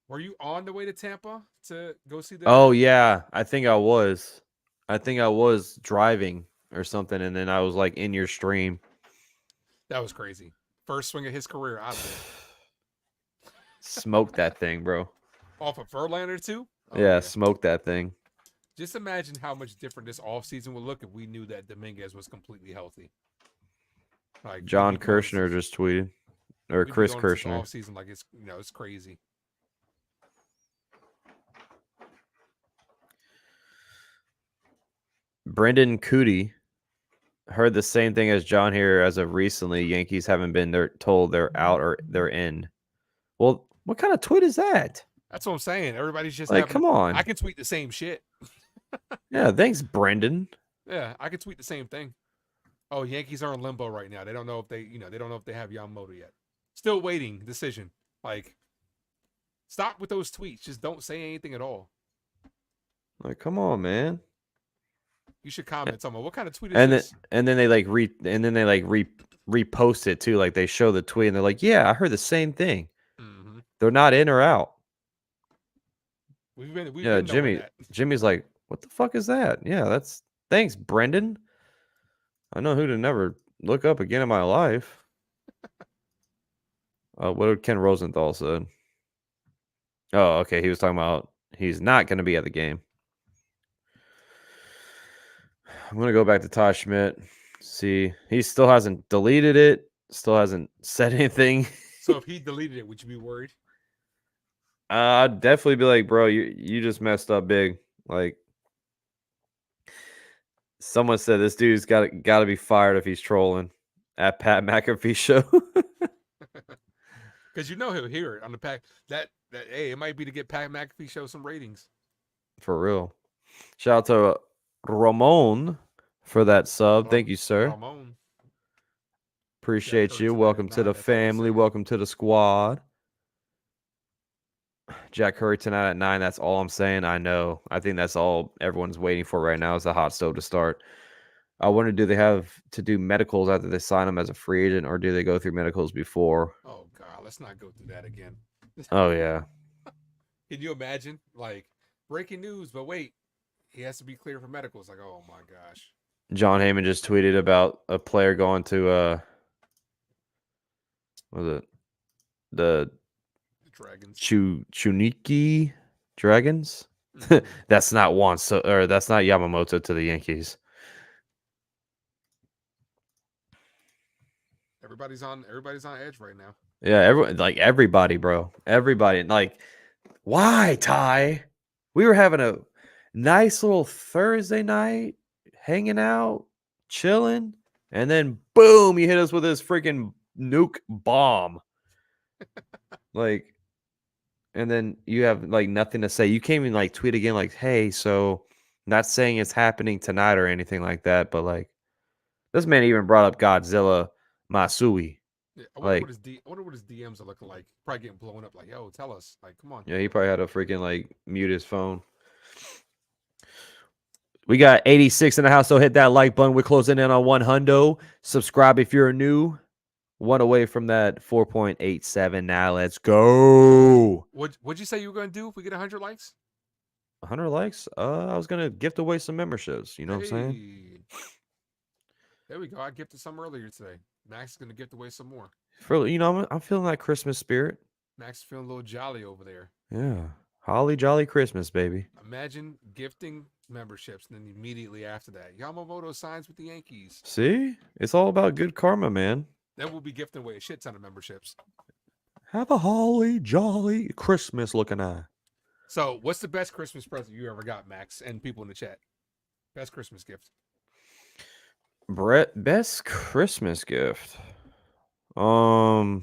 Were you on the way to Tampa to go see the? Oh yeah, I think I was. I think I was driving or something, and then I was like in your stream. That was crazy. First swing of his career out of there. Smoked that thing, bro. Off of Verlander too? Oh, yeah, smoked that thing. Just imagine how much different this offseason would look if we knew that Dominguez was completely healthy. Like John Kirshner just tweeted, or Chris Kirshner. Offseason, like it's crazy. Brendan Cootie heard the same thing as John here as of recently. Yankees haven't been told they're out or they're in. Well, what kind of tweet is that? That's what I'm saying. Everybody's just like, come on. I can tweet the same shit. Yeah, thanks, Brendan. Yeah, I can tweet the same thing. Oh, Yankees are in limbo right now. They don't know if they don't know if they have Yamamoto yet. Still waiting decision. Like, stop with those tweets. Just don't say anything at all. Like, come on, man. You should comment somewhere. What kind of tweet is this? And then they repost it too. Like they show the tweet and they're like, "Yeah, I heard the same thing. Mm-hmm. They're not in or out." We've been Jimmy's like, "What the fuck is that?" Yeah, thanks, Brendan. I know who to never look up again in my life. What did Ken Rosenthal said? Oh, okay. He was talking about he's not going to be at the game. I'm going to go back to Todd Schmidt. See, he still hasn't deleted it. Still hasn't said anything. So if he deleted it, would you be worried? I'd definitely be like, bro, you just messed up big. Like, someone said this dude's got to be fired if he's trolling at Pat McAfee show. Because you know he'll hear it on the pack. That hey, it might be to get Pat McAfee show some ratings. For real. Shout out to Ramon for that sub. Thank you, sir. Ramon. Appreciate Jack you. Curry's Welcome tonight to at the 9, that's all I'm family. saying. Welcome to the squad. Jack Curry tonight at 9. That's all I'm saying. I know. I think that's all everyone's waiting for right now is the hot stove to start. I wonder, do they have to do medicals after they sign him as a free agent, or do they go through medicals before? Oh God, let's not go through that again. Oh, yeah. Can you imagine? Like, breaking news, but wait, he has to be clear for medicals. Like, oh my gosh. John Heyman just tweeted about a player going to what was it? The Dragons. Chuniki Dragons? Mhm. That's not that's not Yamamoto to the Yankees. Everybody's on edge right now. Yeah, everybody, bro. Everybody. Like, why, Ty? We were having a nice little Thursday night, hanging out, chilling, and then boom, you hit us with this freaking nuke bomb. Like, and then you have like nothing to say. You can't even like tweet again, like, hey, so not saying it's happening tonight or anything like that, but like this man even brought up Godzilla Matsui. Yeah, I wonder Like, what his DMs are looking like. Probably getting blown up. Like, yo, tell us. Like, come on. yeah, he probably had to freaking like mute his phone. We got 86 in the house, so hit that like button. We're closing in on 100. Subscribe if you're new. One away from that 4.87 now. Let's go. What'd you say you were gonna do if we get 100 likes? 100 likes? I was gonna gift away some memberships. You know what I'm saying? Hey. There we go. I gifted some earlier today. Max is gonna gift away some more. For I'm feeling that Christmas spirit. Max is feeling a little jolly over there. Yeah, holly jolly Christmas, baby. Imagine gifting memberships and then immediately after that, Yamamoto signs with the Yankees. See, it's all about good karma, man. Then we'll be gifting away a shit ton of memberships. Have a holly jolly Christmas looking eye. So, what's the best Christmas present you ever got, Max, and people in the chat? Best Christmas gift. Brett, best Christmas gift. Well,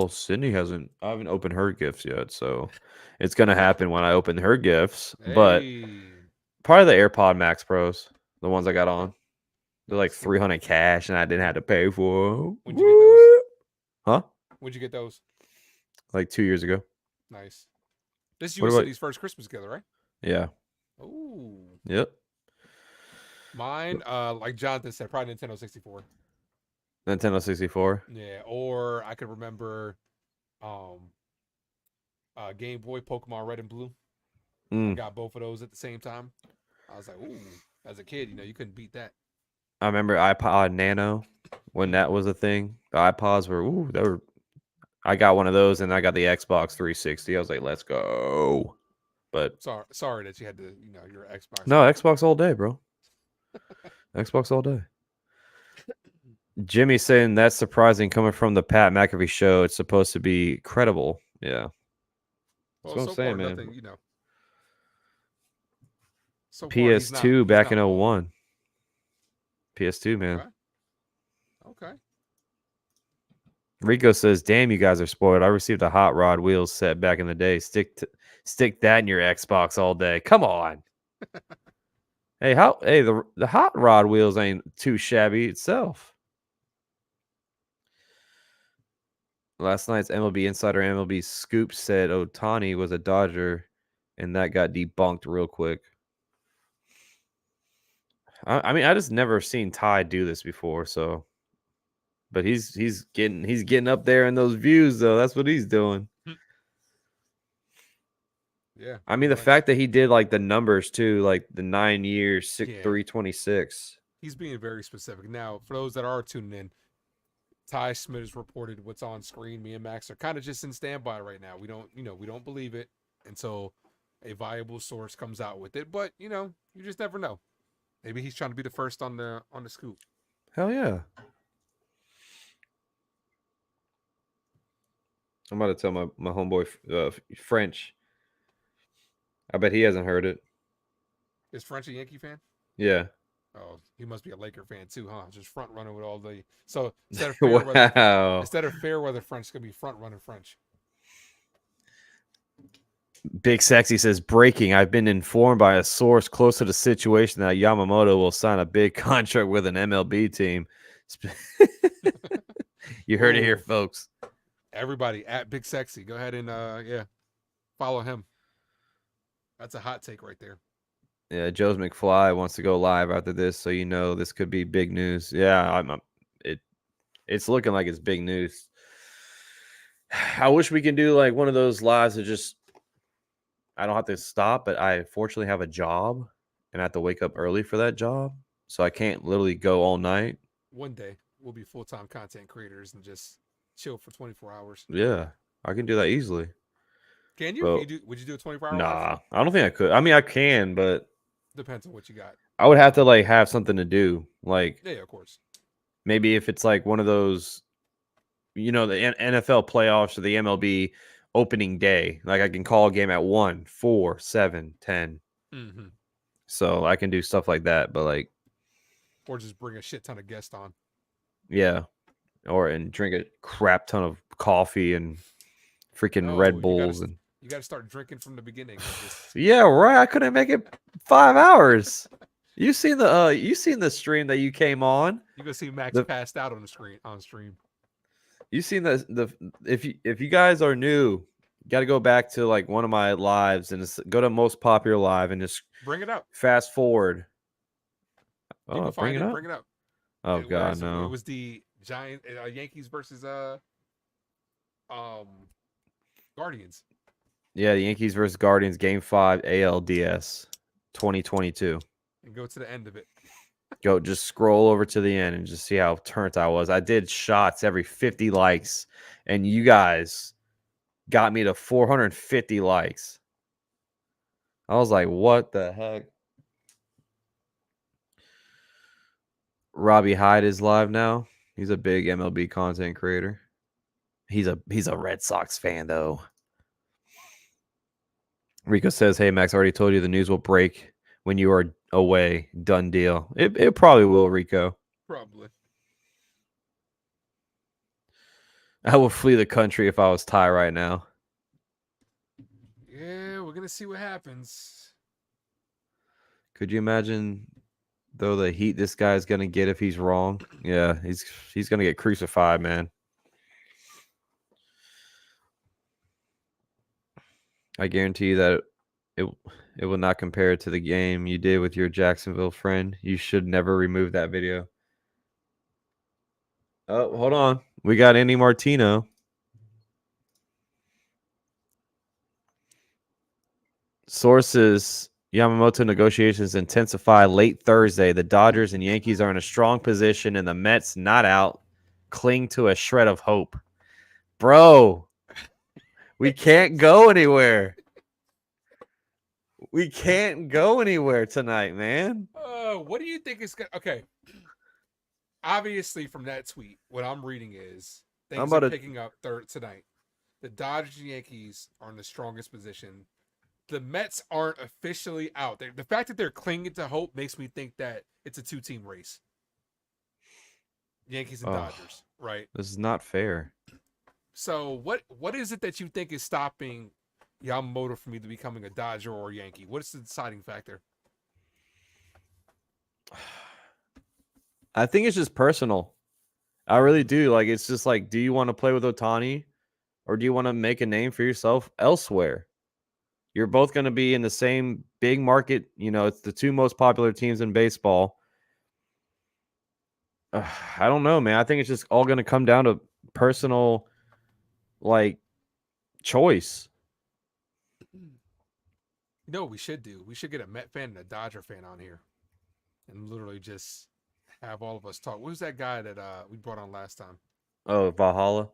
Sydney I haven't opened her gifts yet, so it's gonna happen when I open her gifts. But Hey. probably the AirPod Max Pros, the ones I got on. They're like 300 cash, and I didn't have to pay for. When'd you get those? Huh? When'd you get those? Like 2 years ago. Nice. This is you What and about- Sydney's first Christmas together, right? Yeah. Ooh. Yep. Mine, like Jonathan said, probably Nintendo 64. Nintendo 64. Yeah, or I could remember Game Boy, Pokemon Red and Blue. I Mm. got both of those at the same time. I was like, ooh, as a kid, you couldn't beat that. I remember iPod Nano when that was a thing. The iPods were I got one of those, and I got the Xbox 360. I was like, let's go. But Sorry that you had to, your Xbox. no, Xbox all day, bro. Xbox all day. Jimmy saying that's surprising coming from the Pat McAfee show. It's supposed to be credible. Yeah. Well, what I'm so saying, far, man. nothing, So far, he's PS2 back in not 01. PS2, man. Okay. Rico says, "Damn, you guys are spoiled. I received a hot rod wheels set back in the day. Stick that in your Xbox all day. Come on." Hey, the hot rod wheels ain't too shabby itself. Last night's MLB Insider MLB Scoop said Ohtani was a Dodger, and that got debunked real quick. I mean, I just never seen Ty do this before, so. But he's getting up there in those views, though. That's what he's doing. Yeah. I mean, the fact that he did like the numbers too, like the 9 years, 326. He's being very specific. Now, for those that are tuning in, Ty Smith has reported what's on screen. Me and Max are kind of just in standby right now. We don't believe it until a viable source comes out with it. But you just never know. Maybe he's trying to be the first on the scoop. Hell yeah. I'm about to tell my homeboy French. I bet he hasn't heard it. Is French a Yankee fan? Yeah. Oh, he must be a Laker fan too, huh? Just front running with all the. So instead of fair weather, Wow. French, it's gonna be front running French. Big Sexy says, breaking. I've been informed by a source close to the situation that Yamamoto will sign a big contract with an MLB team. You heard it here, Ooh. folks. Everybody at Big Sexy, go ahead and follow him. That's a hot take right there. Yeah, Joe's McFly wants to go live after this, so you know this could be big news. Yeah, it's looking like it's big news. I wish we can do like one of those lives that just I don't have to stop, but I fortunately have a job and I have to wake up early for that job, so I can't literally go all night. One day we'll be full-time content creators and just chill for 24 hours. Yeah, I can do that easily. Can you? Well, Would you do a 24-hour live? Nah, I don't think I could. I mean, I can, but Depends on what you got. I would have to like have something to do. Like Yeah, of course. maybe if it's like one of those, the NFL playoffs or the MLB opening day, like I can call a game at 1, 4, 7, 10. Mm-hmm. So I can do stuff like that, but like, or just bring a shit ton of guests on. yeah, and drink a crap ton of coffee and freaking Red Bulls and you got to start drinking from the beginning. yeah, right. I couldn't make it 5 hours. You seen the stream that you came on? You gonna see Max passed out on stream. You seen if you guys are new, you got to go back to like one of my lives and just go to most popular live and just bring it up. Fast forward. Oh, bring it up. Oh God, no! It was the Yankees versus Guardians. Yeah, the Yankees versus Guardians, Game 5, ALDS, 2022. And go to the end of it. Go, just scroll over to the end and just see how turnt I was. I did shots every 50 likes, and you guys got me to 450 likes. I was like, what the heck? Robbie Hyde is live now. He's a big MLB content creator. He's a Red Sox fan, though. Rico says, hey, Max, I already told you the news will break when you are away. Done deal. It probably will, Rico. Probably. I will flee the country if I was Ty right now. Yeah, we're going to see what happens. Could you imagine, though, the heat this guy's going to get if he's wrong? Yeah, he's going to get crucified, man. I guarantee you that it will not compare to the game you did with your Jacksonville friend. You should never remove that video. Oh, hold on. We got Andy Martino. Sources, Yamamoto negotiations intensify late Thursday. The Dodgers and Yankees are in a strong position, and the Mets not out. Cling to a shred of hope. Bro, we can't go anywhere. We can't go anywhere tonight, man. What do you think is going to... Okay. Obviously, from that tweet, what I'm reading is things are picking up tonight. The Dodgers and Yankees are in the strongest position. The Mets aren't officially out. The fact that they're clinging to hope makes me think that it's a two-team race. Yankees and Dodgers, right? This is not fair. So what is it that you think is stopping Yamamoto from either becoming a Dodger or a Yankee? What is the deciding factor? I think it's just personal. I really do. Like, it's just like, do you want to play with Ohtani or do you want to make a name for yourself elsewhere? You're both going to be in the same big market. It's the two most popular teams in baseball. I don't know, man. I think it's just all going to come down to personal, like, choice. We should do. We should get a Met fan and a Dodger fan on here and literally just have all of us talk. Who's that guy that we brought on last time? Oh, Valhalla.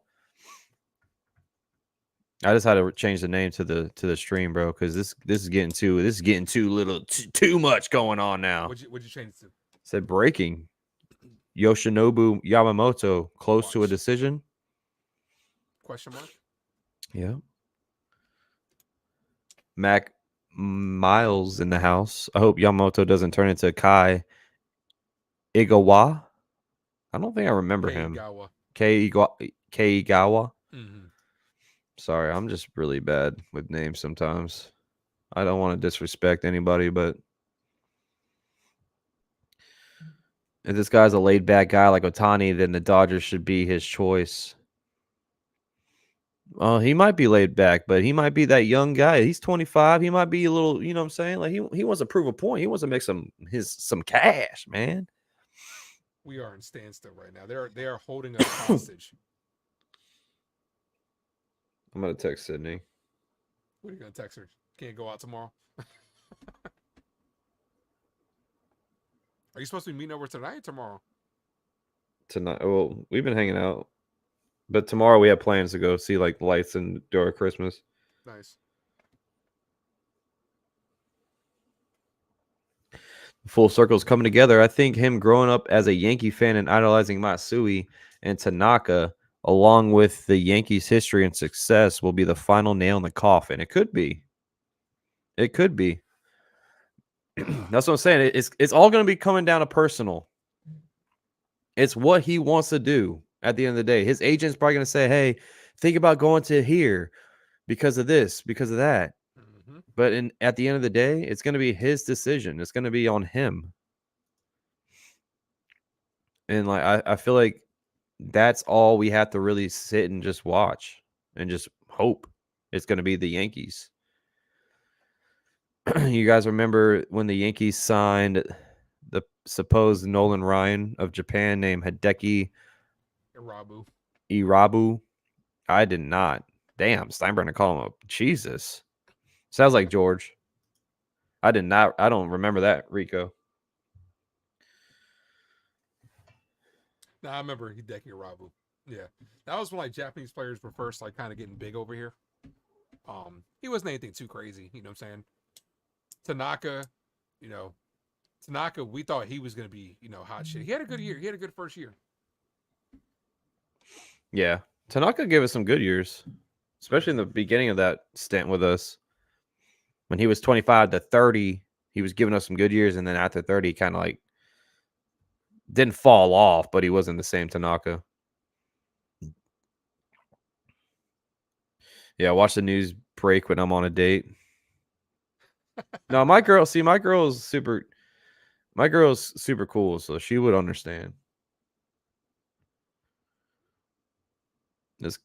I just had to change the name to the stream, bro, because this is getting too much going on now. What'd you change it to? Said breaking. Yoshinobu Yamamoto close to a decision. Question mark. Yeah. Mac Miles in the house. I hope Yamamoto doesn't turn into Kai Igawa. I don't think I remember him. Keigawa. Keigawa. Mm-hmm. Sorry, I'm just really bad with names sometimes. I don't want to disrespect anybody, but if this guy's a laid back guy like Otani, then the Dodgers should be his choice. He might be laid back, but he might be that young guy. He's 25. He might be a little, you know what I'm saying? Like he wants to prove a point. He wants to make some cash, man. We are in standstill right now. They are holding us hostage. I'm gonna text Sydney. What are you gonna text her? Can't go out tomorrow. Are you supposed to be meeting over tonight or tomorrow? Tonight. Well, we've been hanging out, but tomorrow we have plans to go see like lights and during Christmas. Nice. Full circle's coming together. I think him growing up as a Yankee fan and idolizing Matsui and Tanaka, along with the Yankees' history and success, will be the final nail in the coffin. It could be. It could be. That's what I'm saying. It's all going to be coming down to personal. It's what he wants to do at the end of the day. His agent's probably going to say, hey, think about going to here because of this, because of that. Mm-hmm. But at the end of the day, it's going to be his decision. It's going to be on him. And like I feel like that's all we have to really sit and just watch and just hope it's going to be the Yankees. You guys remember when the Yankees signed the supposed Nolan Ryan of Japan named Hideki Irabu? I did not. Damn, Steinbrenner called him up. Jesus. Sounds like George. I did not. I don't remember that, Rico. No, I remember Hideki Irabu. Yeah, that was when like Japanese players were first like kind of getting big over here. He wasn't anything too crazy, you know what I'm saying? Tanaka, we thought he was gonna be, hot shit. He had a good year. He had a good first year. Yeah, Tanaka gave us some good years, especially in the beginning of that stint with us. When he was 25 to 30, he was giving us some good years, and then after 30, kind of like didn't fall off, but he wasn't the same Tanaka. Yeah, watch the news break when I'm on a date. No, my girl's super cool, so she would understand.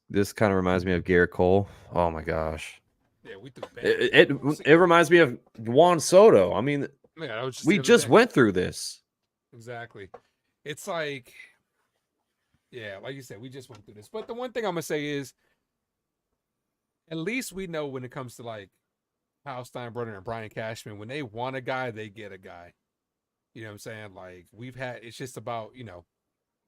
This kind of reminds me of Garrett Cole. Oh my gosh. Yeah, we threw It reminds me of Juan Soto. I mean, yeah, we just went through this. Exactly. It's like, yeah, like you said, we just went through this. But the one thing I'm gonna say is, at least we know when it comes to like Hal Steinbrenner and Brian Cashman, when they want a guy, they get a guy. You know what I'm saying? Like it's just about,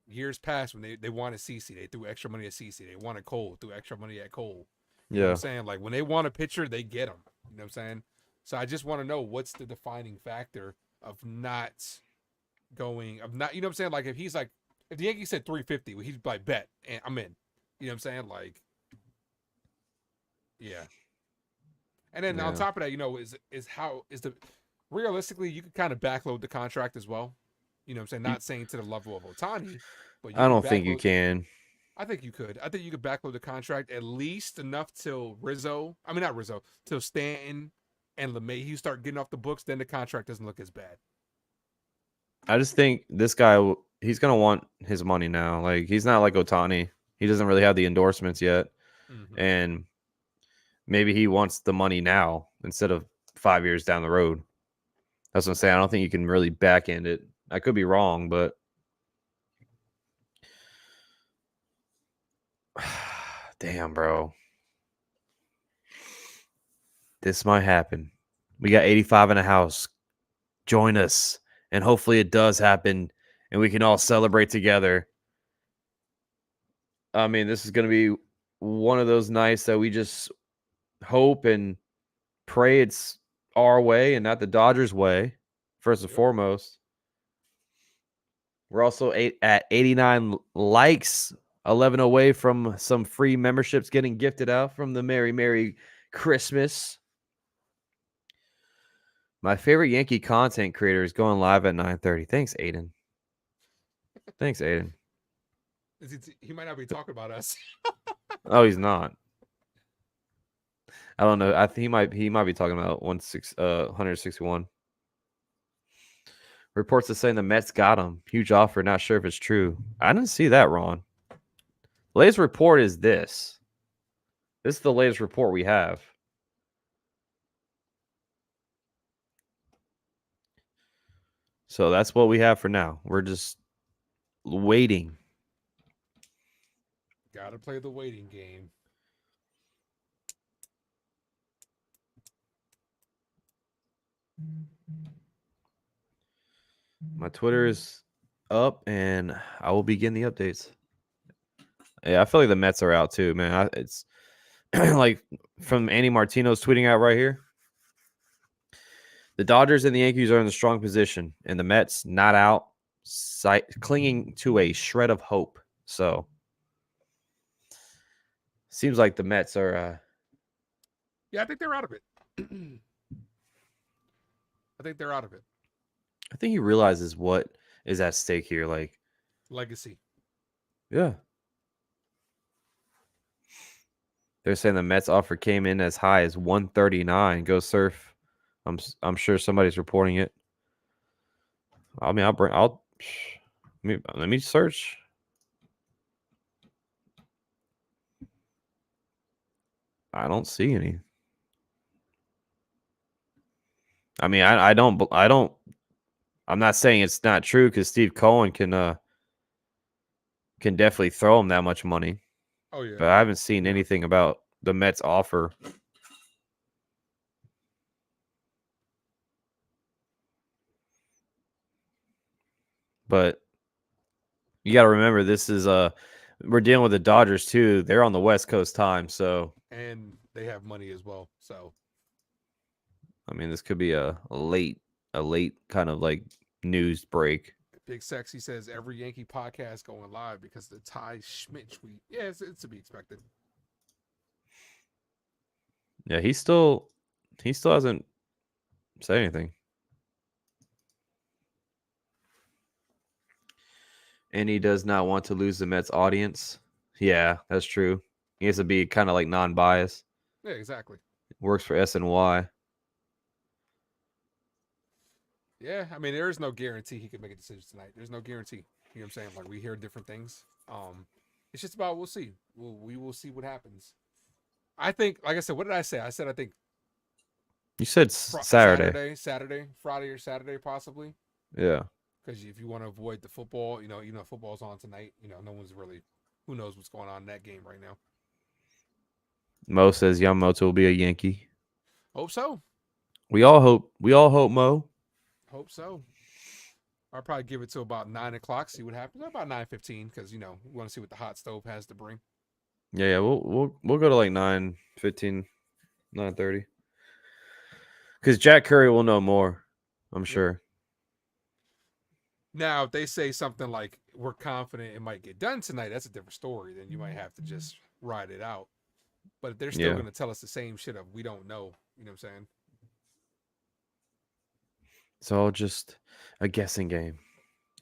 years past when they wanted CC, they threw extra money at CC. They wanted Cole, threw extra money at Cole. You know what I'm saying? Like when they want a pitcher, they get him. You know what I'm saying? So I just want to know what's the defining factor of not, you know what I'm saying? Like if the Yankees said 350, well, he'd be like, bet, and I'm in. You know what I'm saying? Like, yeah. And then on top of that, realistically, you could kind of backload the contract as well. You know what I'm saying? Not saying to the level of Otani, but I don't think you can. I think you could. I think you could backload the contract at least enough till till Stanton and LeMahieu start getting off the books. Then the contract doesn't look as bad. I just think this guy, he's going to want his money now. Like, he's not like Otani. He doesn't really have the endorsements yet. Mm-hmm. And maybe he wants the money now instead of 5 years down the road. That's what I'm saying. I don't think you can really back end it. I could be wrong, but damn, bro. This might happen. We got 85 in the house. Join us. And hopefully it does happen and we can all celebrate together. I mean, this is going to be one of those nights that we just hope and pray it's our way and not the Dodgers' way, first and foremost. We're also at 89 likes 11 away from some free memberships getting gifted out from the Merry Christmas. My favorite Yankee content creator is going live at 9:30. Thanks, Aiden. Thanks, Aiden. He might not be talking about us. Oh, he's not. I don't know. I think he might be talking about 161. Reports are saying the Mets got him. Huge offer. Not sure if it's true. I didn't see that, Ron. Latest report is this. This is the latest report we have. So that's what we have for now. We're just waiting. Gotta play the waiting game. My Twitter is up, and I will begin the updates. Yeah, I feel like the Mets are out too, man. It's like from Andy Martino's tweeting out right here. The Dodgers and the Yankees are in a strong position, and the Mets not out, clinging to a shred of hope. So, seems like the Mets are. Yeah, I think they're out of it. I think they're out of it. I think he realizes what is at stake here. Like Legacy. Yeah. They're saying the Mets offer came in as high as 139. Go surf. I'm sure somebody's reporting it. I mean, let me search. I don't see any. I mean, I'm not saying it's not true because Steve Cohen can definitely throw him that much money. Oh yeah. But I haven't seen anything about the Mets offer. But you got to remember, this is we're dealing with the Dodgers too. They're on the West Coast time, so and they have money as well. So I mean, this could be a late kind of like news break. Big Sexy says every Yankee podcast going live because the Ty Schmidt tweet. Yeah, it's to be expected. Yeah, he still hasn't said anything. And he does not want to lose the Mets audience. Yeah, that's true. He has to be kind of like non-biased. Yeah, exactly. Works for SNY. Yeah, I mean, there is no guarantee he can make a decision tonight. There's no guarantee. You know what I'm saying? Like, we hear different things. It's just about we'll see. We will see what happens. I think, like I said, what did I say? I said I think You said Saturday, Friday or Saturday, possibly. Yeah. Because if you want to avoid the football, even though football's on tonight, no one's really, who knows what's going on in that game right now. Mo says Yamamoto will be a Yankee. Hope so. We all hope, Mo. Hope so. I'll probably give it to about 9 o'clock, see what happens. About 9:15, because we want to see what the hot stove has to bring. Yeah, we'll go to like 9:15, 9:30. Because Jack Curry will know more, I'm sure. Now, if they say something like, we're confident it might get done tonight, that's a different story. Then you might have to just ride it out. But if they're still going to tell us the same shit of, we don't know, you know what I'm saying? It's all just a guessing game.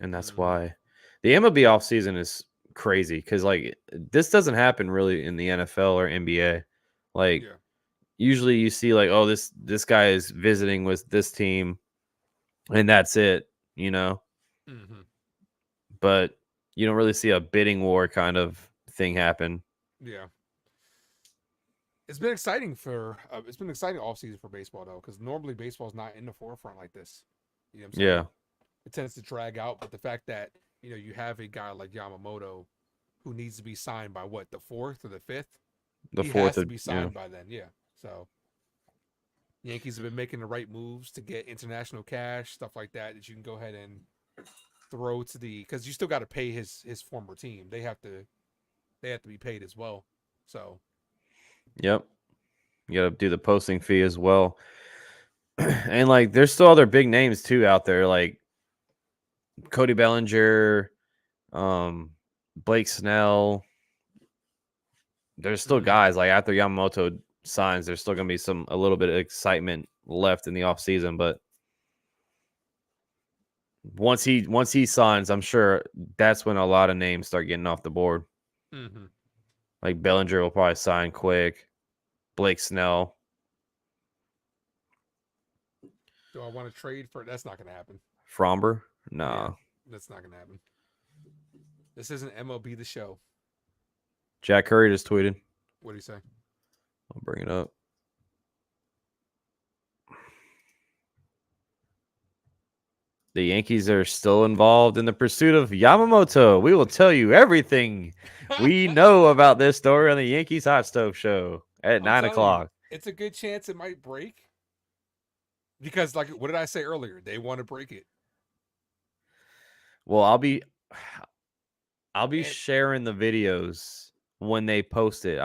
And that's why the MLB offseason is crazy. Because, like, this doesn't happen really in the NFL or NBA. Like, usually you see, like, oh, this guy is visiting with this team. And that's it, Mm-hmm. But you don't really see a bidding war kind of thing happen. Yeah. It's been exciting off season for baseball though, because normally baseball's not in the forefront like this. You know what I'm saying? Yeah. It tends to drag out, but the fact that you have a guy like Yamamoto who needs to be signed by what, the 4th or the 5th? The he 4th has to be signed by then, yeah. So Yankees have been making the right moves to get international cash, stuff like that you can go ahead and throw to because you still got to pay his former team. They have to be paid as well. So yep, you got to do the posting fee as well. And like there's still other big names too out there, like Cody Bellinger, Blake Snell, there's still guys like after Yamamoto signs, there's still gonna be a little bit of excitement left in the offseason, but once he signs, I'm sure that's when a lot of names start getting off the board. Mm-hmm. Like Bellinger will probably sign quick. Blake Snell. Do I want to trade for? That's not going to happen. Fromber? Nah. Yeah, that's not going to happen. This isn't MLB the Show. Jack Curry just tweeted. What do you say? I'll bring it up. The Yankees are still involved in the pursuit of Yamamoto. We will tell you everything we know about this story on the Yankees Hot Stove Show at 9 o'clock. It's a good chance it might break. Because, like, what did I say earlier? They want to break it. Well, I'll be sharing the videos when they post it.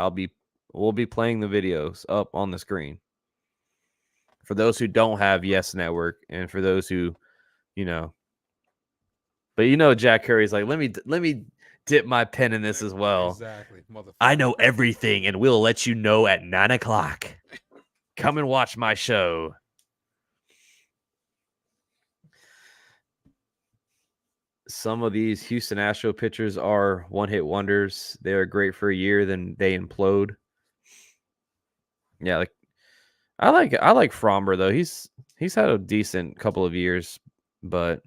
We'll be playing the videos up on the screen. For those who don't have Yes Network, and for those who, but Jack Curry's like, let me dip my pen in this as well. Exactly, motherfucker. I know everything, and we'll let you know at 9 o'clock. Come and watch my show. Some of these Houston Astro pitchers are one-hit wonders. They are great for a year, then they implode. Yeah, like I like Fromber though. He's had a decent couple of years, but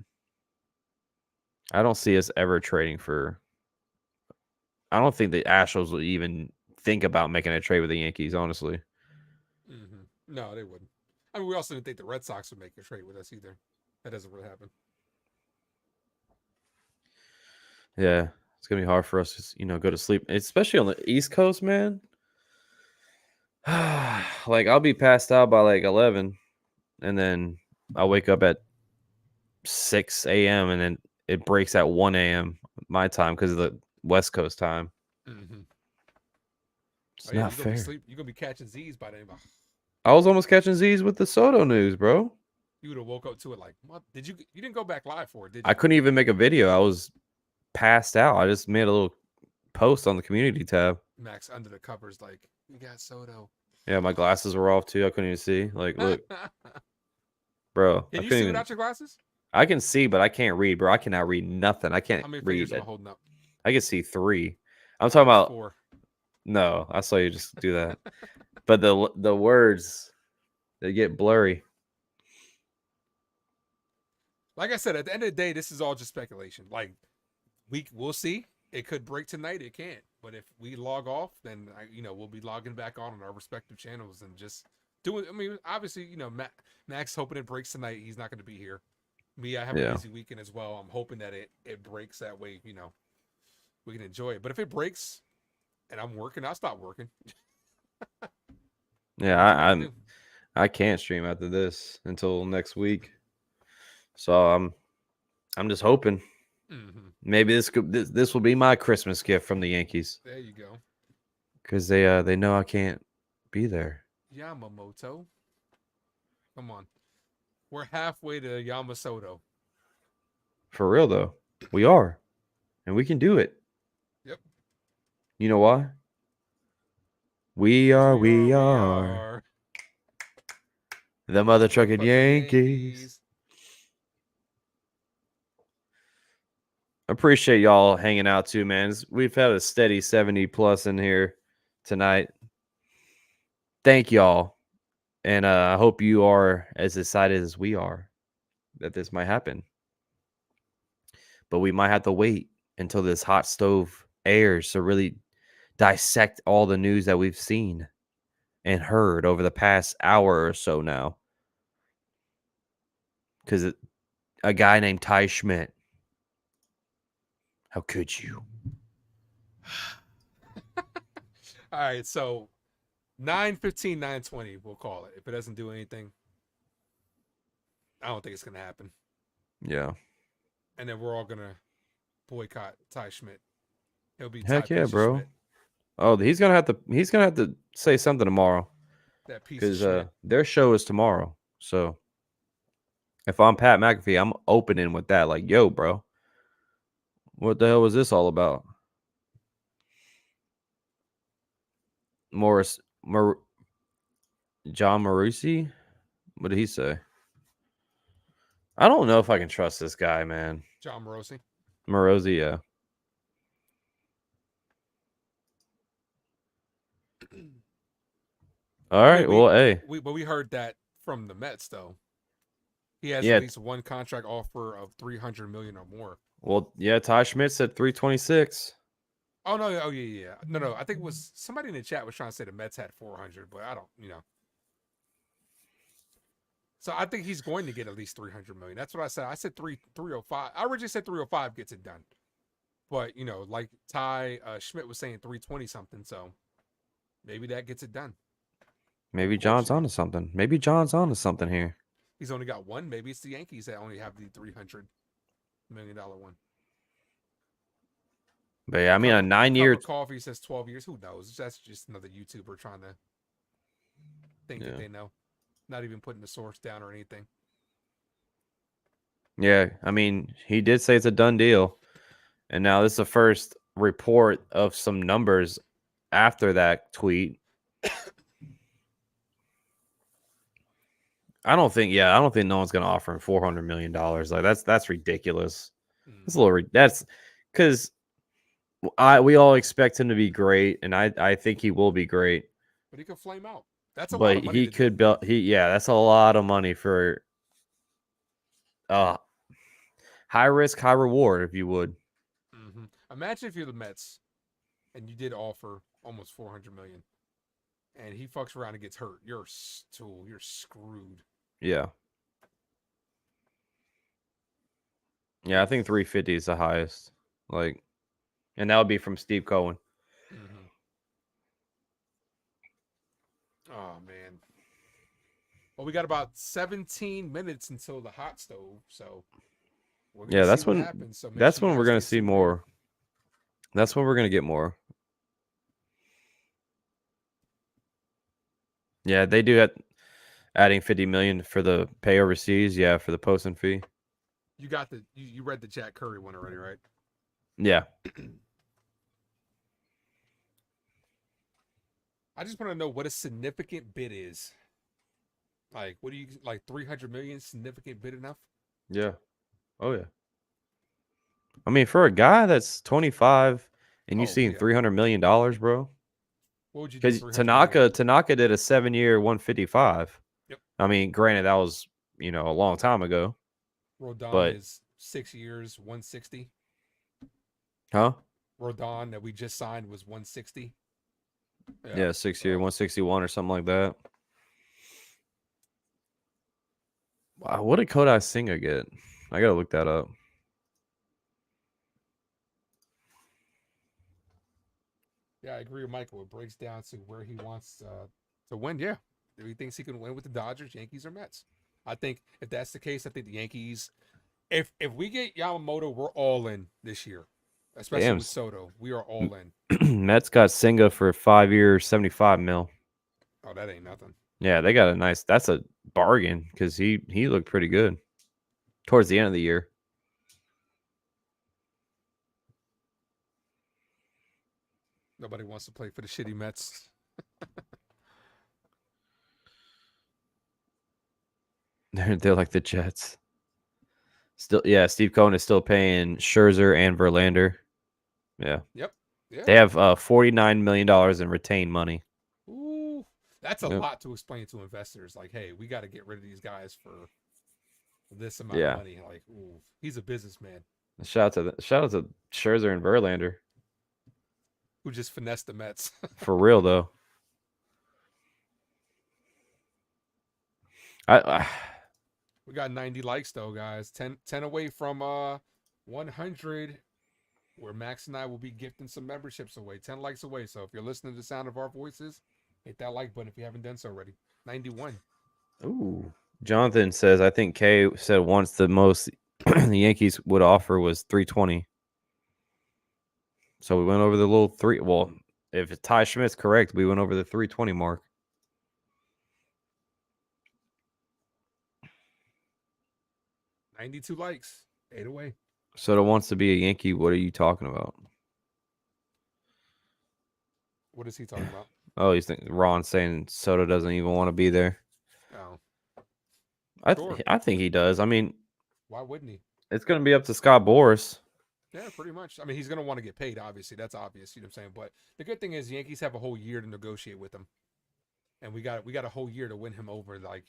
I don't see us ever trading for. I don't think the Astros will even think about making a trade with the Yankees, honestly. Mm-hmm. No, they wouldn't. I mean, we also didn't think the Red Sox would make a trade with us either. That doesn't really happen. Yeah, it's gonna be hard for us to go to sleep, especially on the East Coast, man. Like I'll be passed out by like 11, and then I'll wake up at 6 a.m. and then it breaks at 1 a.m. my time because of the West Coast time. Mm-hmm. It's not fair. You're gonna be catching Z's by then. I was almost catching Z's with the Soto news, bro. You would have woke up to it like, what? Did you? You didn't go back live for it, did you? I couldn't even make a video. I was passed out. I just made a little post on the community tab. Max under the covers, like, we got Soto. Yeah, my glasses were off too. I couldn't even see. Like, look, bro. Can you see without your glasses? I can see, but I can't read, bro. I cannot read nothing. I can't How many read fingers am it. I holding up? I can see 3. I'm talking about 4. No, I saw you just do that. But the words, they get blurry. Like I said, at the end of the day, this is all just speculation. Like, we'll see. It could break tonight. It can't. But if we log off, then we'll be logging back on our respective channels and just doing. I mean, obviously, Max hoping it breaks tonight. He's not going to be here. Me, I have a busy weekend as well. I'm hoping that it breaks that way. We can enjoy it. But if it breaks and I'm working, I'll stop working. Yeah, I can't stream after this until next week. So I'm just hoping. Mm-hmm. Maybe this will be my Christmas gift from the Yankees. There you go. Because they know I can't be there. Yamamoto. Come on. We're halfway to Yamamoto. For real though. We are. And we can do it. Yep. You know why? We are. The mother trucking Yankees. Appreciate y'all hanging out too, man. We've had a steady 70 plus in here tonight. Thank y'all. And I hope you are as excited as we are that this might happen. But we might have to wait until this hot stove airs to really dissect all the news that we've seen and heard over the past hour or so now. Because a guy named Ty Schmidt. How could you? All right, so 9:15, 9:20, we'll call it. If it doesn't do anything, I don't think it's gonna happen. Yeah. And then we're all gonna boycott Ty Schmidt. He'll be Heck Ty yeah, bro. Schmidt. Oh, he's gonna have to say something tomorrow. That piece of Because shit. their show is tomorrow. So if I'm Pat McAfee, I'm opening with that. Like, yo, bro. What the hell was this all about? John Marucci. What did he say? I don't know if I can trust this guy, man. John Morosi. Morosi, yeah. All right. Well, hey. But we heard that from the Mets though. He has Yeah. at least one contract offer of $300 million or more. Well, yeah. Ty Schmidt said 326. Oh no! Oh yeah. No. I think it was somebody in the chat was trying to say the Mets had 400, but I don't. So I think he's going to get at least 300 million. That's what I said. I said 305. I originally said 305 gets it done, but like Ty Schmidt was saying 320 something. So maybe that gets it done. Maybe John's onto something. Maybe John's onto something here. He's only got one. Maybe it's the Yankees that only have the $300 million one. But yeah, I mean, a 9-year coffee says 12 years. Who knows? That's just another YouTuber trying to think that they know. Not even putting the source down or anything. Yeah, I mean, he did say it's a done deal. And now this is the first report of some numbers after that tweet. I don't think no one's gonna offer him $400 million. Like that's ridiculous. It's a little that's because we all expect him to be great, and I think he will be great. But he could flame out. That's a lot of money. He could build. That's a lot of money for high risk, high reward, if you would. Mm-hmm. Imagine if you're the Mets and you did offer almost $400 million, and he fucks around and gets hurt. You're screwed. Yeah. Yeah, I think 350 is the highest. Like, and that would be from Steve Cohen. Mm-hmm. Oh man. Well, we got about 17 minutes until the hot stove, so that's when happens. So that's when we're gonna see more. That's when we're gonna get more. Yeah, they do adding 50 million for the pay overseas. Yeah, for the posting fee. You got you read the Jack Curry one already, right? Yeah. I just want to know what a significant bid is. Like, what do you like? 300 million significant bid enough? Yeah. Oh yeah. I mean, for a guy that's 25 and you seen $300 million, bro. What would you do? Because Tanaka did a 7-year 155. Yep. I mean, granted, that was a long time ago. Rodon is 6 years 160. Huh? Rodon that we just signed was 160. Yeah, 6-year 161 or something like that. Wow, what did Kodai Senga get? I gotta look that up. Yeah, I agree with Michael. It breaks down to where he wants to win. Yeah, he thinks he can win with the Dodgers, Yankees, or Mets. I think if that's the case, I think the Yankees. If we get Yamamoto, we're all in this year, especially with Soto. We are all in. Mets got Senga for 5 years, 75 mil. Oh, that ain't nothing. Yeah, they got that's a bargain because he looked pretty good towards the end of the year. Nobody wants to play for the shitty Mets. They're like the Jets. Still, yeah, Steve Cohen is still paying Scherzer and Verlander. Yeah. Yep. Yeah. They have $49 million in retained money. Ooh, that's a lot to explain to investors. Like, hey, we got to get rid of these guys for this amount of money. Like, ooh, he's a businessman. Shout out to Scherzer and Verlander, who just finessed the Mets. For real though. We got 90 likes though, guys. 10 away from 100, where Max and I will be gifting some memberships away. 10 likes away. So if you're listening to the sound of our voices, hit that like button if you haven't done so already. 91. Ooh. Jonathan says, I think Kay said once the most the Yankees would offer was 320. So we went over the little 3. Well, if Ty Schmidt's correct, we went over the 320 mark. $92 likes. 8 away. Soto wants to be a Yankee. What are you talking about? What is he talking about? Oh, you think Ron saying Soto doesn't even want to be there? Oh, I Sure. I think he does. I mean, why wouldn't he? it's going to be up to Scott Boras. Yeah, pretty much. I mean, he's gonna want to get paid. Obviously, that's obvious. You know what I'm saying? But the good thing is, the Yankees have a whole year to negotiate with him, and we got a whole year to win him over. Like,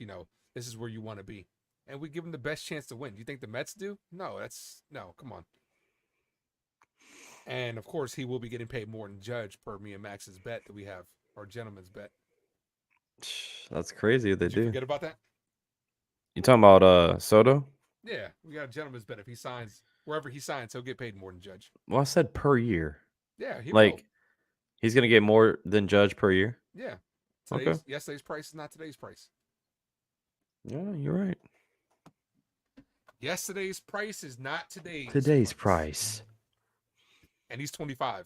this is where you want to be, and we give him the best chance to win. You think the Mets do? No, no. Come on. And of course, he will be getting paid more than Judge per me and Max's bet that we have, our gentleman's bet. That's crazy if they Did you do. forget about that? You talking about Soto? Yeah, we got a gentleman's bet. If he signs wherever he signs, he'll get paid more than Judge. Well, I said per year. Yeah, he Like will. he's going to get more than Judge per year. Yeah. Okay. Yesterday's price is not today's price. Yeah, you're right. Yesterday's price is not today's price. And he's 25.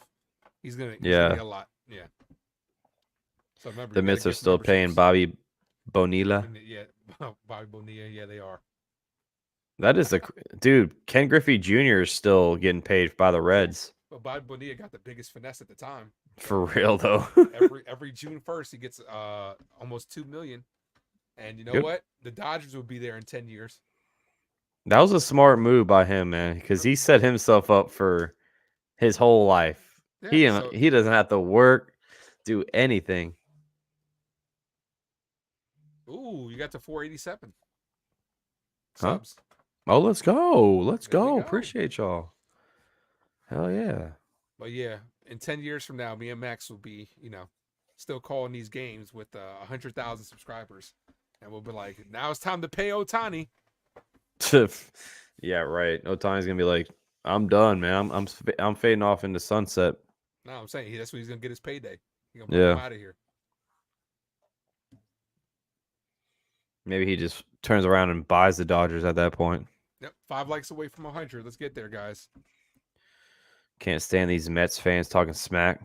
He's gonna get a lot. Yeah. So remember, The you gotta Mets are get still paying memberships. Bobby Bonilla. Yeah, Bobby Bonilla. Yeah, they are. That is dude. Ken Griffey Jr. is still getting paid by the Reds. But Bobby Bonilla got the biggest finesse at the time. For real though. every June 1st, he gets almost $2 million. And you know Good. what? The Dodgers will be there in 10 years. That was a smart move by him, man, because he set himself up for his whole life. Yeah, He doesn't have to work, do anything. Ooh, you got to 487 Huh? subs. Oh, let's go. Let's There we go. go. Appreciate y'all. Hell yeah. But yeah, in 10 years from now, me and Max will be, still calling these games with 100,000 subscribers. And we'll be like, now it's time to pay Ohtani. Yeah, right. Otani's gonna be like, I'm done, man. I'm fading off into sunset. No, I'm saying that's when he's going to get his payday. He's going to Yeah. him out of here. Maybe he just turns around and buys the Dodgers at that point. Yep, 5 likes away from 100. Let's get there, guys. Can't stand these Mets fans talking smack.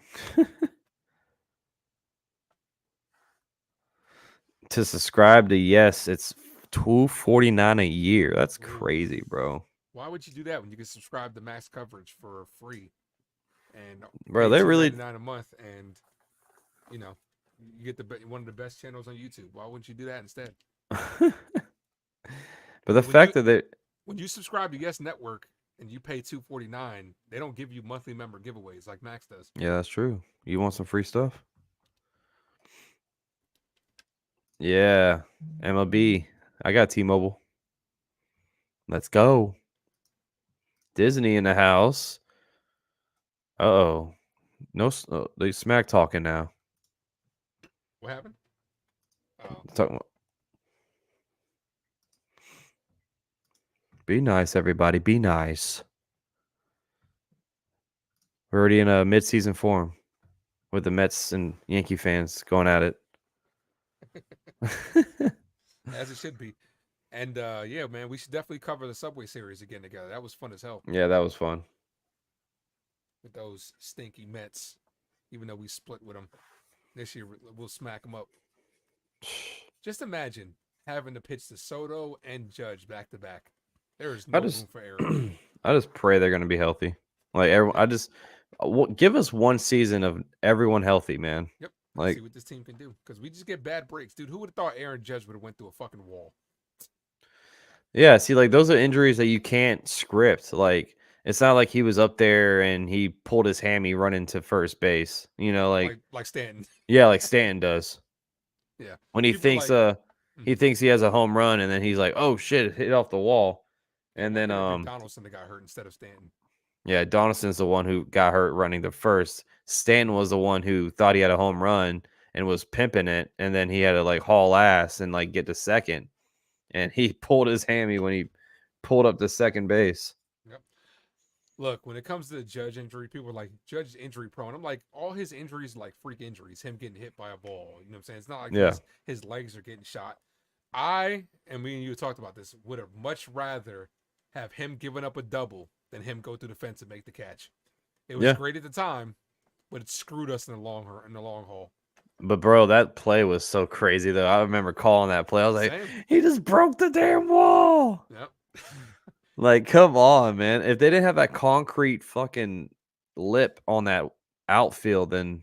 To subscribe to Yes, it's $249 a year. That's crazy, bro. Why would you do that when you can subscribe to Max Coverage for free? And Bro, pay they really $2.99 a month, and you get one of the best channels on YouTube. Why wouldn't you do that instead? But the fact that when you subscribe to Yes Network and you pay $2.49, they don't give you monthly member giveaways like Max does. Yeah, that's true. You want some free stuff? Yeah, MLB. I got T-Mobile. Let's go. Disney in the house. Uh-oh. No, they smack talking now. What happened? Oh. Talking about... Be nice, everybody. Be nice. We're already in a mid-season form with the Mets and Yankee fans going at it. As it should be. And yeah, man, we should definitely cover the Subway Series again together. That was fun as hell. Yeah, that was fun. With those stinky Mets, even though we split with them. This year, we'll smack them up. Just imagine having to pitch to Soto and Judge back to back. There is no room for error. I just pray they're going to be healthy. Like everyone, give us one season of everyone healthy, man. Yep. Like, see what this team can do, because we just get bad breaks, dude. Who would have thought Aaron Judge would have went through a fucking wall? Yeah, see, like those are injuries that you can't script. Like, it's not like he was up there and he pulled his hammy running to first base. Like Stanton. Yeah, like Stanton does. Yeah. When he thinks he thinks he has a home run, and then he's like, "Oh shit, it hit off the wall," and then Donaldson that got hurt instead of Stanton. Yeah, Donaldson's the one who got hurt running the first. Stanton was the one who thought he had a home run and was pimping it, and then he had to like haul ass and like get to second, and he pulled his hammy when he pulled up to second base. Yep. Look, when it comes to the Judge injury, people are like, Judge injury prone. I'm like, all his injuries are like freak injuries. Him getting hit by a ball. You know what I'm saying? It's not like his legs are getting shot. Me and you talked about this, would have much rather have him giving up a double than him go through the fence and make the catch. It was great at the time, but it screwed us in the long haul. But bro, that play was so crazy though. I remember calling that play. I was like, he just broke the damn wall. Yep. Like, come on, man. If they didn't have that concrete fucking lip on that outfield, then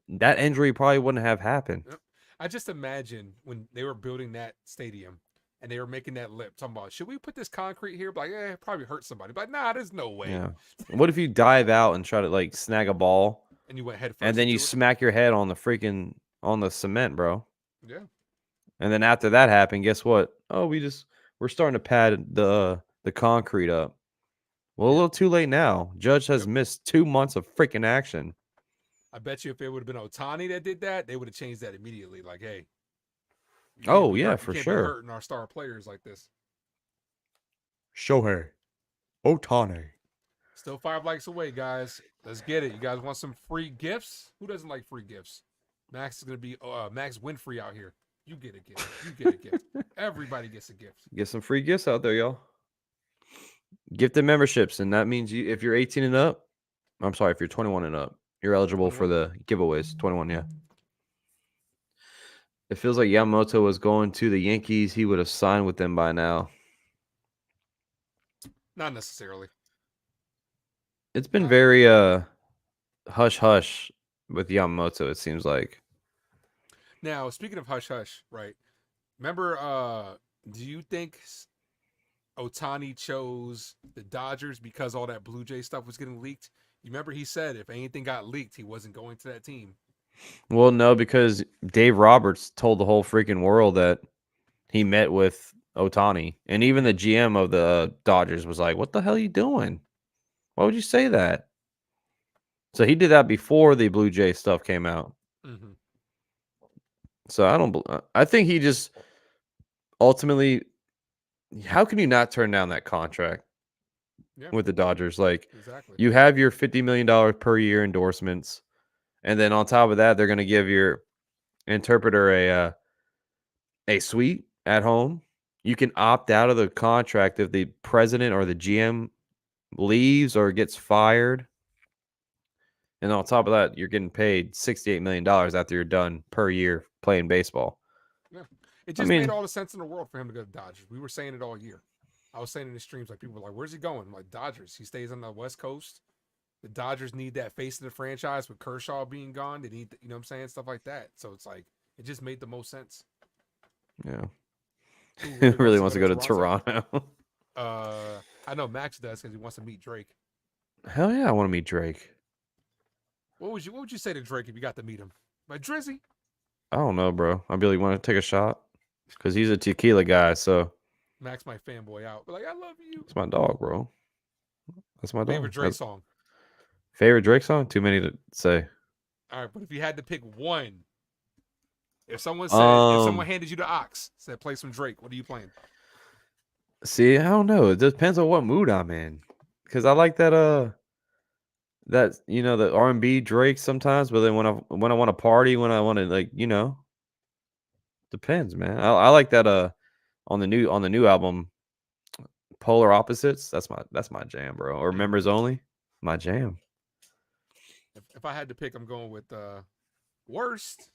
that injury probably wouldn't have happened. Yep. I just imagine when they were building that stadium and they were making that lip, talking about, should we put this concrete here? Like, yeah, it probably hurt somebody. But nah, there's no way. Yeah. What if you dive out and try to like snag a ball And you went head first and then you into it? smack your head on the cement, bro? Yeah. And then after that happened, guess what? Oh, we're starting to pad the concrete up. Well, a little too late now. Judge has missed 2 months of freaking action. I bet you if it would have been Ohtani that did that, they would have changed that immediately. Like, hey, Oh yeah, for you can't sure. be hurting our star players like this. Shohei Ohtani. Still 5 likes away, guys. Let's get it. You guys want some free gifts? Who doesn't like free gifts? Max is gonna be Max Winfrey out here. You get a gift. You get a gift. Everybody gets a gift. Get some free gifts out there, y'all. Gifted memberships, and that means if you're 18 and up, I'm sorry, if you're 21 and up, you're eligible for the giveaways. 21, yeah. It feels like Yamamoto was going to the Yankees. He would have signed with them by now. Not necessarily. It's been very hush hush with Yamamoto, it seems like. Now, speaking of hush hush, right? Remember, do you think Ohtani chose the Dodgers because all that Blue Jay stuff was getting leaked? You remember he said if anything got leaked, he wasn't going to that team. Well, no, because Dave Roberts told the whole freaking world that he met with Ohtani. And even the GM of the Dodgers was like, what the hell are you doing? Why would you say that? So he did that before the Blue Jay stuff came out. Mm-hmm. So I think he just ultimately, how can you not turn down that contract with the Dodgers? Like, exactly. You have your $50 million per year endorsements. And then on top of that, they're going to give your interpreter a suite at home. You can opt out of the contract if the president or the GM leaves or gets fired. And on top of that, you're getting paid $68 million after you're done per year playing baseball. Yeah. It just made all the sense in the world for him to go to Dodgers. We were saying it all year. I was saying in the streams, like, people were like, where's he going? I'm like, Dodgers. He stays on the West Coast. The Dodgers need that face of the franchise with Kershaw being gone. They need, you know what I'm saying? Stuff like that. So it's like, it just made the most sense. Yeah. Who really wants to go to Toronto. I know Max does because he wants to meet Drake. Hell yeah, I want to meet Drake. What would you say to Drake if you got to meet him? Like, Drizzy? I don't know, bro. I'd be like, want to take a shot? Because he's a tequila guy, so. Max might fanboy out. But like, I love you. It's my dog, bro. That's my dog. Favorite Drake song? Favorite Drake song? Too many to say. All right, but if you had to pick one, if someone handed you the ox, said play some Drake, what are you playing? See, I don't know. It depends on what mood I'm in. Because I like that the R&B Drake sometimes, but then when I want to party, when I want to, like, depends, man. I like that on the new album, Polar Opposites. That's my jam, bro. Or Members Only, my jam. If I had to pick, I'm going with Worst.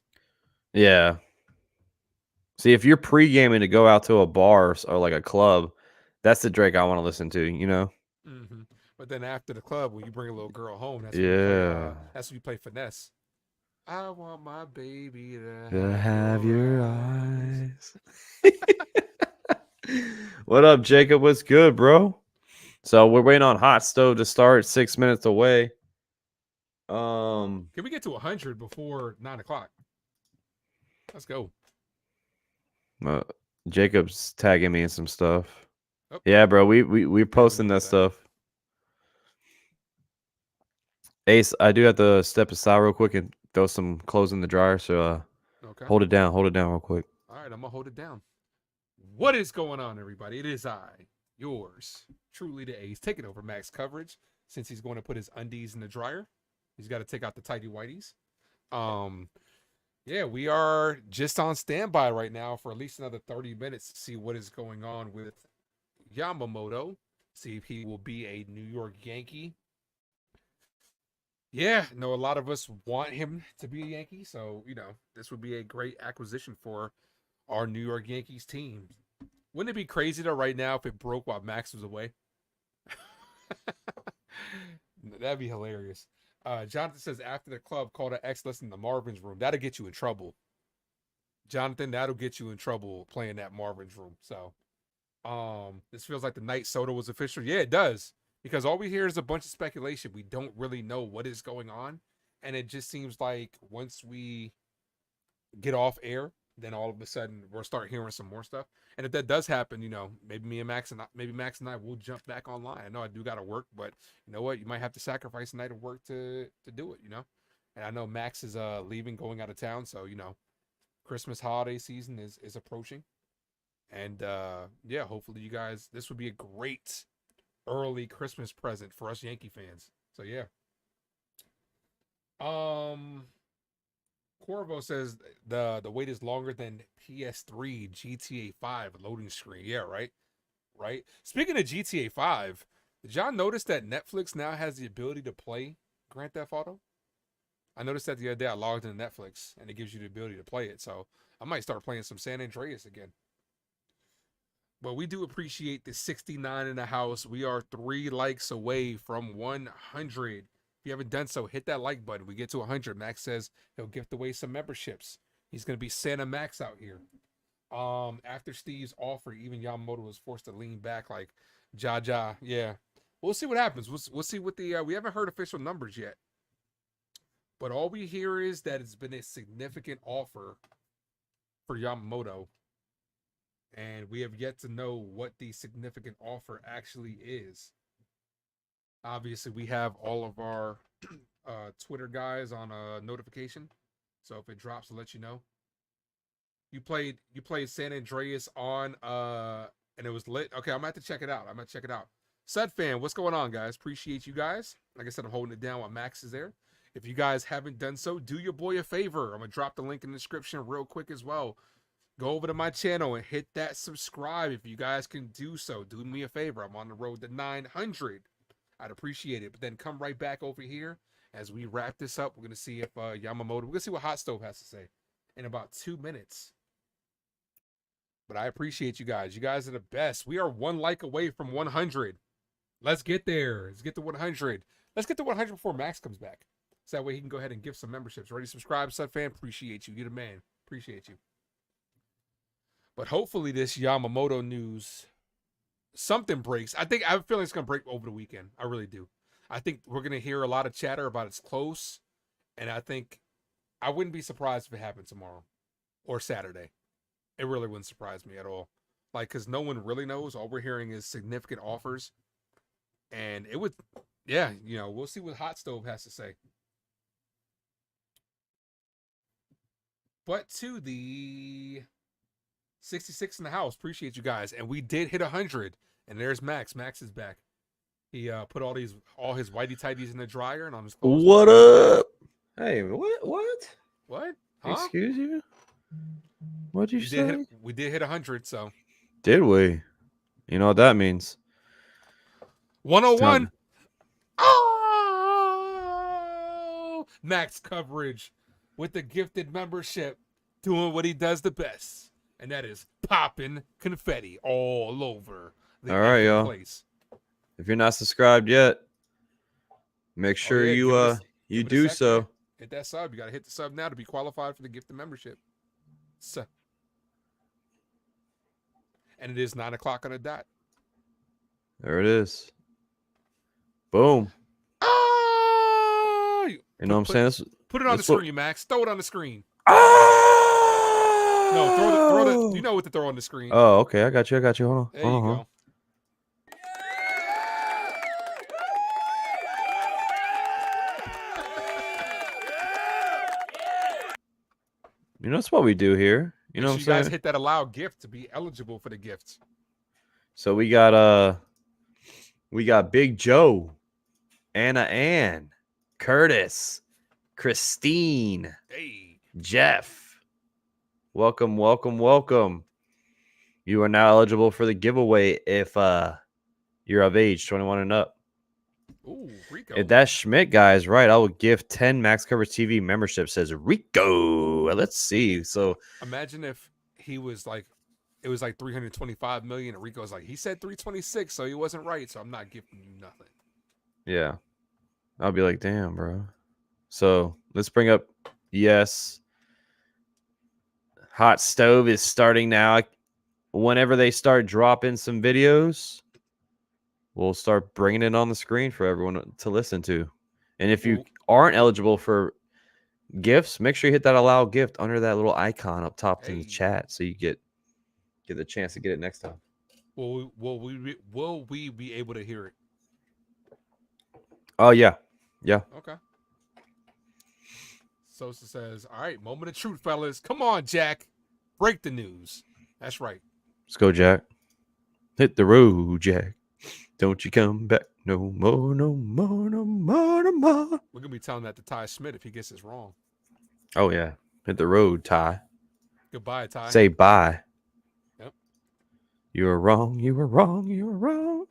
Yeah. See, if you're pre-gaming to go out to a bar or like a club, that's the Drake I want to listen to, Mm-hmm. But then after the club, when you bring a little girl home, that's when you play finesse. I want my baby to have your eyes. What up, Jacob? What's good, bro? So we're waiting on Hot Stove to start. 6 minutes away. Can we get to 100 before 9:00? Let's go. Jacob's tagging me in some stuff. Oh. Yeah, bro. We're posting that stuff. Ace, I do have to step aside real quick and throw some clothes in the dryer. So okay. Hold it down real quick. All right, I'm gonna hold it down. What is going on, everybody? It is I, yours truly, the Ace, taking over Max coverage since he's going to put his undies in the dryer. He's got to take out the tighty whities. Yeah, we are just on standby right now for at least another 30 minutes to see what is going on with Yamamoto. See if he will be a New York Yankee. Yeah, no, a lot of us want him to be a Yankee, so, this would be a great acquisition for our New York Yankees team. Wouldn't it be crazy, though, right now if it broke while Max was away? That'd be hilarious. Jonathan says after the club, call the X listen to Marvin's room. That'll get you in trouble. Jonathan, that'll get you in trouble playing that Marvin's room. So this feels like the night soda was official. Yeah, it does. Because all we hear is a bunch of speculation. We don't really know what is going on. And it just seems like once we get off air, then all of a sudden we'll start hearing some more stuff. And if that does happen, maybe Max and I will jump back online. I know I do got to work, but you know what? You might have to sacrifice a night of work to do it, And I know Max is leaving, going out of town, so Christmas holiday season is approaching. And yeah, hopefully you guys, this would be a great early Christmas present for us Yankee fans. So yeah. Corvo says the wait is longer than PS3 GTA 5 loading screen. Yeah, right. Speaking of GTA 5, did y'all notice that Netflix now has the ability to play Grand Theft Auto? I noticed that the other day. I logged into Netflix and it gives you the ability to play it. So I might start playing some San Andreas again. But we do appreciate the 69 in the house. We are 3 likes away from 100. If you haven't done so, hit that like button. We get to 100. Max says he'll gift away some memberships. He's going to be Santa Max out here. After Steve's offer, even Yamamoto was forced to lean back like Jaja. Yeah. We'll see what happens. We'll see what we haven't heard official numbers yet. But all we hear is that it's been a significant offer for Yamamoto. And we have yet to know what the significant offer actually is. Obviously, we have all of our Twitter guys on a notification. So if it drops, I'll let you know. You played San Andreas on and it was lit. Okay, I'm gonna have to check it out. Sud fan, what's going on, guys? Appreciate you guys. Like I said, I'm holding it down while Max is there. If you guys haven't done so, do your boy a favor. I'm gonna drop the link in the description real quick as well. Go over to my channel and hit that subscribe if you guys can do so. Do me a favor. I'm on the road to 900. I'd appreciate it. But then come right back over here as we wrap this up. We're going to see if Yamamoto, we're going to see what Hot Stove has to say in about 2 minutes. But I appreciate you guys. You guys are the best. We are 1 like away from 100. Let's get there. Let's get to 100. Let's get to 100 before Max comes back. So that way he can go ahead and give some memberships. Already subscribed, Sub fan. Appreciate you. You're the man. Appreciate you. But hopefully this Yamamoto news, something breaks. I have a feeling it's going to break over the weekend. I really do. I think we're going to hear a lot of chatter about it's close. And I wouldn't be surprised if it happened tomorrow or Saturday. It really wouldn't surprise me at all. Because no one really knows. All we're hearing is significant offers. And it would, yeah, we'll see what Hot Stove has to say. But to the 66 in the house. Appreciate you guys. And we did hit 100. And there's Max. Max is back. He put all his whitey tighties in the dryer and on his clothes. What up? Hey, what? What? Huh? Excuse you? What'd you say? We did hit 100, so. Did we? You know what that means? 101. Oh! Max coverage with the gifted membership, doing what he does the best. And that is popping confetti all over the all right, y'all. place. If you're not subscribed yet, make sure you do so. Hit that sub. You got to hit the sub now to be qualified for the gifted membership. So. And it is 9 o'clock on the dot. There it is. Boom. Oh! You know what I'm saying? Put it on the screen, Max. Throw it on the screen. Oh! No, throw the. You know what to throw on the screen. Oh, okay. I got you. Hold on. There you go. You know, that's what we do here. You know what I'm saying? You guys hit that allow gift to be eligible for the gifts. So we got Big Joe, Anna Ann, Curtis, Christine, Hey, Jeff. Welcome. You are now eligible for the giveaway if you're of age, 21 and up. Ooh, Rico. If that Schmidt guy is right, I will give 10 Max Coverage TV memberships, says Rico. Let's see. So imagine if he was like, it was like 325 million, and Rico's like, he said 326, so he wasn't right, so I'm not giving you nothing. Yeah. I'll be like, damn, bro. So let's bring up yes. Hot Stove is starting now. Whenever they start dropping some videos, we'll start bringing it on the screen for everyone to listen to. And if you aren't eligible for gifts, make sure you hit that allow gift under that little icon up top in the chat so you get the chance to get it next time. Will we be able to hear it? Oh yeah. Yeah. Okay. Sosa says, all right, moment of truth, fellas. Come on, Jack. Break the news. That's right. Let's go, Jack. Hit the road, Jack. Don't you come back no more, no more, no more, no more. We're going to be telling that to Ty Smith if he gets this wrong. Oh, yeah. Hit the road, Ty. Goodbye, Ty. Say bye. Yep. You were wrong, you were wrong, you were wrong.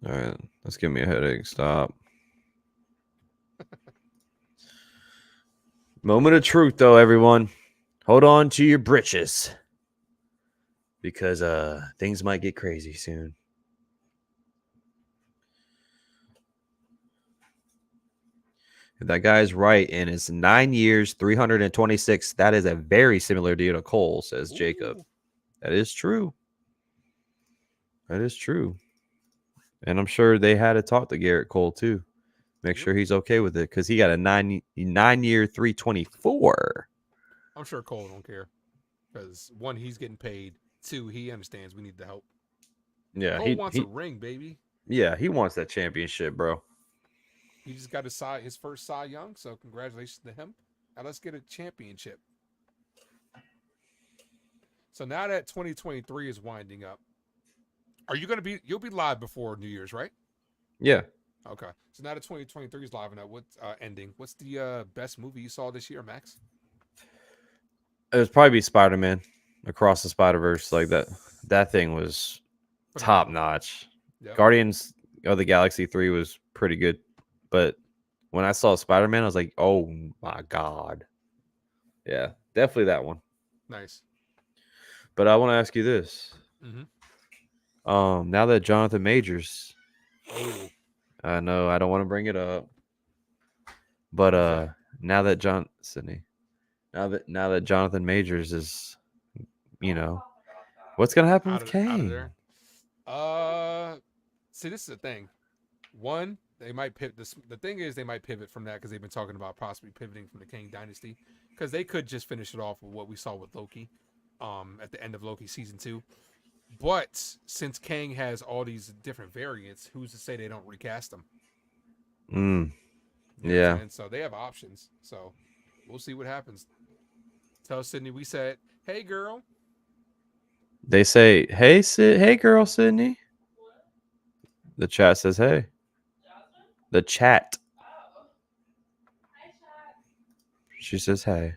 All right. Let's give me a headache. Stop. Moment of truth, though, everyone. Hold on to your britches. Because things might get crazy soon. If that guy's right, and it's 9 years, 326. That is a very similar deal to Cole, says Jacob. That is true. That is true. And I'm sure they had to talk to Garrett Cole, too. Make sure he's okay with it, because he got a 9-year, 324. I'm sure Cole don't care. Because, one, he's getting paid. Two, he understands we need the help. Yeah, Cole wants a ring, baby. Yeah, he wants that championship, bro. He just got his first Cy Young, so congratulations to him. Now let's get a championship. So now that 2023 is winding up, are you going to you'll be live before New Year's, right? Yeah. Okay. So now that 2023 is live and ending, what's the best movie you saw this year, Max? It would probably be Spider-Man Across the Spider-Verse. Like that thing was top notch. Yep. Guardians of the Galaxy 3 was pretty good. But when I saw Spider-Man, I was like, oh my God. Yeah, definitely that one. Nice. But I want to ask you this. Mm-hmm. Now that Jonathan Majors, I know I don't want to bring it up. But now that Jonathan Majors is, what's gonna happen with Kane? See, this is the thing. One, they might pivot. The thing is, they might pivot from that because they've been talking about possibly pivoting from the Kang Dynasty, because they could just finish it off with what we saw with Loki, at the end of Loki season 2. But since Kang has all these different variants, who's to say they don't recast him? Yeah. And so they have options. So we'll see what happens. Tell Sydney we said, "Hey, girl." They say, "Hey, girl, Sydney." The chat says, "Hey." The chat. She says, "Hey."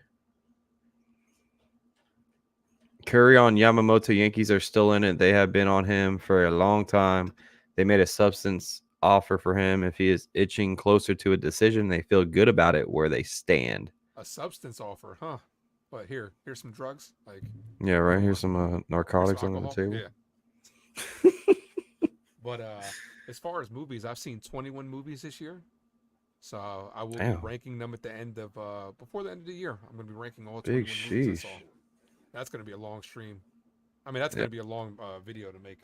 Curry on Yamamoto. Yankees are still in it. They have been on him for a long time. They made a substance offer for him. If he is itching closer to a decision, they feel good about it where they stand. A substance offer, huh? But here's some drugs. Yeah, right. Here's some narcotics on the table. Yeah. But as far as movies, I've seen 21 movies this year. So I will be ranking them at the end of before the end of the year. I'm going to be ranking all 21 movies I saw. That's going to be a long stream. I mean, that's going to be a long video to make.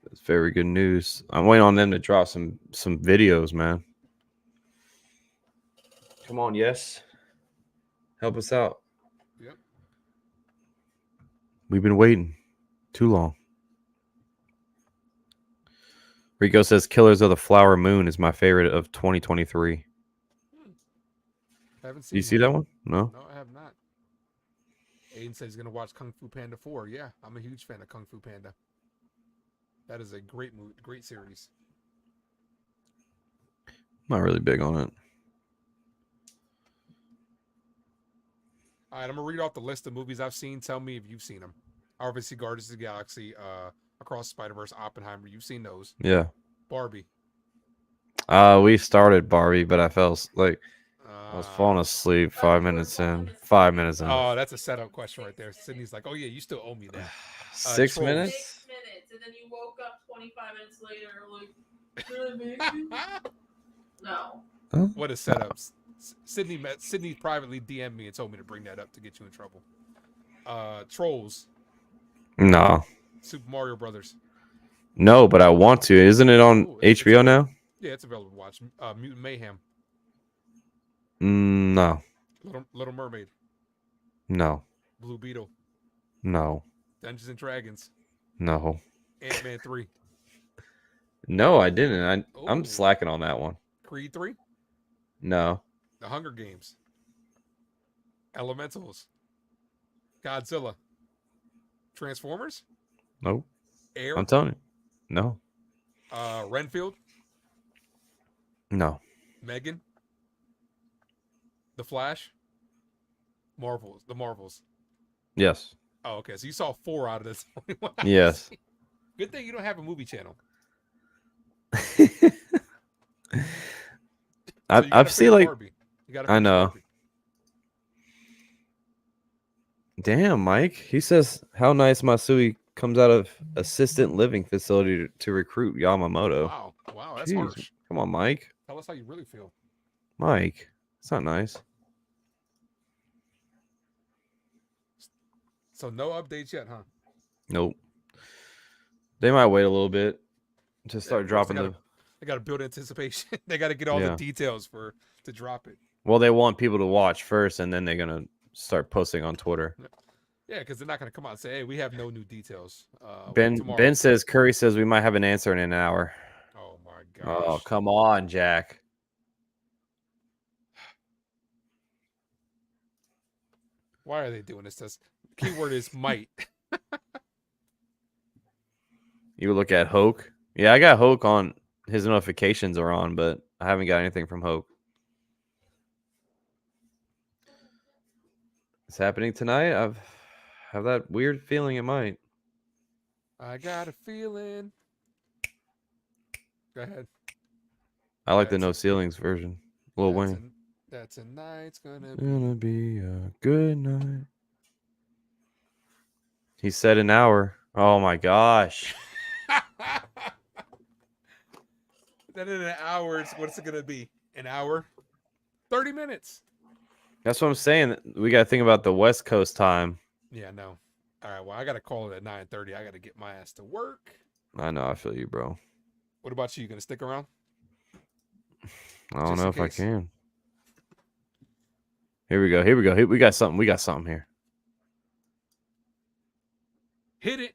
That's very good news. I'm waiting on them to drop some videos, man. Come on, yes. Help us out. Yep. We've been waiting too long. Rico says Killers of the Flower Moon is my favorite of 2023. Haven't seen. You see that one? No. No, I have not. Aiden says he's gonna watch Kung Fu Panda 4. Yeah, I'm a huge fan of Kung Fu Panda. That is a great movie, great series. Not really big on it. All right, I'm gonna read off the list of movies I've seen. Tell me if you've seen them. Obviously, Guardians of the Galaxy, Across Spider-Verse, Oppenheimer. You've seen those. Yeah. Barbie. We started Barbie, but I I was falling asleep 5 minutes in. 5 minutes in. Oh, that's a setup question right there. Sydney's like, "Oh yeah, you still owe me that." 6 Trolls. minutes? 6 minutes. and then you woke up 25 minutes later, like, really, baby? No. What a setup. Sydney privately DM'd me and told me to bring that up to get you in trouble. Trolls. No. Super Mario Brothers. No, but I want to. Isn't it on Ooh, it's HBO now? Yeah, it's available to watch. Mutant Mayhem. No. Little Mermaid. No. Blue Beetle. No. Dungeons and Dragons. No. Ant-Man 3. No, I didn't. I'm Ooh. slacking on that one. Creed 3. No. The Hunger Games. Elementals. Godzilla. Transformers. Nope. Air. I'm telling you. No. Renfield. No. Megan. The Flash. Marvels. The Marvels. Yes. Oh, okay. So you saw 4 out of this. Yes. Good thing you don't have a movie channel. I've seen like Barbie. I know. Barbie. Damn, Mike. He says how nice Matsui comes out of assisted living facility to recruit Yamamoto. Wow, that's Jeez. harsh. Come on, Mike. Tell us how you really feel. Mike, it's not nice. So no updates yet, huh? Nope. They might wait a little bit to start dropping the. They got to build anticipation. They got to get all the details to drop it. Well, they want people to watch first, and then they're gonna start posting on Twitter. Yeah, because they're not gonna come out and say, "Hey, we have no new details." Ben says Curry says we might have an answer in an hour. Oh my gosh! Oh, come on, Jack. Why are they doing this? Keyword is might. You look at Hoke. Yeah, I got Hoke on. His notifications are on, but I haven't got anything from Hoke. It's happening tonight. I have that weird feeling it might. I got a feeling. Go ahead. I like the no ceilings version. Lil Wayne. That tonight's gonna be a good night. He said an hour. Oh my gosh. Then in an hour, what's it gonna be? An hour? 30 minutes. That's what I'm saying. We got to think about the West Coast time. Yeah, no. All right, well, I got to call it at 9:30. I got to get my ass to work. I know. I feel you, bro. What about you? You going to stick around? I don't know if I can. Here we go. We got something here. Hit it.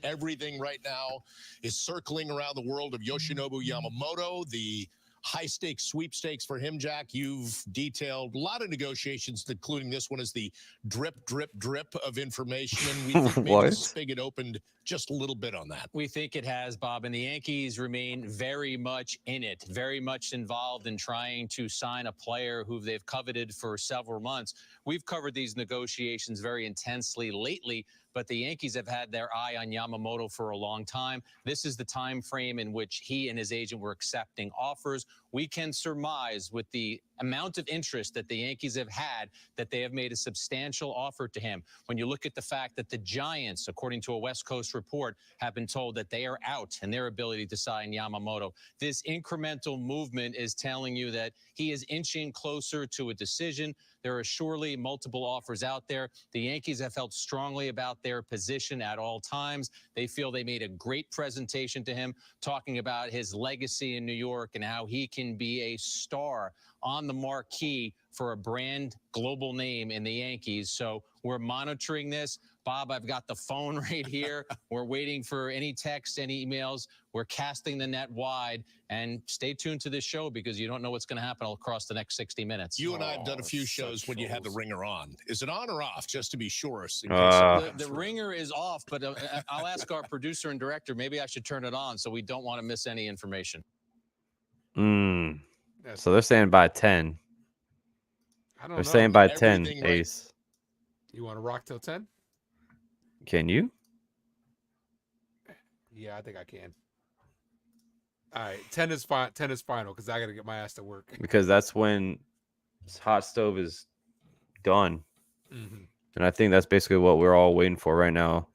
Everything right now is circling around the world of Yoshinobu Yamamoto, the high-stakes sweepstakes for him, Jack. You've detailed a lot of negotiations, including this one is the drip of information. And we think maybe the spigot opened just a little bit on that. We think it has, Bob, and the Yankees remain very much in it, very much involved in trying to sign a player who they've coveted for several months. We've covered these negotiations very intensely lately, but the Yankees have had their eye on Yamamoto for a long time. This is the time frame in which he and his agent were accepting offers. We can surmise with the amount of interest that the Yankees have had that they have made a substantial offer to him. When you look at the fact that the Giants, according to a West Coast report, have been told that they are out in their ability to sign Yamamoto, this incremental movement is telling you that he is inching closer to a decision. There are surely multiple offers out there. The Yankees have felt strongly about their position at all times. They feel they made a great presentation to him, talking about his legacy in New York and how he can be a star on the marquee for a brand global name in the Yankees. So we're monitoring this. Bob, I've got the phone right here. We're waiting for any texts, any emails. We're casting the net wide, and stay tuned to this show because you don't know what's going to happen across the next 60 minutes. You and I have done a few shows when you had the ringer on. Is it on or off, just to be sure? The ringer is off, but I'll ask our producer and director. Maybe I should turn it on so we don't want to miss any information. So they're saying by 10. I don't know. They're saying by 10, Ace. You want to rock till 10? Can you? Yeah, I think I can. All right, 10 is fine. 10 is final because I got to get my ass to work. Because that's when hot stove is done. Mm-hmm. And I think that's basically what we're all waiting for right now.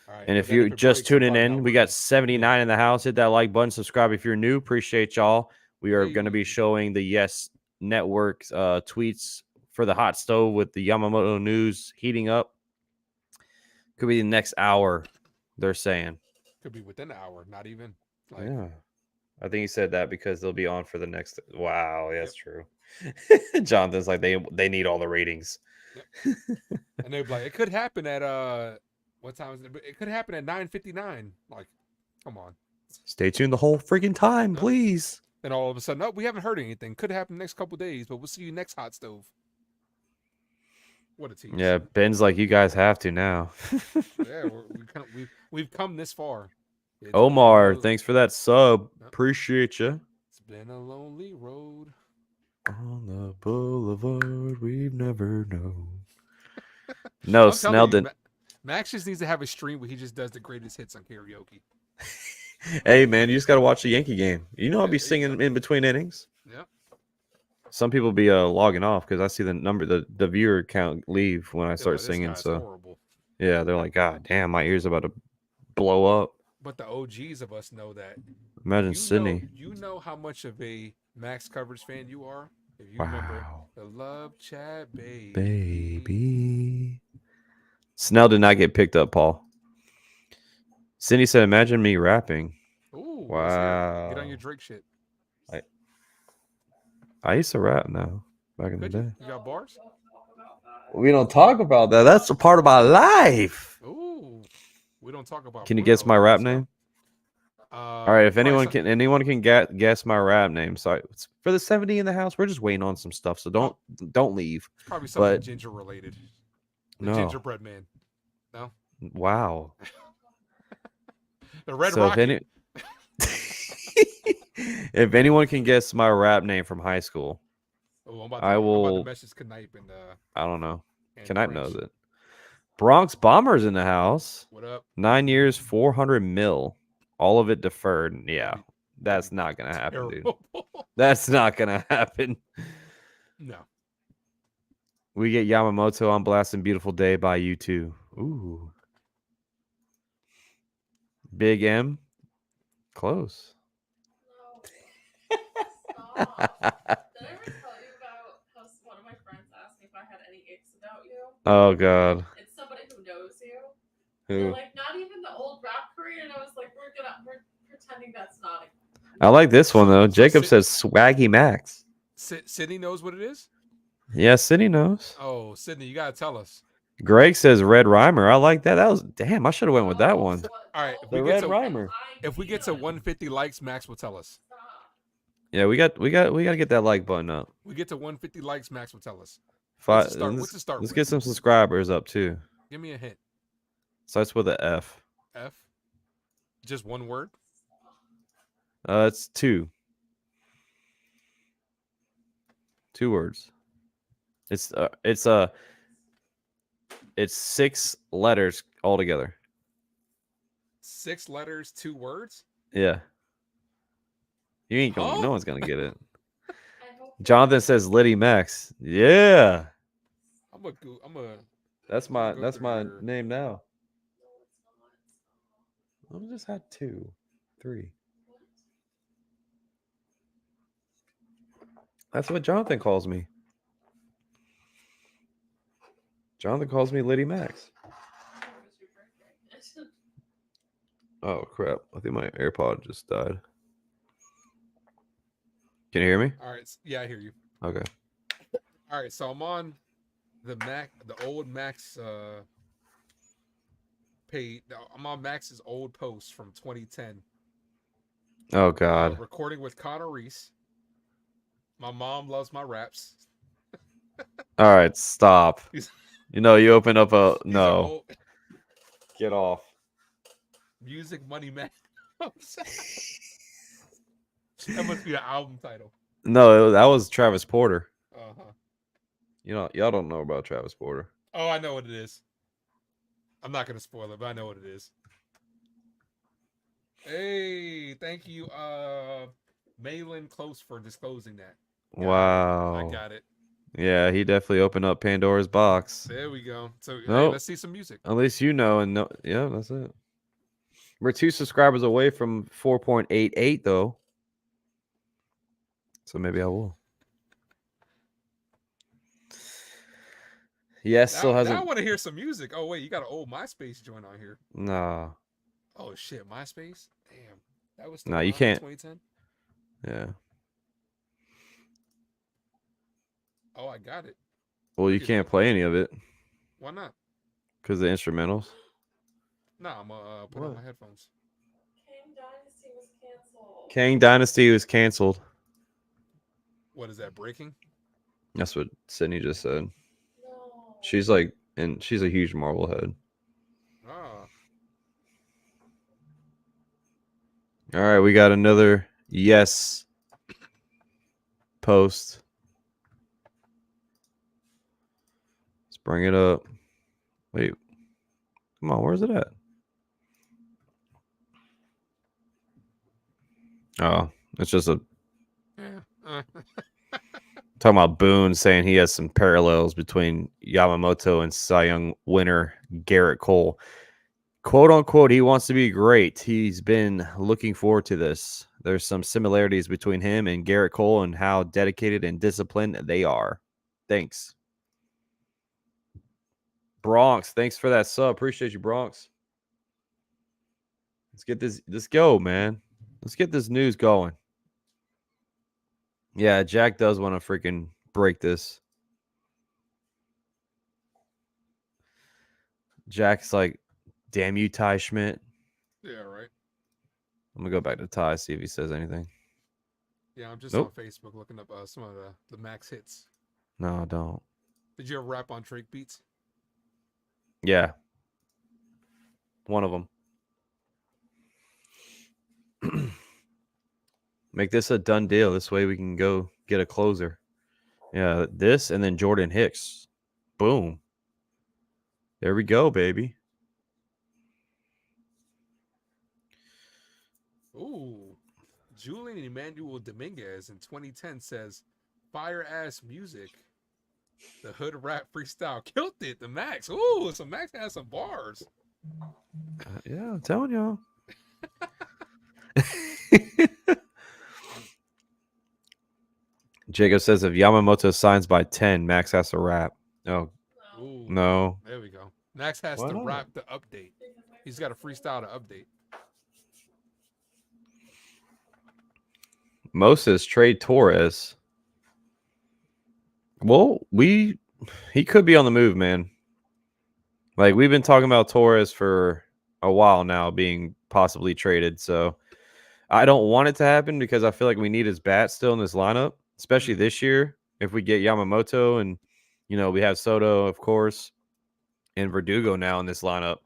All right, And but if then you're it just breaks, I'm tuning probably in, not we got working. 79 in the house. Hit that like button, subscribe if you're new. Appreciate y'all. We are going to be Hey. showing the Yes Network tweets for the hot stove with the Yamamoto news heating up. Could be the next hour, they're saying. Could be within an hour, not even. Like, Yeah. I think he said that because they'll be on for the next. Wow, that's true. Jonathan's like they need all the ratings. Yep. And they'd be like, it could happen at what time is it? It could happen at 9:59. Like, come on. Stay tuned the whole freaking time, Yep. please. Then all of a sudden, oh, we haven't heard anything. Could happen next couple days, but we'll see you next hot stove. What a tease. Yeah, Ben's like, you guys have to now. Yeah, we've come this far. It's Omar, been a- thanks for that sub. Yep. Appreciate you. It's been a lonely road. On the boulevard we've never known. No, I'm telling Snell you, didn't. Max just needs to have a stream where he just does the greatest hits on karaoke. Hey, man, you just got to watch the Yankee game. You know, I'll Yeah, be there you singing go. in between innings. Yeah. Some people be logging off because I see the number, the viewer count leave when I They're start like, this singing. guy's So, horrible. yeah, they're like, God damn, my ears about to blow up. But the OGs of us know that. Imagine You Sydney. know, you know how much of a Max coverage fan you are. If you remember the Love Chat Baby. Snell did not get picked up, Paul. Cindy said, imagine me rapping. Ooh, let's hear it. Wow. Get on your Drake shit. I used to rap now, back in the Could day. you? You got bars? We don't talk about that. That's a part of my life. Ooh. We don't talk about Can you guess Bruno. my rap Let's go. name? All right, if probably anyone can guess my rap name. So for the 70 in the house, we're just waiting on some stuff. So don't leave. It's probably something but- ginger related. The No. gingerbread man. No? Wow. The Red So Rocket. if anyone can guess my rap name from high school, Oh, I'm about will- to message Knipe and I don't know. and Knipe French. knows it. Bronx Bombers in the house. What up? 9 years, 400 mil. All of it deferred. Yeah, That'd be that's not gonna happen, dude. Terrible. That's not gonna happen. No. We get Yamamoto on Blast and Beautiful Day by you two. Ooh. Big M. Close. Stop. Did I ever tell you about how one of my friends asked me if I had any icks about you? Oh God. It's somebody who knows you. Who? They're like, not even the old rap career, and I was like, we're pretending that's not it. I like this one though. So Jacob Sid- says Swaggy Max. Sydney knows what it is? Yeah, Sydney knows. Oh, Sydney, you gotta tell us. Greg says Red Rhymer. I like that. That was damn. I should have went with that one. All right, The Red Rhymer. If we get to 150 likes, Max will tell us. Yeah, we got to get that like button up. We get to 150 likes, Max will tell us. Five, What's the start let's with? get some subscribers up too. Give me a hint. Starts with a F. F. Just one word. It's two. 2 words. It's 6 letters altogether. 6 letters, 2 words. Yeah. You ain't going. Huh? No one's gonna get it. I hope Jonathan says Liddy Max. Yeah. I'm a. That's my Go that's through my your- name now. no, it's not. I just had 2, 3. That's what Jonathan calls me. Jonathan calls me Liddy Max. It was your birthday. Oh crap! I think my AirPod just died. Can you hear me? All right. Yeah, I hear you. Okay. All right. So I'm on the old Max page. I'm on Max's old post from 2010. Oh God. Recording with Connor Reese. My mom loves my raps. All right, stop. These- You know, you open up a These are no. old- Get off. Music Money Max. That must be the album title. No, that was Travis Porter. Uh-huh. You know, y'all don't know about Travis Porter. Oh, I know what it is. I'm not gonna spoil it, but I know what it is. Hey, thank you, Malin Close, for disclosing that. Wow. I got it. Yeah, he definitely opened up Pandora's box. There we go. So hey, Nope. let's see some music. At least you know and know. Yeah, that's it. We're 2 subscribers away from 4.88 though. So maybe I will. Yes, still Now I hasn't. want to hear some music. Oh wait, you got an old MySpace joint on here. Nah. Oh shit, MySpace. Damn, that was still No, you around in can't. 2010. Yeah. Oh, I got it. Well, you Look at can't that. play any of it Why not? because the instrumentals. Nah, I'm gonna put on my headphones. Kang Dynasty was canceled. Kang Dynasty was canceled. What is that breaking? That's what Sydney just said. No. She's like, and she's a huge Marvel head. Ah, All right, we got another yes post. Let's bring it up. Wait, come on, where's it at? Oh, it's just a yeah. talking about Boone saying he has some parallels between Yamamoto and Cy Young winner Garrett Cole. Quote unquote, he wants to be great. He's been looking forward to this. There's some similarities between him and Garrett Cole and how dedicated and disciplined they are. Thanks. Bronx, thanks for that sub. Appreciate you, Bronx. Let's get this. Let's go, man. Let's get this news going. Yeah, Jack does want to freaking break this. Jack's like, damn you, Ty Schmidt. Yeah, right. I'm gonna go back to Ty, see if he says anything. Yeah, I'm just Nope. on Facebook looking up some of the max hits. No, don't. Did you ever rap on Drake beats? Yeah. One of them. Make this a done deal. This way we can go get a closer. Yeah, this and then Jordan Hicks. Boom. There we go, baby. Ooh, Julian Emmanuel Dominguez in 2010 says, "Fire ass music." The hood rap freestyle killed it. The Max. Ooh, so Max has some bars. Yeah, I'm telling y'all. Jacob says if Yamamoto signs by 10, Max has to rap. Oh, No. Ooh, no. there we go. Max has Why to not? rap the update. He's got a freestyle to update. Moses trade Torres. Well, he could be on the move, man. Like we've been talking about Torres for a while now being possibly traded. So I don't want it to happen because I feel like we need his bat still in this lineup, especially this year. If we get Yamamoto and we have Soto, of course, and Verdugo now in this lineup.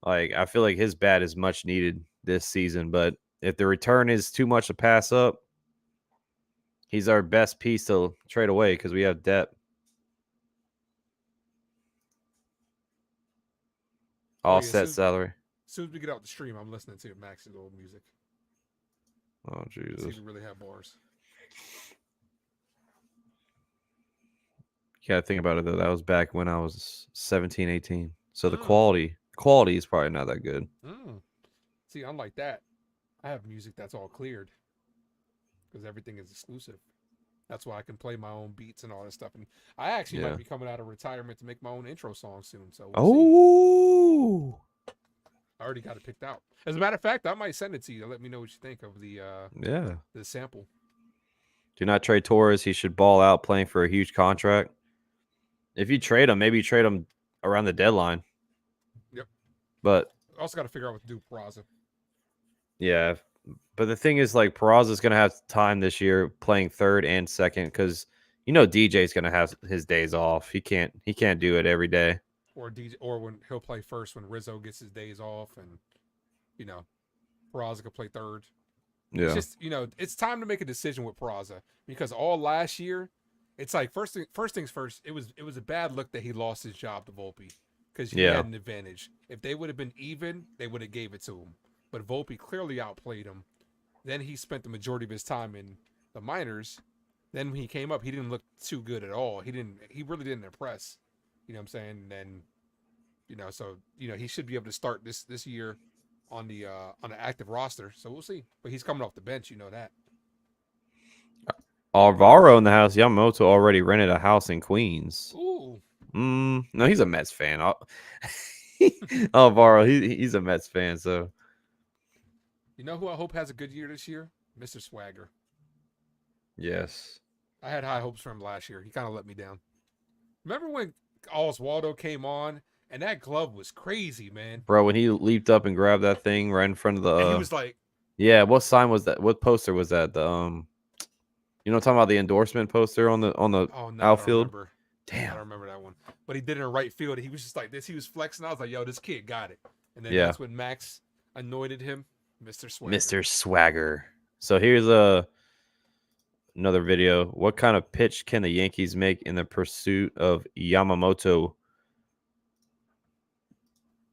Like I feel like his bat is much needed this season. But if the return is too much to pass up, he's our best piece to trade away because we have depth. Oh, All yeah, set salary. As soon as we get out the stream, I'm listening to Max's old music. Oh, See Jesus. if he really have bars. You gotta think about it though. That was back when I was 17, 18. So the Mm. quality is probably not that good. See, unlike that, I have music that's all cleared because everything is exclusive. That's why I can play my own beats and all that stuff. And I actually might be coming out of retirement to make my own intro song soon. So we'll see. I already got it picked out. As a matter of fact, I might send it to you. Let me know what you think of the sample. Do not trade Torres. He should ball out playing for a huge contract. If you trade him, maybe you trade him around the deadline. Yep. But also got to figure out what to do with Peraza. Yeah. But the thing is, like, Peraza's going to have time this year playing third and second because, DJ's going to have his days off. He can't do it every day. Or when he'll play first when Rizzo gets his days off and, Peraza could play third. Yeah. It's just, it's time to make a decision with Peraza because all last year, it's like first things first. It was a bad look that he lost his job to Volpe because he had an advantage. If they would have been even, they would have gave it to him. But Volpe clearly outplayed him. Then he spent the majority of his time in the minors, Then when he came up, he didn't look too good at all. He really didn't impress. You know what I'm saying? And then, so he should be able to start this year on the active roster. So we'll see. But he's coming off the bench, you know that. Alvaro in the house. Yamamoto already rented a house in Queens. Ooh. No, he's a Mets fan. Alvaro, he's a Mets fan. So, You know who I hope has a good year this year? Mr. Swagger. yes. I had high hopes for him last year. He kind of let me down. Remember when Oswaldo came on and that glove was crazy, man? Bro, when he leaped up and grabbed that thing right in front of the And he was like, yeah, what sign was that? What poster was that? The you know what I'm talking about, the endorsement poster on the oh no, I outfield? don't remember. I Damn. don't remember that one. But he did it in right field. He was just like this. He was flexing. I was like, yo, this kid got it. And then Yeah. that's when Max anointed him Mr. Swagger. Mr. Swagger. So here's another video. What kind of pitch can the Yankees make in the pursuit of Yamamoto?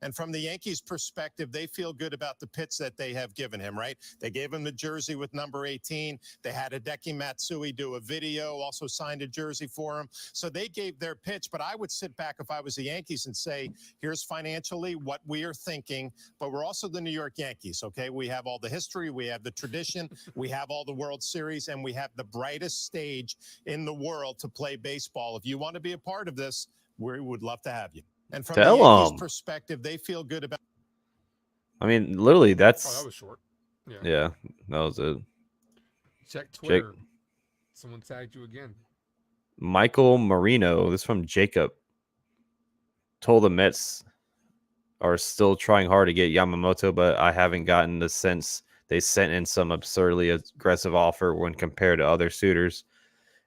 And from the Yankees' perspective, they feel good about the pitch that they have given him, right? They gave him the jersey with number 18. They had Hideki Matsui do a video, also signed a jersey for him. So they gave their pitch, but I would sit back if I was the Yankees and say, here's financially what we are thinking, but we're also the New York Yankees, okay? We have all the history, we have the tradition, we have all the World Series, and we have the brightest stage in the world to play baseball. If you want to be a part of this, we would love to have you. And from Tell the Yankees' 'em. perspective, they feel good about. I mean, literally, Oh, that's that was short. yeah, that was it. Check Twitter. Someone tagged you again. Michael Marino, this is from Jacob, told the Mets are still trying hard to get Yamamoto, but I haven't gotten the sense they sent in some absurdly aggressive offer when compared to other suitors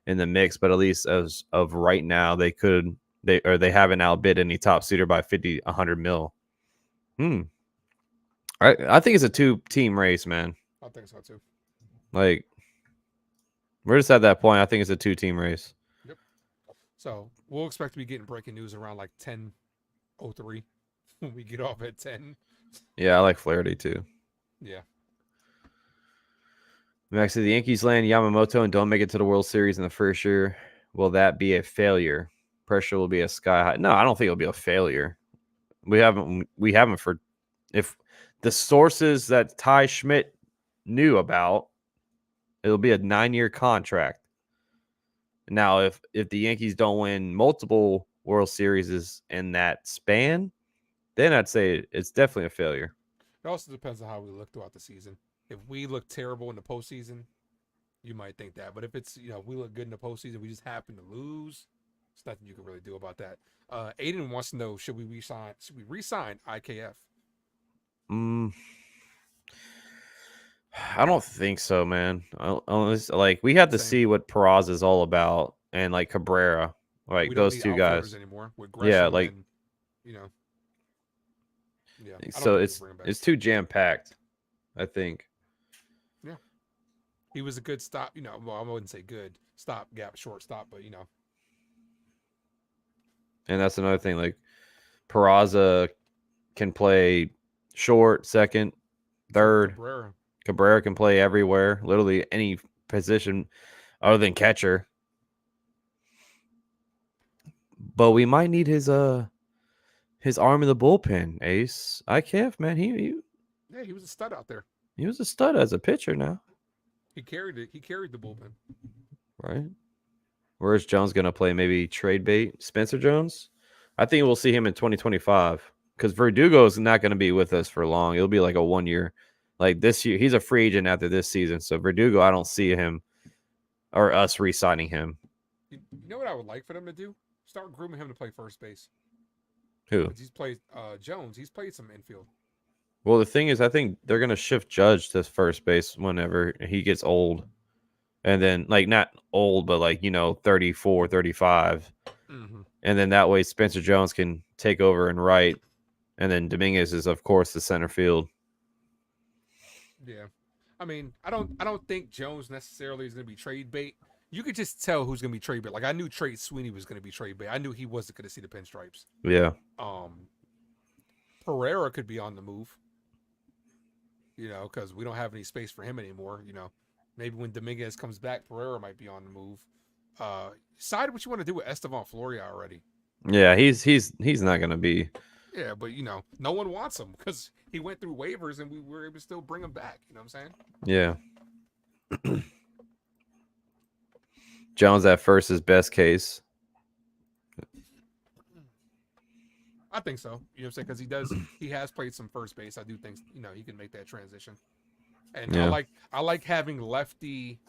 in the mix. But at least as of right now, they haven't outbid any top suitor by 50, 100 mil. I think it's a 2-team race, man. I think so too. Like, we're just at that point. I think it's a 2-team race. Yep. So we'll expect to be getting breaking news around like 10:03 when we get off at 10. Yeah, I like Flaherty too. Yeah. Max, if the Yankees land Yamamoto and don't make it to the World Series in the first year, will that be a failure? Pressure will be a sky high. No, I don't think it'll be a failure. We haven't for if the sources that Ty Schmidt knew about, it'll be a 9-year contract. Now, if the Yankees don't win multiple World Series in that span, then I'd say it's definitely a failure. It also depends on how we look throughout the season. If we look terrible in the postseason, you might think that. But if it's, if we look good in the postseason, we just happen to lose, there's nothing you can really do about that. Aiden wants to know, should we re-sign IKF? I don't think so, man. We have to see what Peraza is all about, and like Cabrera, like We don't those need two outfielders guys anymore with Yeah, Gresham like and, yeah. I don't so think we it's bring him back. it's too jam packed, I think. Yeah, he was a good stop. Well, I wouldn't say good stopgap shortstop, but And that's another thing. Like Peraza can play short, second, third. Cabrera can play everywhere, literally any position other than catcher. But we might need his arm in the bullpen, Ace. IKF, man, he was a stud out there. He was a stud as a pitcher now. He carried it. He carried the bullpen. Right. Where's Jones going to play? Maybe trade bait? Spencer Jones? I think we'll see him in 2025 because Verdugo is not going to be with us for long. It'll be like a 1-year. Like this year, he's a free agent after this season. So Verdugo, I don't see him or us re-signing him. You know what I would like for them to do? Start grooming him to play first base. Who? He's played Jones. He's played some infield. Well, the thing is, I think they're going to shift Judge to first base whenever he gets old. And then, like, not old, but like, 34, 35. Mm-hmm. And then that way Spencer Jones can take over and right. And then Dominguez is, of course, the center field. Yeah. I mean, I don't think Jones necessarily is going to be trade bait. You could just tell who's going to be trade bait. Like, I knew Trey Sweeney was going to be trade bait. I knew he wasn't going to see the pinstripes. Yeah. Pereira could be on the move. Because we don't have any space for him anymore. Maybe when Dominguez comes back, Pereira might be on the move. Decide what you want to do with Estevan Floria already. Yeah, he's not gonna be. Yeah, but no one wants him because he went through waivers and we were able to still bring him back. You know what I'm saying? Yeah. Jones at first is best case. I think so. You know what I'm saying? Because he has played some first base. I do think he can make that transition. And Yeah. I like having lefty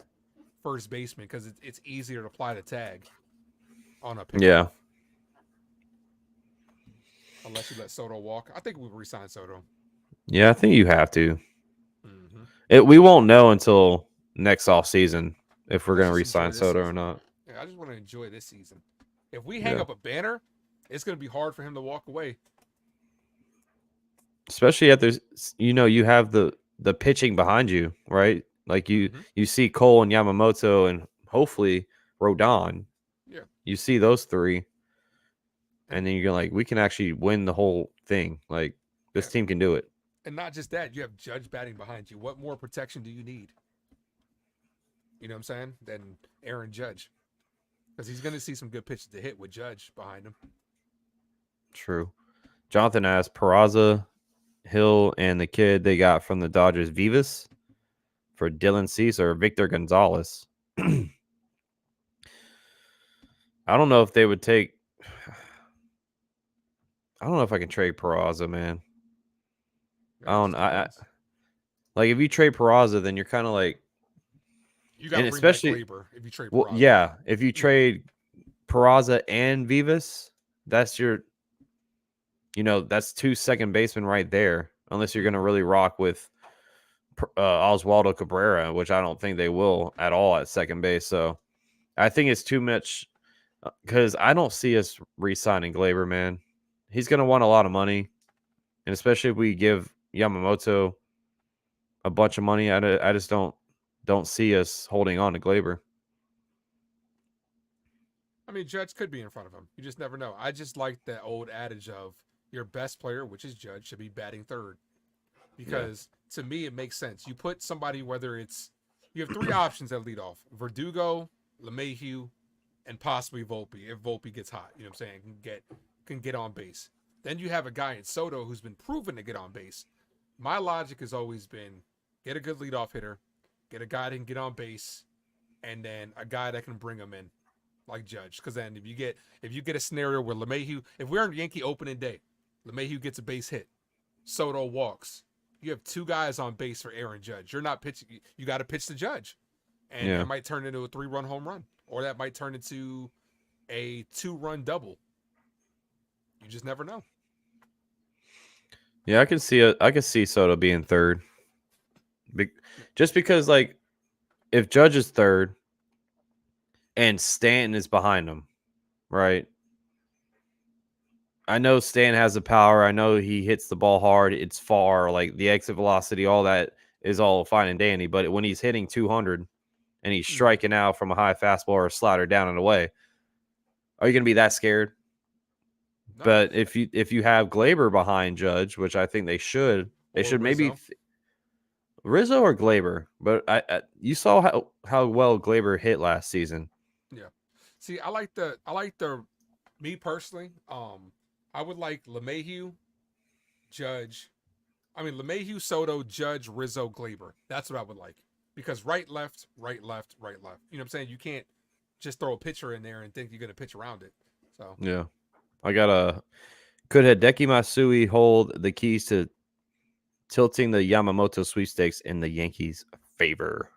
first baseman because it's easier to apply the tag on a pickup. Yeah. Unless you let Soto walk. I think we resign Soto. Yeah, I think you have to. Mm-hmm. We won't know until next off season if we're gonna Let's just enjoy re-sign this Soto or season. not. Yeah, I just want to enjoy this season. If we hang Yeah. up a banner, it's going to be hard for him to walk away. Especially if there's you have the pitching behind you, right? Like you see Cole and Yamamoto and hopefully Rodon. Yeah. You see those three, and then you're like, we can actually win the whole thing. Like this team can do it. And not just that, you have Judge batting behind you. What more protection do you need? You know what I'm saying? Than Aaron Judge. Because he's going to see some good pitches to hit with Judge behind him. True. Jonathan asked Peraza, Hill, and the kid they got from the Dodgers, Vivas, for Dylan Cease or Victor Gonzalez. I don't know if they would take. I don't know if I can trade Peraza, man. I like if you trade Peraza, then you're kind of like. You got to bring especially back Glaber if you trade well, Peraza. yeah. If you trade Peraza and Vivas, that's your. That's 2 second basemen right there. Unless you're going to really rock with Oswaldo Cabrera, which I don't think they will at all at second base. So I think it's too much because I don't see us re-signing Glaber, man. He's going to want a lot of money. And especially if we give Yamamoto a bunch of money, I just don't see us holding on to Glaber. I mean, Judge could be in front of him. You just never know. I just like that old adage of your best player, which is Judge, should be batting third. Because to me, it makes sense. You put somebody, whether it's you have 3 options that lead off: Verdugo, LeMahieu, and possibly Volpe. If Volpe gets hot, you know what I'm saying, can get on base. Then you have a guy in Soto who's been proven to get on base. My logic has always been get a good leadoff hitter, get a guy that can get on base, and then a guy that can bring him in, like Judge. Because then if you get a scenario where LeMahieu, if we're on Yankee opening day, LeMahieu gets a base hit, Soto walks. You have 2 guys on base for Aaron Judge. You're not pitching. You got to pitch the Judge, and it might turn into a 3-run home run, or that might turn into a 2-run double. You just never know. Yeah, I can see Soto being third. Just because, like, if Judge is third and Stanton is behind him, right? I know Stan has the power. I know he hits the ball hard. It's far, like the exit velocity, all that is all fine and dandy. But when he's hitting 200 and he's striking out from a high fastball or a slider down and away, are you going to be that scared? No. But if you have Glaber behind Judge, which I think they should maybe Rizzo or Glaber. But you saw how well Glaber hit last season. Yeah. See, I like the me personally. I would like LeMahieu, Judge. I mean, LeMahieu, Soto, Judge, Rizzo, Glaber. That's what I would like. Because right, left, right, left, right, left. You know what I'm saying? You can't just throw a pitcher in there and think you're going to pitch around it. So yeah. Could Hideki Matsui hold the keys to tilting the Yamamoto sweepstakes in the Yankees' favor?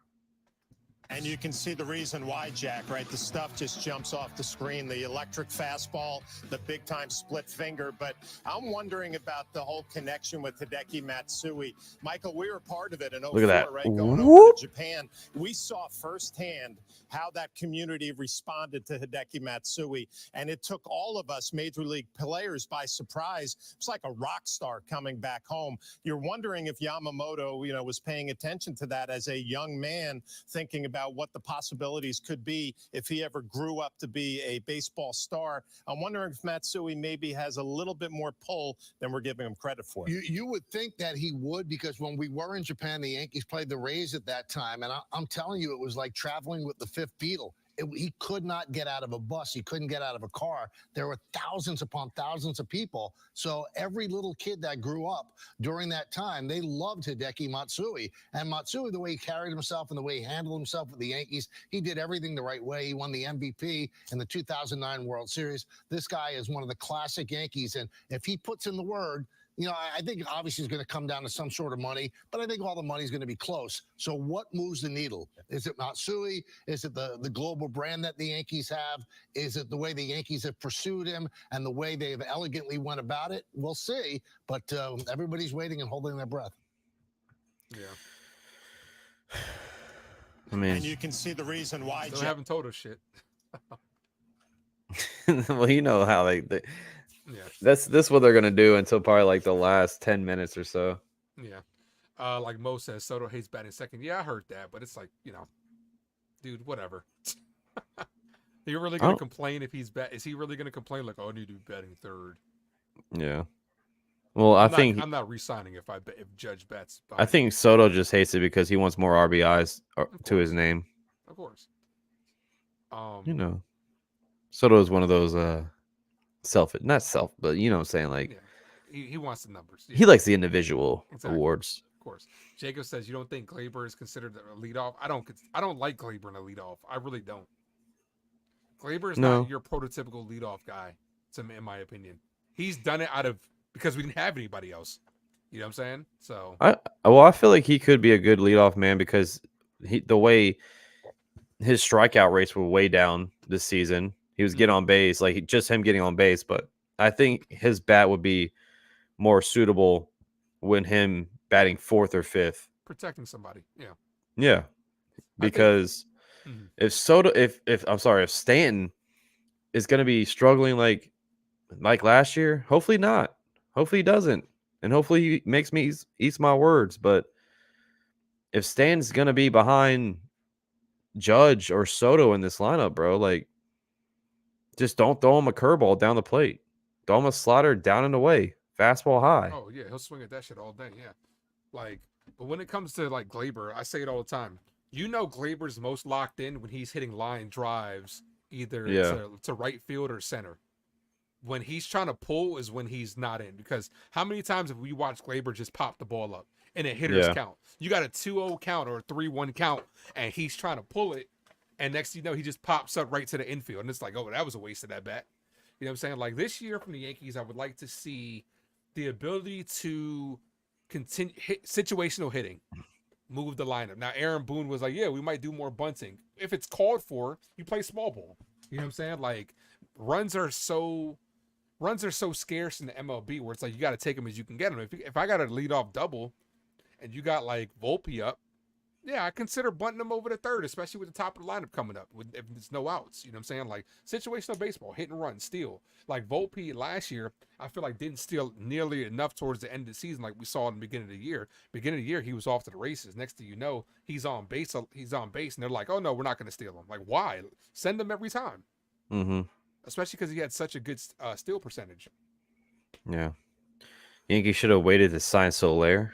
And you can see the reason why, Jack, right? The stuff just jumps off the screen, the electric fastball, the big-time split finger. But I'm wondering about the whole connection with Hideki Matsui. Michael, we were part of it in 04, right? Going over to Japan. We saw firsthand how that community responded to Hideki Matsui. And it took all of us major league players by surprise. It's like a rock star coming back home. You're wondering if Yamamoto, was paying attention to that as a young man, thinking about about what the possibilities could be if he ever grew up to be a baseball star. I'm wondering if Matsui maybe has a little bit more pull than we're giving him credit for. You would think that he would, because when we were in Japan, the Yankees played the Rays at that time. And I'm telling you, it was like traveling with the fifth Beatle. He could not get out of a bus. He couldn't get out of a car. There were thousands upon thousands of people. So every little kid that grew up during that time, they loved Hideki Matsui. And Matsui, the way he carried himself and the way he handled himself with the Yankees, he did everything the right way. He won the MVP in the 2009 World Series. This guy is one of the classic Yankees. And if he puts in the word, you know, I think obviously it's going to come down to some sort of money, but I think all the money is going to be close. So what moves the needle? Is it Matsui? Is it the global brand that the Yankees have? Is it the way the Yankees have pursued him and the way they've elegantly went about it? We'll see, but everybody's waiting and holding their breath. Yeah. I mean, And you can see the reason why. Still haven't told us shit. well, you know how they Yeah. That's what they're gonna do until probably like the last 10 minutes or so. Yeah. Like Mo says, Soto hates batting second. Yeah, I heard that, but it's like, you know, dude, whatever. You're really gonna complain if he's Is he really gonna complain like, oh, I need to be batting third? Yeah. Well, I'm not re-signing if Judge bats. I think Soto just hates it because he wants more RBIs to his name. Of course. You know, Soto is one of those but you know what I'm saying, like he wants the numbers. Yeah. He likes the individual awards. Of course. Jacob says you don't think Glaber is considered a leadoff. I don't like Glaber in a leadoff. I really don't. Glaber is not your prototypical leadoff guy, in my opinion. He's done it because we didn't have anybody else. You know what I'm saying? So I feel like he could be a good leadoff man because the way his strikeout rates were way down this season. He was getting on base, like just him getting on base. But I think his bat would be more suitable when him batting fourth or fifth, protecting somebody. Yeah. Yeah, because if Stanton is going to be struggling like last year, hopefully not. Hopefully he doesn't, and hopefully he makes me eats my words. But if Stanton's going to be behind Judge or Soto in this lineup, bro, like. Just don't throw him a curveball down the plate. Throw him a slider down and away. Fastball high. Oh, yeah. He'll swing at that shit all day. Yeah. Like, but when it comes to, like, Glaber, I say it all the time. You know Glaber's most locked in when he's hitting line drives either to right field or center. When he's trying to pull is when he's not in. Because how many times have we watched Glaber just pop the ball up in a hitter's count? You got a 2-0 count or a 3-1 count, and he's trying to pull it. And next thing you know, he just pops up right to the infield. And it's like, oh, that was a waste of that bat. You know what I'm saying? Like this year from the Yankees, I would like to see the ability to continue situational hitting, move the lineup. Now, Aaron Boone was like, yeah, we might do more bunting. If it's called for, you play small ball. You know what I'm saying? Like runs are so scarce in the MLB where it's like you got to take them as you can get them. If I got a leadoff double and you got like Volpe up, yeah, I consider bunting him over the third, especially with the top of the lineup coming up. If there's no outs, you know what I'm saying? Like situational baseball, hit and run, steal. Like Volpe last year, I feel like didn't steal nearly enough towards the end of the season, like we saw in the beginning of the year. Beginning of the year, he was off to the races. Next thing you know, he's on base, and they're like, "Oh no, we're not going to steal him." Like, why? Send him every time. Mm-hmm. Especially because he had such a good steal percentage. Yeah, Yankees should have waited to sign Soler.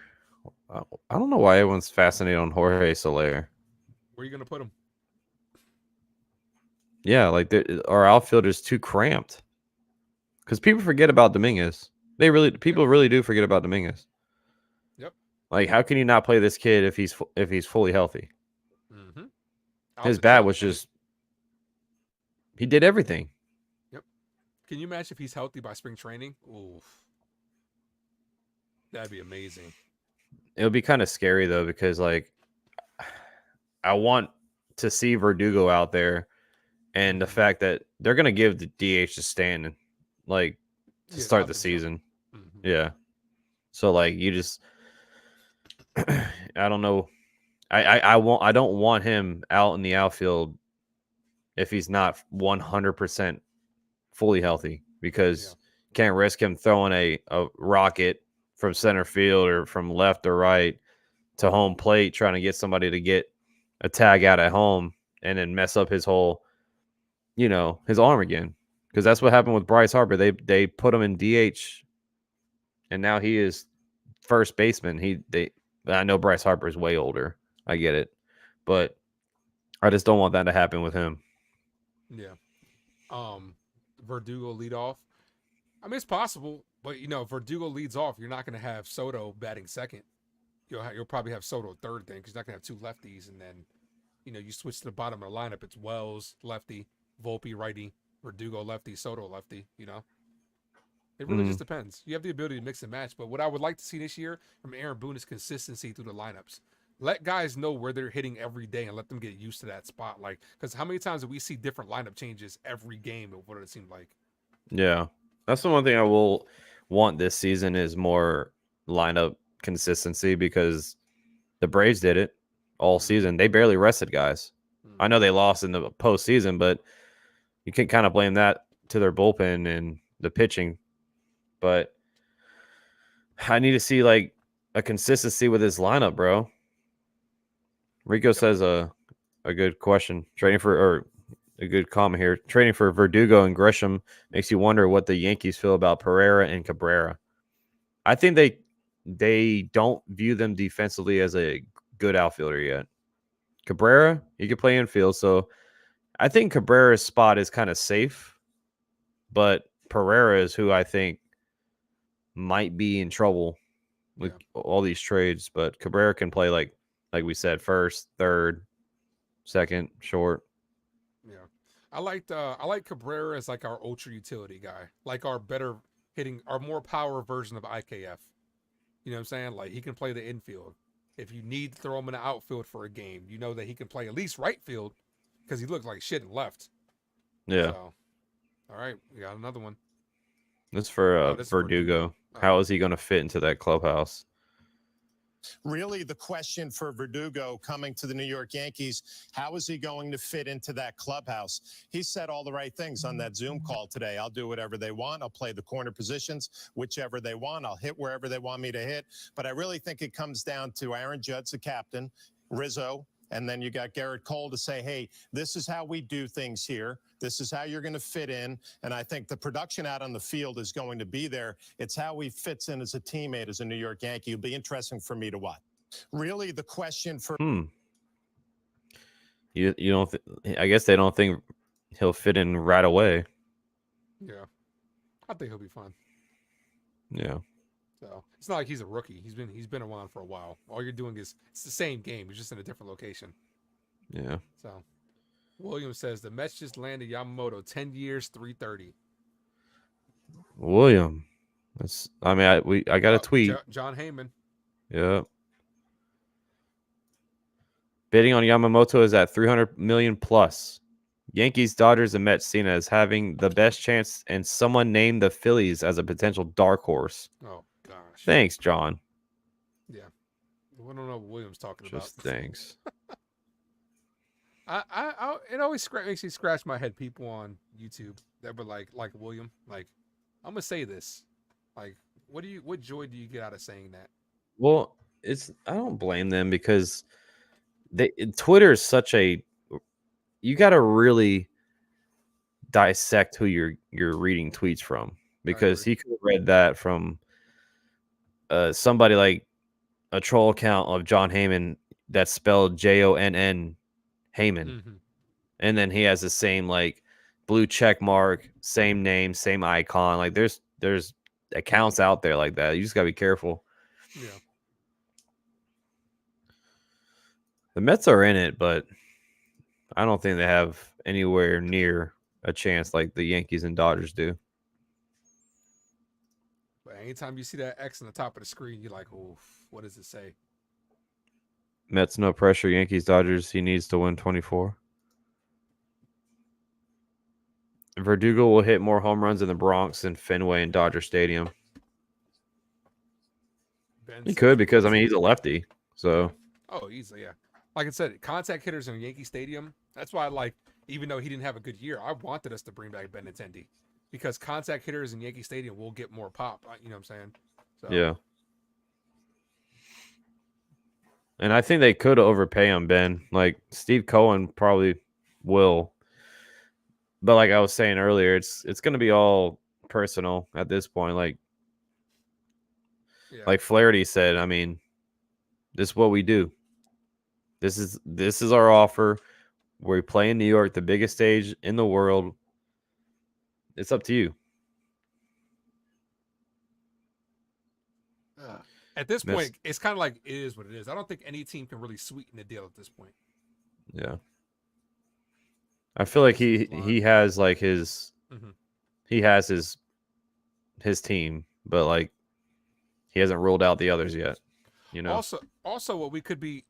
I don't know why everyone's fascinated on Jorge Soler. Where are you going to put him? Yeah, like our outfield is too cramped. Because people forget about Dominguez. People really do forget about Dominguez. Yep. Like, how can you not play this kid if he's fully healthy? Mm-hmm. His bat was just. He did everything. Yep. Can you imagine if he's healthy by spring training? Oof. That'd be amazing. It would be kind of scary though, because like I want to see Verdugo out there, and the fact that they're gonna give the DH to Stanton, like to start the season. Mm-hmm. Yeah. So like you just, I don't know. I don't want him out in the outfield if he's not 100% fully healthy, because can't risk him throwing a rocket from center field or from left or right to home plate trying to get somebody to get a tag out at home and then mess up his whole, his arm again. Because that's what happened with Bryce Harper. They put him in DH, and now he is first baseman. I know Bryce Harper is way older. I get it, but I just don't want that to happen with him. Yeah. Verdugo lead off. I mean, it's possible, but Verdugo leads off. You're not going to have Soto batting second. You'll probably have Soto third then, because you're not going to have two lefties, and then you switch to the bottom of the lineup. It's Wells lefty, Volpe righty, Verdugo lefty, Soto lefty. It really just depends. You have the ability to mix and match, but what I would like to see this year from Aaron Boone is consistency through the lineups. Let guys know where they're hitting every day and let them get used to that spot. Because how many times do we see different lineup changes every game of what it seemed like? Yeah, that's the one thing I will want this season is more lineup consistency, because the Braves did it all season. They barely rested guys. I know they lost in the postseason, but you can kind of blame that to their bullpen and the pitching. But I need to see like a consistency with his lineup, bro. Rico says a good question. A good comment here. Trading for Verdugo and Grisham makes you wonder what the Yankees feel about Pereira and Cabrera. I think they don't view them defensively as a good outfielder yet. Cabrera, he could play infield, so I think Cabrera's spot is kind of safe, but Pereira is who I think might be in trouble with all these trades. But Cabrera can play like we said, first, third, second, short. Yeah, I like Cabrera as like our ultra utility guy, like our better hitting, our more power version of IKF. You know what I'm saying? Like he can play the infield. If you need to throw him in the outfield for a game, you know that he can play at least right field because he looked like shit in left. Yeah. So, all right, we got another one. This for Verdugo. How is he going to fit into that clubhouse? Really, the question for Verdugo coming to the New York Yankees, how is he going to fit into that clubhouse? He said all the right things on that Zoom call today. I'll do whatever they want. I'll play the corner positions, whichever they want. I'll hit wherever they want me to hit. But I really think it comes down to Aaron Judge, the captain, Rizzo, and then you got Garrett Cole to say, hey, this is how we do things here. This is how you're going to fit in. And I think the production out on the field is going to be there. It's how he fits in as a teammate, as a New York Yankee. It'll be interesting for me to watch. Really, the question for... You don't... I guess they don't think he'll fit in right away. Yeah. I think he'll be fine. Yeah. So it's not like he's a rookie. He's been around for a while. All you're doing is it's the same game. You're just in a different location. Yeah. So Williams says the Mets just landed Yamamoto 10 years, 330. William. I got a tweet. John Heyman. Yeah. Bidding on Yamamoto is at $300 million plus. Yankees, Dodgers, and Mets seen as having the best chance, and someone named the Phillies as a potential dark horse. Oh gosh. Thanks, John. Yeah. We don't know what Williams talking Just about. thanks. It always makes me scratch my head. People on YouTube that were like William, like, I'm gonna say this, like, what joy do you get out of saying that? Well, I don't blame them, because Twitter is such a, you got to really dissect who you're reading tweets from, because he could have read that from somebody like a troll account of John Heyman that's spelled Jonn Heyman, and then he has the same like blue check mark, same name, same icon. Like there's accounts out there like that. You just gotta be careful. Yeah. The Mets are in it, but I don't think they have anywhere near a chance like the Yankees and Dodgers do. But anytime you see that X on the top of the screen, you're like, oh, what does it say? Mets, no pressure. Yankees, Dodgers, he needs to win 24. Verdugo will hit more home runs in the Bronx than Fenway and Dodger Stadium. He could, because, I mean, he's a lefty. So. Oh, easily, yeah. Like I said, contact hitters in Yankee Stadium. That's why, like, even though he didn't have a good year, I wanted us to bring back Benintendi, because contact hitters in Yankee Stadium will get more pop. You know what I'm saying? So. Yeah. And I think they could overpay him, Ben. Like Steve Cohen probably will. But like I was saying earlier, it's going to be all personal at this point. Like Flaherty said, I mean, this is what we do. This is our offer. We play in New York, the biggest stage in the world. It's up to you. At this point, it's kind of like it is what it is. I don't think any team can really sweeten the deal at this point. Yeah. I feel like he has like his he has his team, but like he hasn't ruled out the others yet. You know. Also what we could be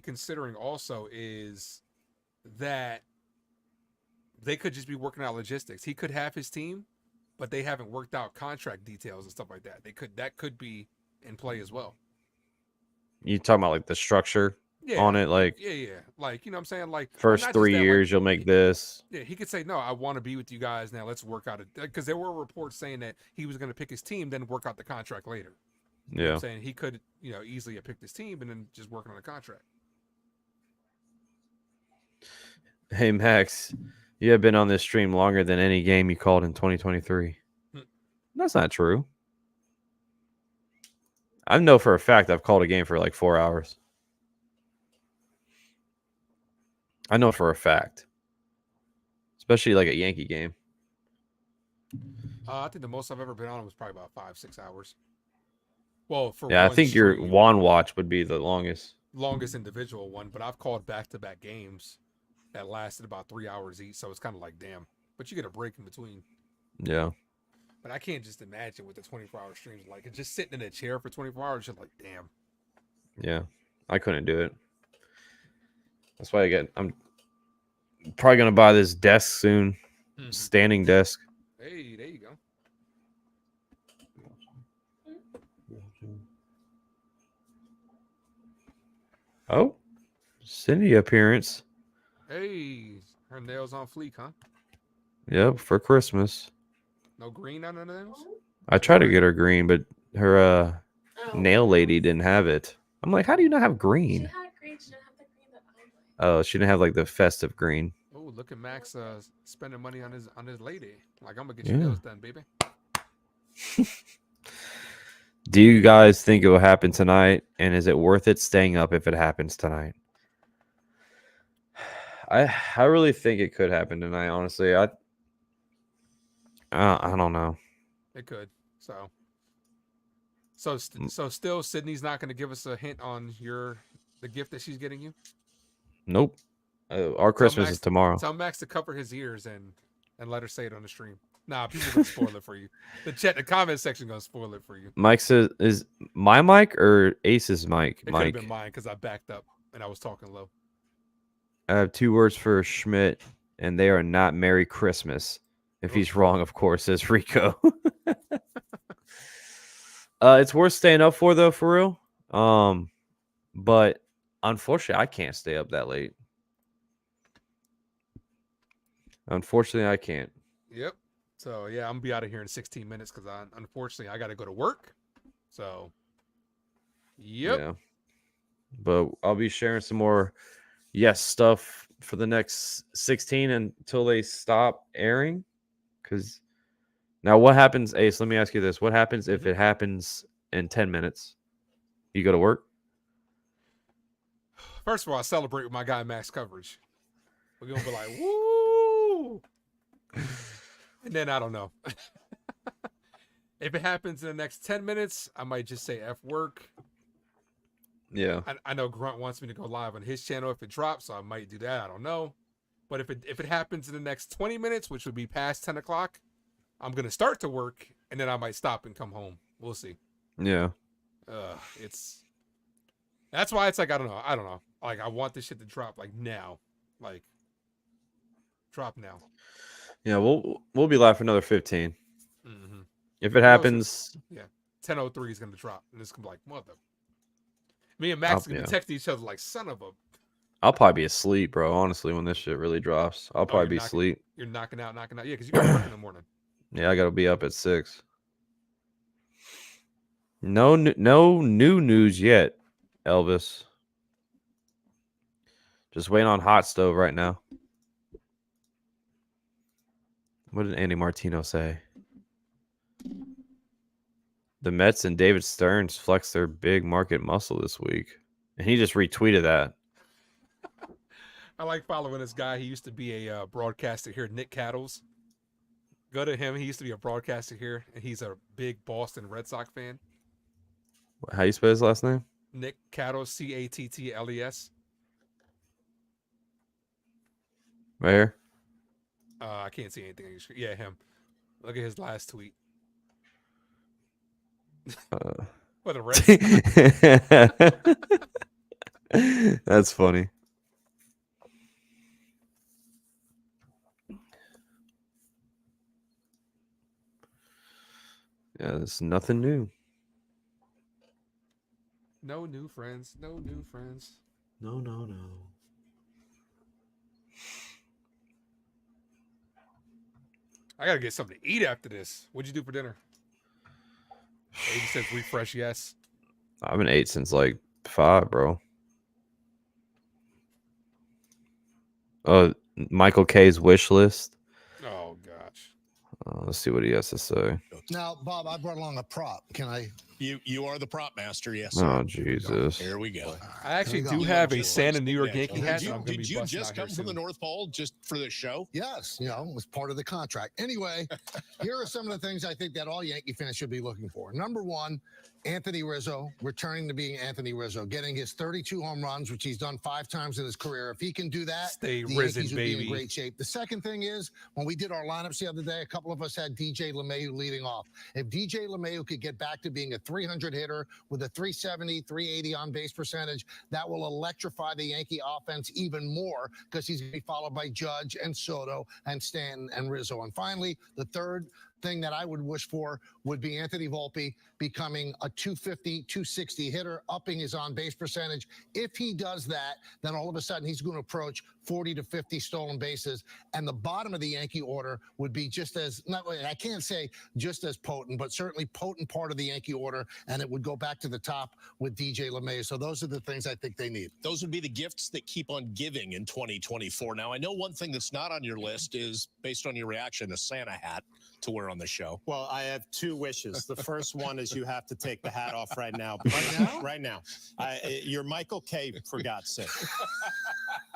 considering also is that they could just be working out logistics. He could have his team, but they haven't worked out contract details and stuff like that. That could be in play as well. You talking about like the structure on it, like like, you know what I'm saying, like first 3 years you'll make this. Yeah, he could say, no, I want to be with you guys now. Let's work out it, because there were reports saying that he was going to pick his team, then work out the contract later. You know what I'm saying he could, easily have picked his team and then just working on the contract. Hey Max, you have been on this stream longer than any game you called in 2023. That's not true. I know for a fact I've called a game for like 4 hours. I know for a fact. Especially like a Yankee game. I think the most I've ever been on was probably about 5-6 hours. Well, I think your Juan watch would be the longest individual one, but I've called back-to-back games that lasted about 3 hours each, so it's kind of like, damn. But you get a break in between. Yeah. But I can't just imagine what the 24-hour streams like. It's just sitting in a chair for 24 hours, just like, damn. Yeah, I couldn't do it. That's why I'm probably gonna buy this desk soon, standing desk. Hey, there you go. Oh, Cindy appearance. Hey, her nails on fleek, huh? Yep, for Christmas. No green on none of those? I tried to get her green, but her nail lady didn't have it. I'm like, how do you not have green? She had green. She didn't have the green that I like. Oh, she didn't have like the festive green. Oh, look at Max spending money on his lady. Like, I'm gonna get your nails done, baby. Do you guys think it will happen tonight? And is it worth it staying up if it happens tonight? I really think it could happen tonight, honestly. I don't know. It could. So still Sydney's not going to give us a hint on the gift that she's getting you? Nope. Our Christmas is tomorrow. Tell Max to cover his ears and let her say it on the stream. Nah, people gonna spoil it for you. The comment section gonna spoil it for you. Mike says, is my mic or Ace's mic? It could have been mine because I backed up and I was talking low. I have 2 words for Schmidt, and they are not Merry Christmas. If he's wrong, of course, says Rico. It's worth staying up for, though, for real. But unfortunately, I can't stay up that late. Unfortunately, I can't. Yep. So, yeah, I'm going to be out of here in 16 minutes because, unfortunately, I got to go to work. So, yep. Yeah. But I'll be sharing some more stuff for the next 16 until they stop airing. Because now what happens, Ace, let me ask you this. What happens if it happens in 10 minutes? You go to work? First of all, I celebrate with my guy Max coverage. We're going to be like, woo! And then I don't know. If it happens in the next 10 minutes, I might just say F work. Yeah. I know Grunt wants me to go live on his channel if it drops, so I might do that. I don't know. But if it happens in the next 20 minutes, which would be past 10 o'clock, I'm going to start to work, and then I might stop and come home. We'll see. Yeah. That's why it's like, I don't know. Like, I want this shit to drop, like, now. Like, drop now. Yeah, we'll be live for another 15. Mm-hmm. If it happens... Yeah, 10:03 is going to drop, and it's going to be like, mother. Me and Max are going to text each other like, son of a... I'll probably be asleep, bro, honestly, when this shit really drops. I'll probably be asleep. You're knocking out. Yeah, because you got to work in the morning. Yeah, I got to be up at 6. No new news yet. Elvis. Just waiting on hot stove right now. What did Andy Martino say? The Mets and David Stearns flexed their big market muscle this week. And he just retweeted that. I like following this guy. He used to be a broadcaster here, Nick Cattles. Go to him. He used to be a broadcaster here, and he's a big Boston Red Sox fan. How you spell his last name? Nick Cattles, Cattles. Right here. I can't see anything. Yeah, him. Look at his last tweet. What a Red Sox. That's funny. Yeah, there's nothing new. No new friends. No new friends. No. I gotta get something to eat after this. What'd you do for dinner? He says refresh, yes. I haven't ate since like 5, bro. Oh, Michael K's wish list. Oh gosh. Let's see what he has to say. Now, Bob, I brought along a prop. Can I? You are the prop master, yes. Oh, Sir. Jesus. Here we go. I actually There you do go. have a Santa New York Yankee hat. Did that I'm gonna you, be did you busting just out here come from the soon. North Pole just for this show? Yes, it was part of the contract. Anyway, here are some of the things I think that all Yankee fans should be looking for. Number one, Anthony Rizzo returning to being Anthony Rizzo, getting his 32 home runs, which he's done 5 times in his career. If he can do that, Stay the risen, Yankees would be in baby. great shape. The second thing is, when we did our lineups the other day, a couple of us had DJ LeMahieu leading off. If DJ LeMahieu could get back to being a 300 hitter with a 370, 380 on base percentage, that will electrify the Yankee offense even more because he's going to be followed by Judge and Soto and Stanton and Rizzo. And finally, the third thing that I would wish for would be Anthony Volpe becoming a 250, 260 hitter, upping his on-base percentage. If he does that, then all of a sudden he's going to approach 40 to 50 stolen bases. And the bottom of the Yankee order would be just as, I can't say just as potent, but certainly potent part of the Yankee order. And it would go back to the top with DJ LeMahieu. So those are the things I think they need. Those would be the gifts that keep on giving in 2024. Now, I know one thing that's not on your list is, based on your reaction, a Santa hat to wear on the show. Well, I have 2 wishes. The first one is you have to take the hat off right now. Right now? You're Michael K, for God's sake.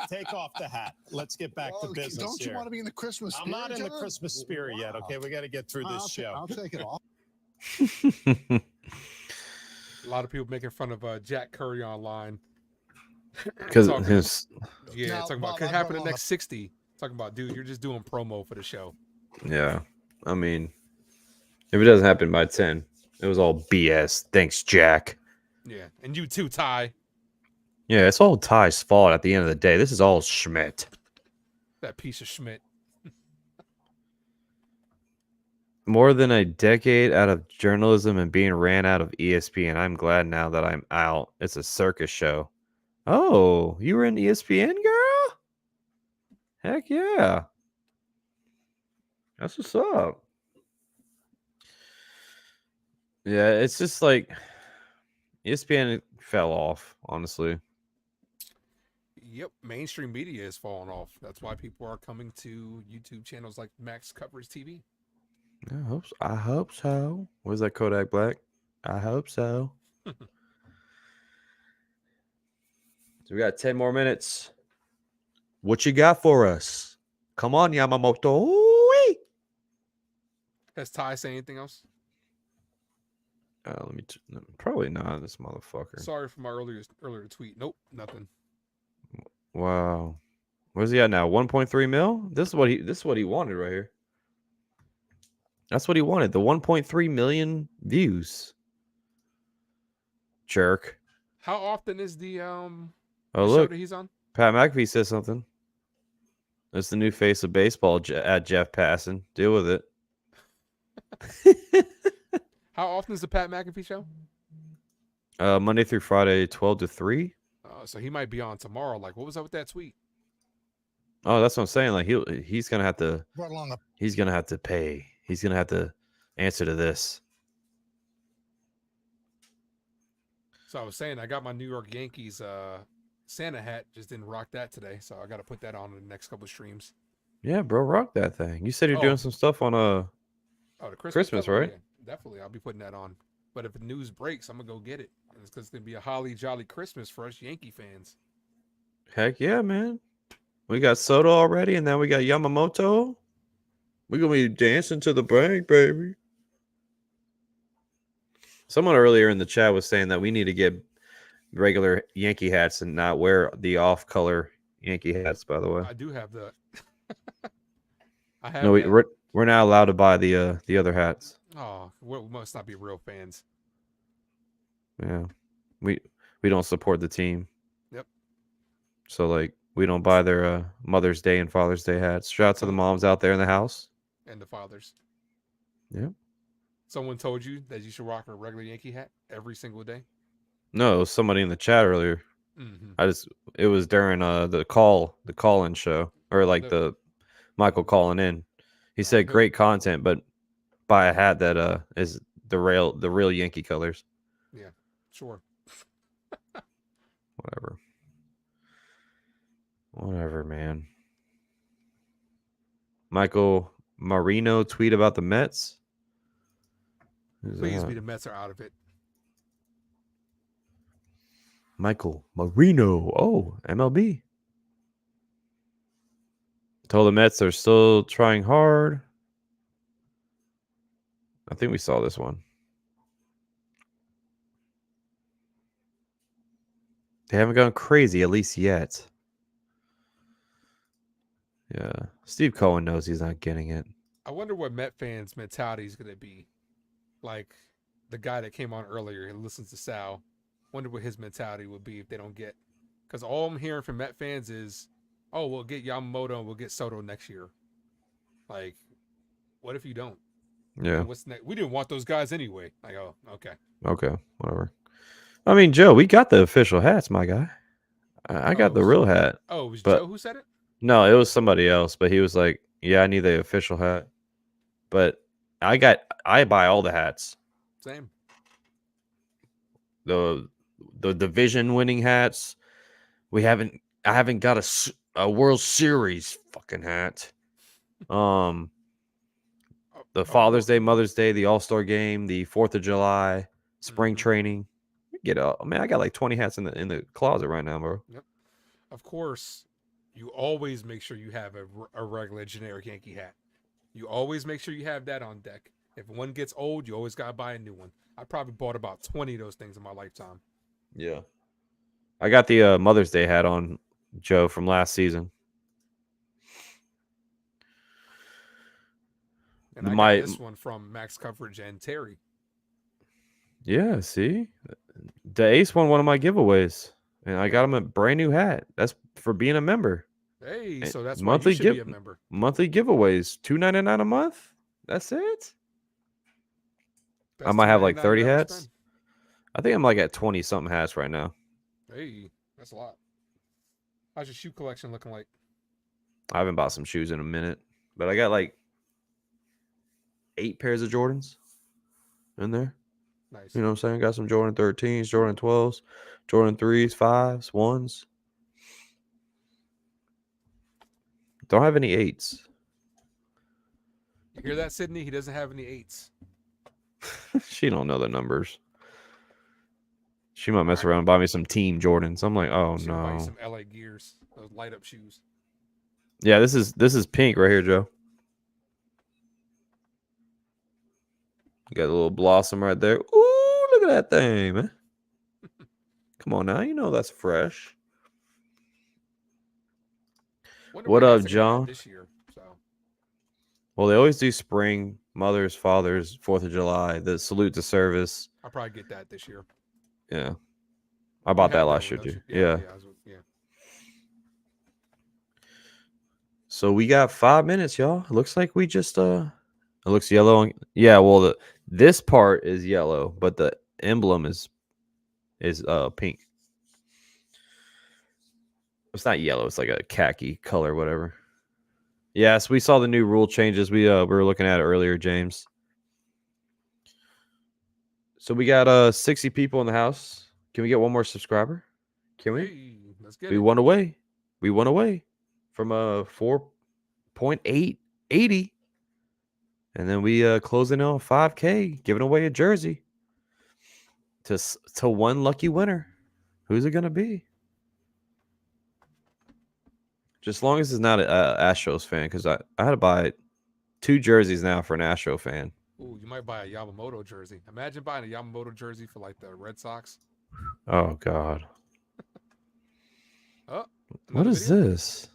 Take off the hat. Let's get back to business. Don't you here. want to be in the Christmas spirit? I'm not in the John? Christmas spirit yet, okay? We got to get through this show. I'll take it off. A lot of people making fun of Jack Curry online. Because Talking- his Yeah, Now, talking about Bob, could I happen brought in the along next 60. Talking about, dude, you're just doing promo for the show. yeah. I mean, if it doesn't happen by 10, it was all BS. Thanks, Jack. Yeah, and you too, Ty. Yeah, it's all Ty's fault at the end of the day. This is all Schmidt. That piece of Schmidt. More than a decade out of journalism and being ran out of ESPN. I'm glad now that I'm out. It's a circus show. Oh, you were in ESPN, girl? Heck yeah. That's what's up. Yeah, it's just like ESPN fell off, honestly. Yep, mainstream media is falling off. That's why people are coming to YouTube channels like Max Coverage TV. I hope so. What is that, Kodak Black? I hope so. So we got 10 more minutes. What you got for us? Come on, Yamamoto. Ooh-wee. Has Ty say anything else? Let me probably not. This motherfucker. Sorry for my earlier tweet. Nope, nothing. Wow. Where's he at now? 1.3 mil? This is what he wanted right here. That's what he wanted. The 1.3 million views. Jerk. How often is the Oh, show look. that he's on? Pat McAfee says something. It's the new face of baseball at Jeff Passan. Deal with it. How often is the Pat McAfee show? Monday through Friday, 12 to 3. So he might be on tomorrow. Like, what was up with that tweet? Oh, that's what I'm saying. Like he's gonna have to. Brought along a He's gonna have to pay. He's gonna have to answer to this. So I was saying I got my New York Yankees Santa hat. Just didn't rock that today, so I got to put that on in the next couple of streams. Yeah, bro, rock that thing. You said you're Oh. doing some stuff on Oh, the Christmas, stuff? Oh, right? yeah, definitely. I'll be putting that on. But if the news breaks, I'm gonna go get it. It's because it's gonna be a holly jolly Christmas for us Yankee fans. Heck yeah, man. We got Soto already, and then we got Yamamoto. We're gonna be dancing to the bank, baby. Someone earlier in the chat was saying that we need to get regular Yankee hats and not wear the off-color Yankee hats. By the way, I do have the. I have. no, that. we're not allowed to buy the other hats. Oh, we must not be real fans. Yeah, we don't support the team. Yep. So like we don't buy their Mother's Day and Father's Day hats. Shout out to the moms out there in the house and the fathers. Yeah. Someone told you that you should rock a regular Yankee hat every single day. No, it was somebody in the chat earlier. Mm-hmm. It was during the call-in show, or like the Michael calling in. He said great content, but buy a hat that is the real Yankee colors. Yeah, sure. Whatever, man. Michael Marino tweet about the Mets. Please be the Mets are out of it. Michael Marino. Oh, MLB. Told the Mets they're still trying hard. I think we saw this one. They haven't gone crazy, at least yet. Yeah. Steve Cohen knows he's not getting it. I wonder what Met fans' mentality is going to be. Like the guy that came on earlier and listens to Sal. Wonder what his mentality would be if they don't get. Because all I'm hearing from Met fans is, oh, we'll get Yamamoto and we'll get Soto next year. Like, what if you don't? Yeah. And what's next? We didn't want those guys anyway. Like, oh, okay. Okay, whatever. I mean, Joe, we got the official hats, my guy. I got the real hat. Oh, it was but, Joe who said it? No, it was somebody else, but he was like, yeah, I need the official hat. But I buy all the hats. Same. The division winning hats. I haven't got a World Series fucking hat. The Father's Day, Mother's Day, the All-Star game, the 4th of July, spring training. Get up. Man, I got like 20 hats in the closet right now, bro. Yep. Of course, you always make sure you have a regular generic Yankee hat. You always make sure you have that on deck. If one gets old, you always gotta buy a new one. I probably bought about 20 of those things in my lifetime. Yeah. I got the Mother's Day hat on, Joe, from last season. And I got this one from Max Coverage and Terry. Yeah, see? The Ace won one of my giveaways, and I got him a brand new hat. That's for being a member. Hey, so that's monthly why you should be a member. Monthly giveaways, $2.99 a month. That's it. I might have like 30 hats. I think I'm like at 20 something hats right now. Hey, that's a lot. How's your shoe collection looking like? I haven't bought some shoes in a minute, but I got like 8 pairs of Jordans in there. Nice. You know what I'm saying? Got some Jordan 13s, Jordan 12s, Jordan 3s, 5s, 1s. Don't have any 8s. You hear that, Sydney? He doesn't have any 8s. She don't know the numbers. She might mess around and buy me some Team Jordans. I'm like, oh She'll no. buy you some LA Gears, those light up shoes. Yeah, this is pink right here, Joe. Got a little blossom right there. Ooh, look at that thing, man. Come on now, you know that's fresh. What up, John? This year, so. Well, they always do spring, mothers, fathers, 4th of July, the salute to service. I'll probably get that this year. Yeah. I bought that last year, too. Yeah. So we got 5 minutes, y'all. It looks like we just it looks yellow. Yeah, well, this part is yellow, but the emblem is pink. It's not yellow, it's like a khaki color, whatever. Yes, we saw the new rule changes. We were looking at it earlier, James. So we got 60 people in the house. Can we get one more subscriber? Can we? Hey, let's get We it. won away. We won away from a 4.880. And then we closing in on 5K, giving away a jersey to one lucky winner. Who's it gonna be? Just as long as it's not an Astros fan, because I had to buy 2 jerseys now for an Astro fan. Ooh, you might buy a Yamamoto jersey. Imagine buying a Yamamoto jersey for like the Red Sox. Oh God. Oh, What is this?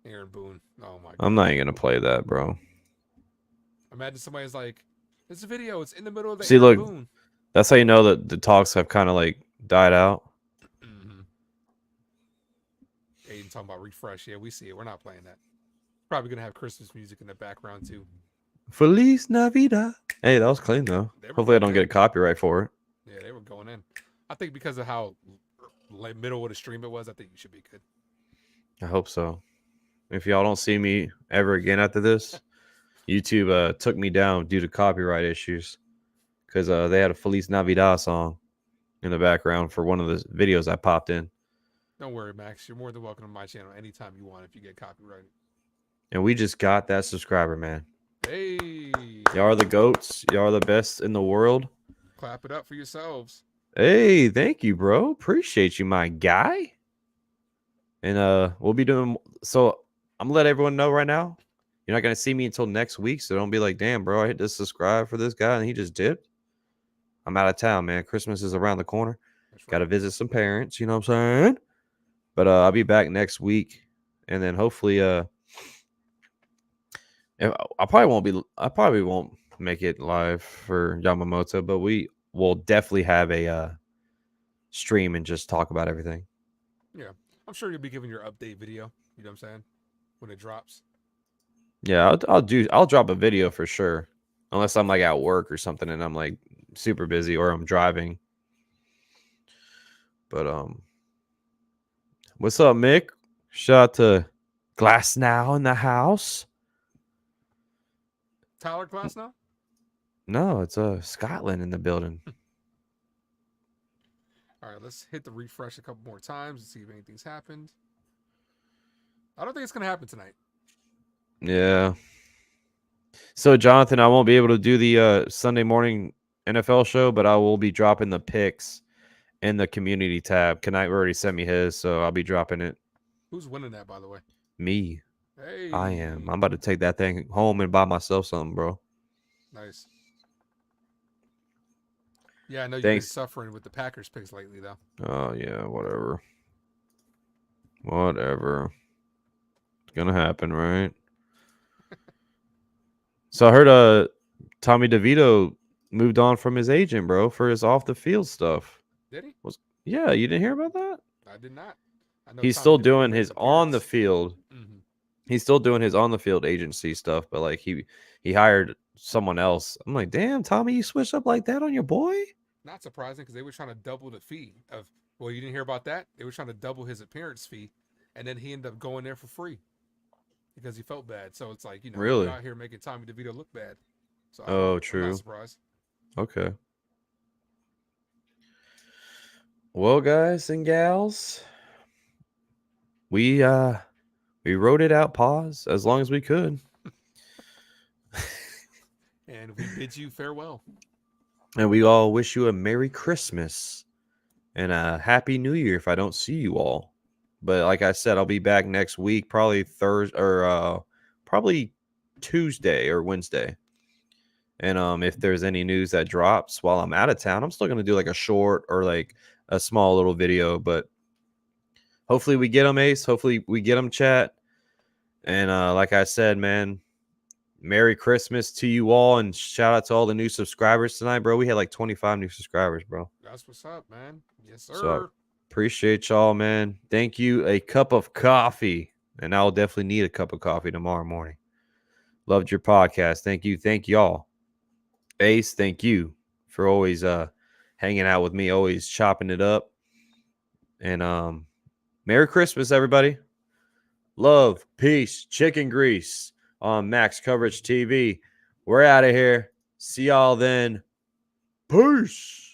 Aaron Boone. Oh my God. I'm not even gonna play that, bro. Imagine somebody's like, "It's a video. It's in the middle of the See, Aaron look, Boone." that's how you know that the talks have kind of like died out. Mm-hmm. Aiden talking about refresh. Yeah, we see it. We're not playing that. Probably gonna have Christmas music in the background too. Feliz Navidad. Hey, that was clean though. Hopefully I don't get a copyright for it. Yeah, they were going in. I think because of how like middle of the stream it was, I think you should be good. I hope so. If y'all don't see me ever again after this, YouTube took me down due to copyright issues because they had a Feliz Navidad song in the background for one of the videos I popped in. Don't worry, Max. You're more than welcome to my channel anytime you want if you get copyrighted. And we just got that subscriber, man. Hey, y'all are the goats. Y'all are the best in the world. clap it up for yourselves. Hey, thank you, bro. Appreciate you, my guy. And we'll be doing so. I'm gonna let everyone know right now. You're not gonna see me until next week, so don't be like, "Damn, bro, I hit this subscribe for this guy and he just dipped." I'm out of town, man. Christmas is around the corner. Got to visit some parents. You know what I'm saying? But I'll be back next week, and then hopefully, I probably won't make it live for Yamamoto, but we will definitely have a stream and just talk about everything. Yeah, I'm sure you'll be giving your update video. You know what I'm saying? When it drops. Yeah, I'll drop a video for sure, unless I'm like at work or something and I'm like super busy or I'm driving. But what's up, Mick? Shout out to Glass Now in the house. Tyler Glass now? No, it's Scotland in the building. All right, let's hit the refresh a couple more times and see if anything's happened. I don't think it's gonna happen tonight. Yeah. So, Jonathan, I won't be able to do the Sunday morning NFL show, but I will be dropping the picks in the community tab. Knight already sent me his, so I'll be dropping it. Who's winning that, by the way? Me. Hey. I am. I'm about to take that thing home and buy myself something, bro. Nice. Yeah, I know you've Thanks. been suffering with the Packers picks lately, though. Oh, yeah, whatever. Whatever. It's going to happen, right? So I heard Tommy DeVito moved on from his agent, bro, for his off-the-field stuff. Did he? Yeah, you didn't hear about that? I did not. I know He's Tommy still DeVito doing made his an appearance. on-the-field. Mhm. He's still doing his on-the-field agency stuff, but like he hired someone else. I'm like, damn, Tommy, you switched up like that on your boy? Not surprising because they were trying to double the fee of. Well, you didn't hear about that? They were trying to double his appearance fee, and then he ended up going there for free because he felt bad. So it's like, you know, Really? you're out here making Tommy DeVito look bad. So Oh, I'm true. not surprised. Okay. Well, guys and gals, we wrote it out, pause, as long as we could. And we bid you farewell. And we all wish you a Merry Christmas and a Happy New Year if I don't see you all. But like I said, I'll be back next week, probably Thursday or probably Tuesday or Wednesday. And if there's any news that drops while I'm out of town, I'm still going to do like a short or like a small little video. But hopefully we get them, Ace. Hopefully we get them, chat. And like I said, man, Merry Christmas to you all. And shout out to all the new subscribers tonight, bro. We had like 25 new subscribers, bro. That's what's up, man. Yes, sir. So I appreciate y'all, man. Thank you. A cup of coffee. And I'll definitely need a cup of coffee tomorrow morning. Loved your podcast. Thank you. Thank y'all. Ace, thank you for always hanging out with me, always chopping it up. And Merry Christmas, everybody. Love, peace, chicken grease on Max Coverage TV. We're out of here. See y'all then. Peace.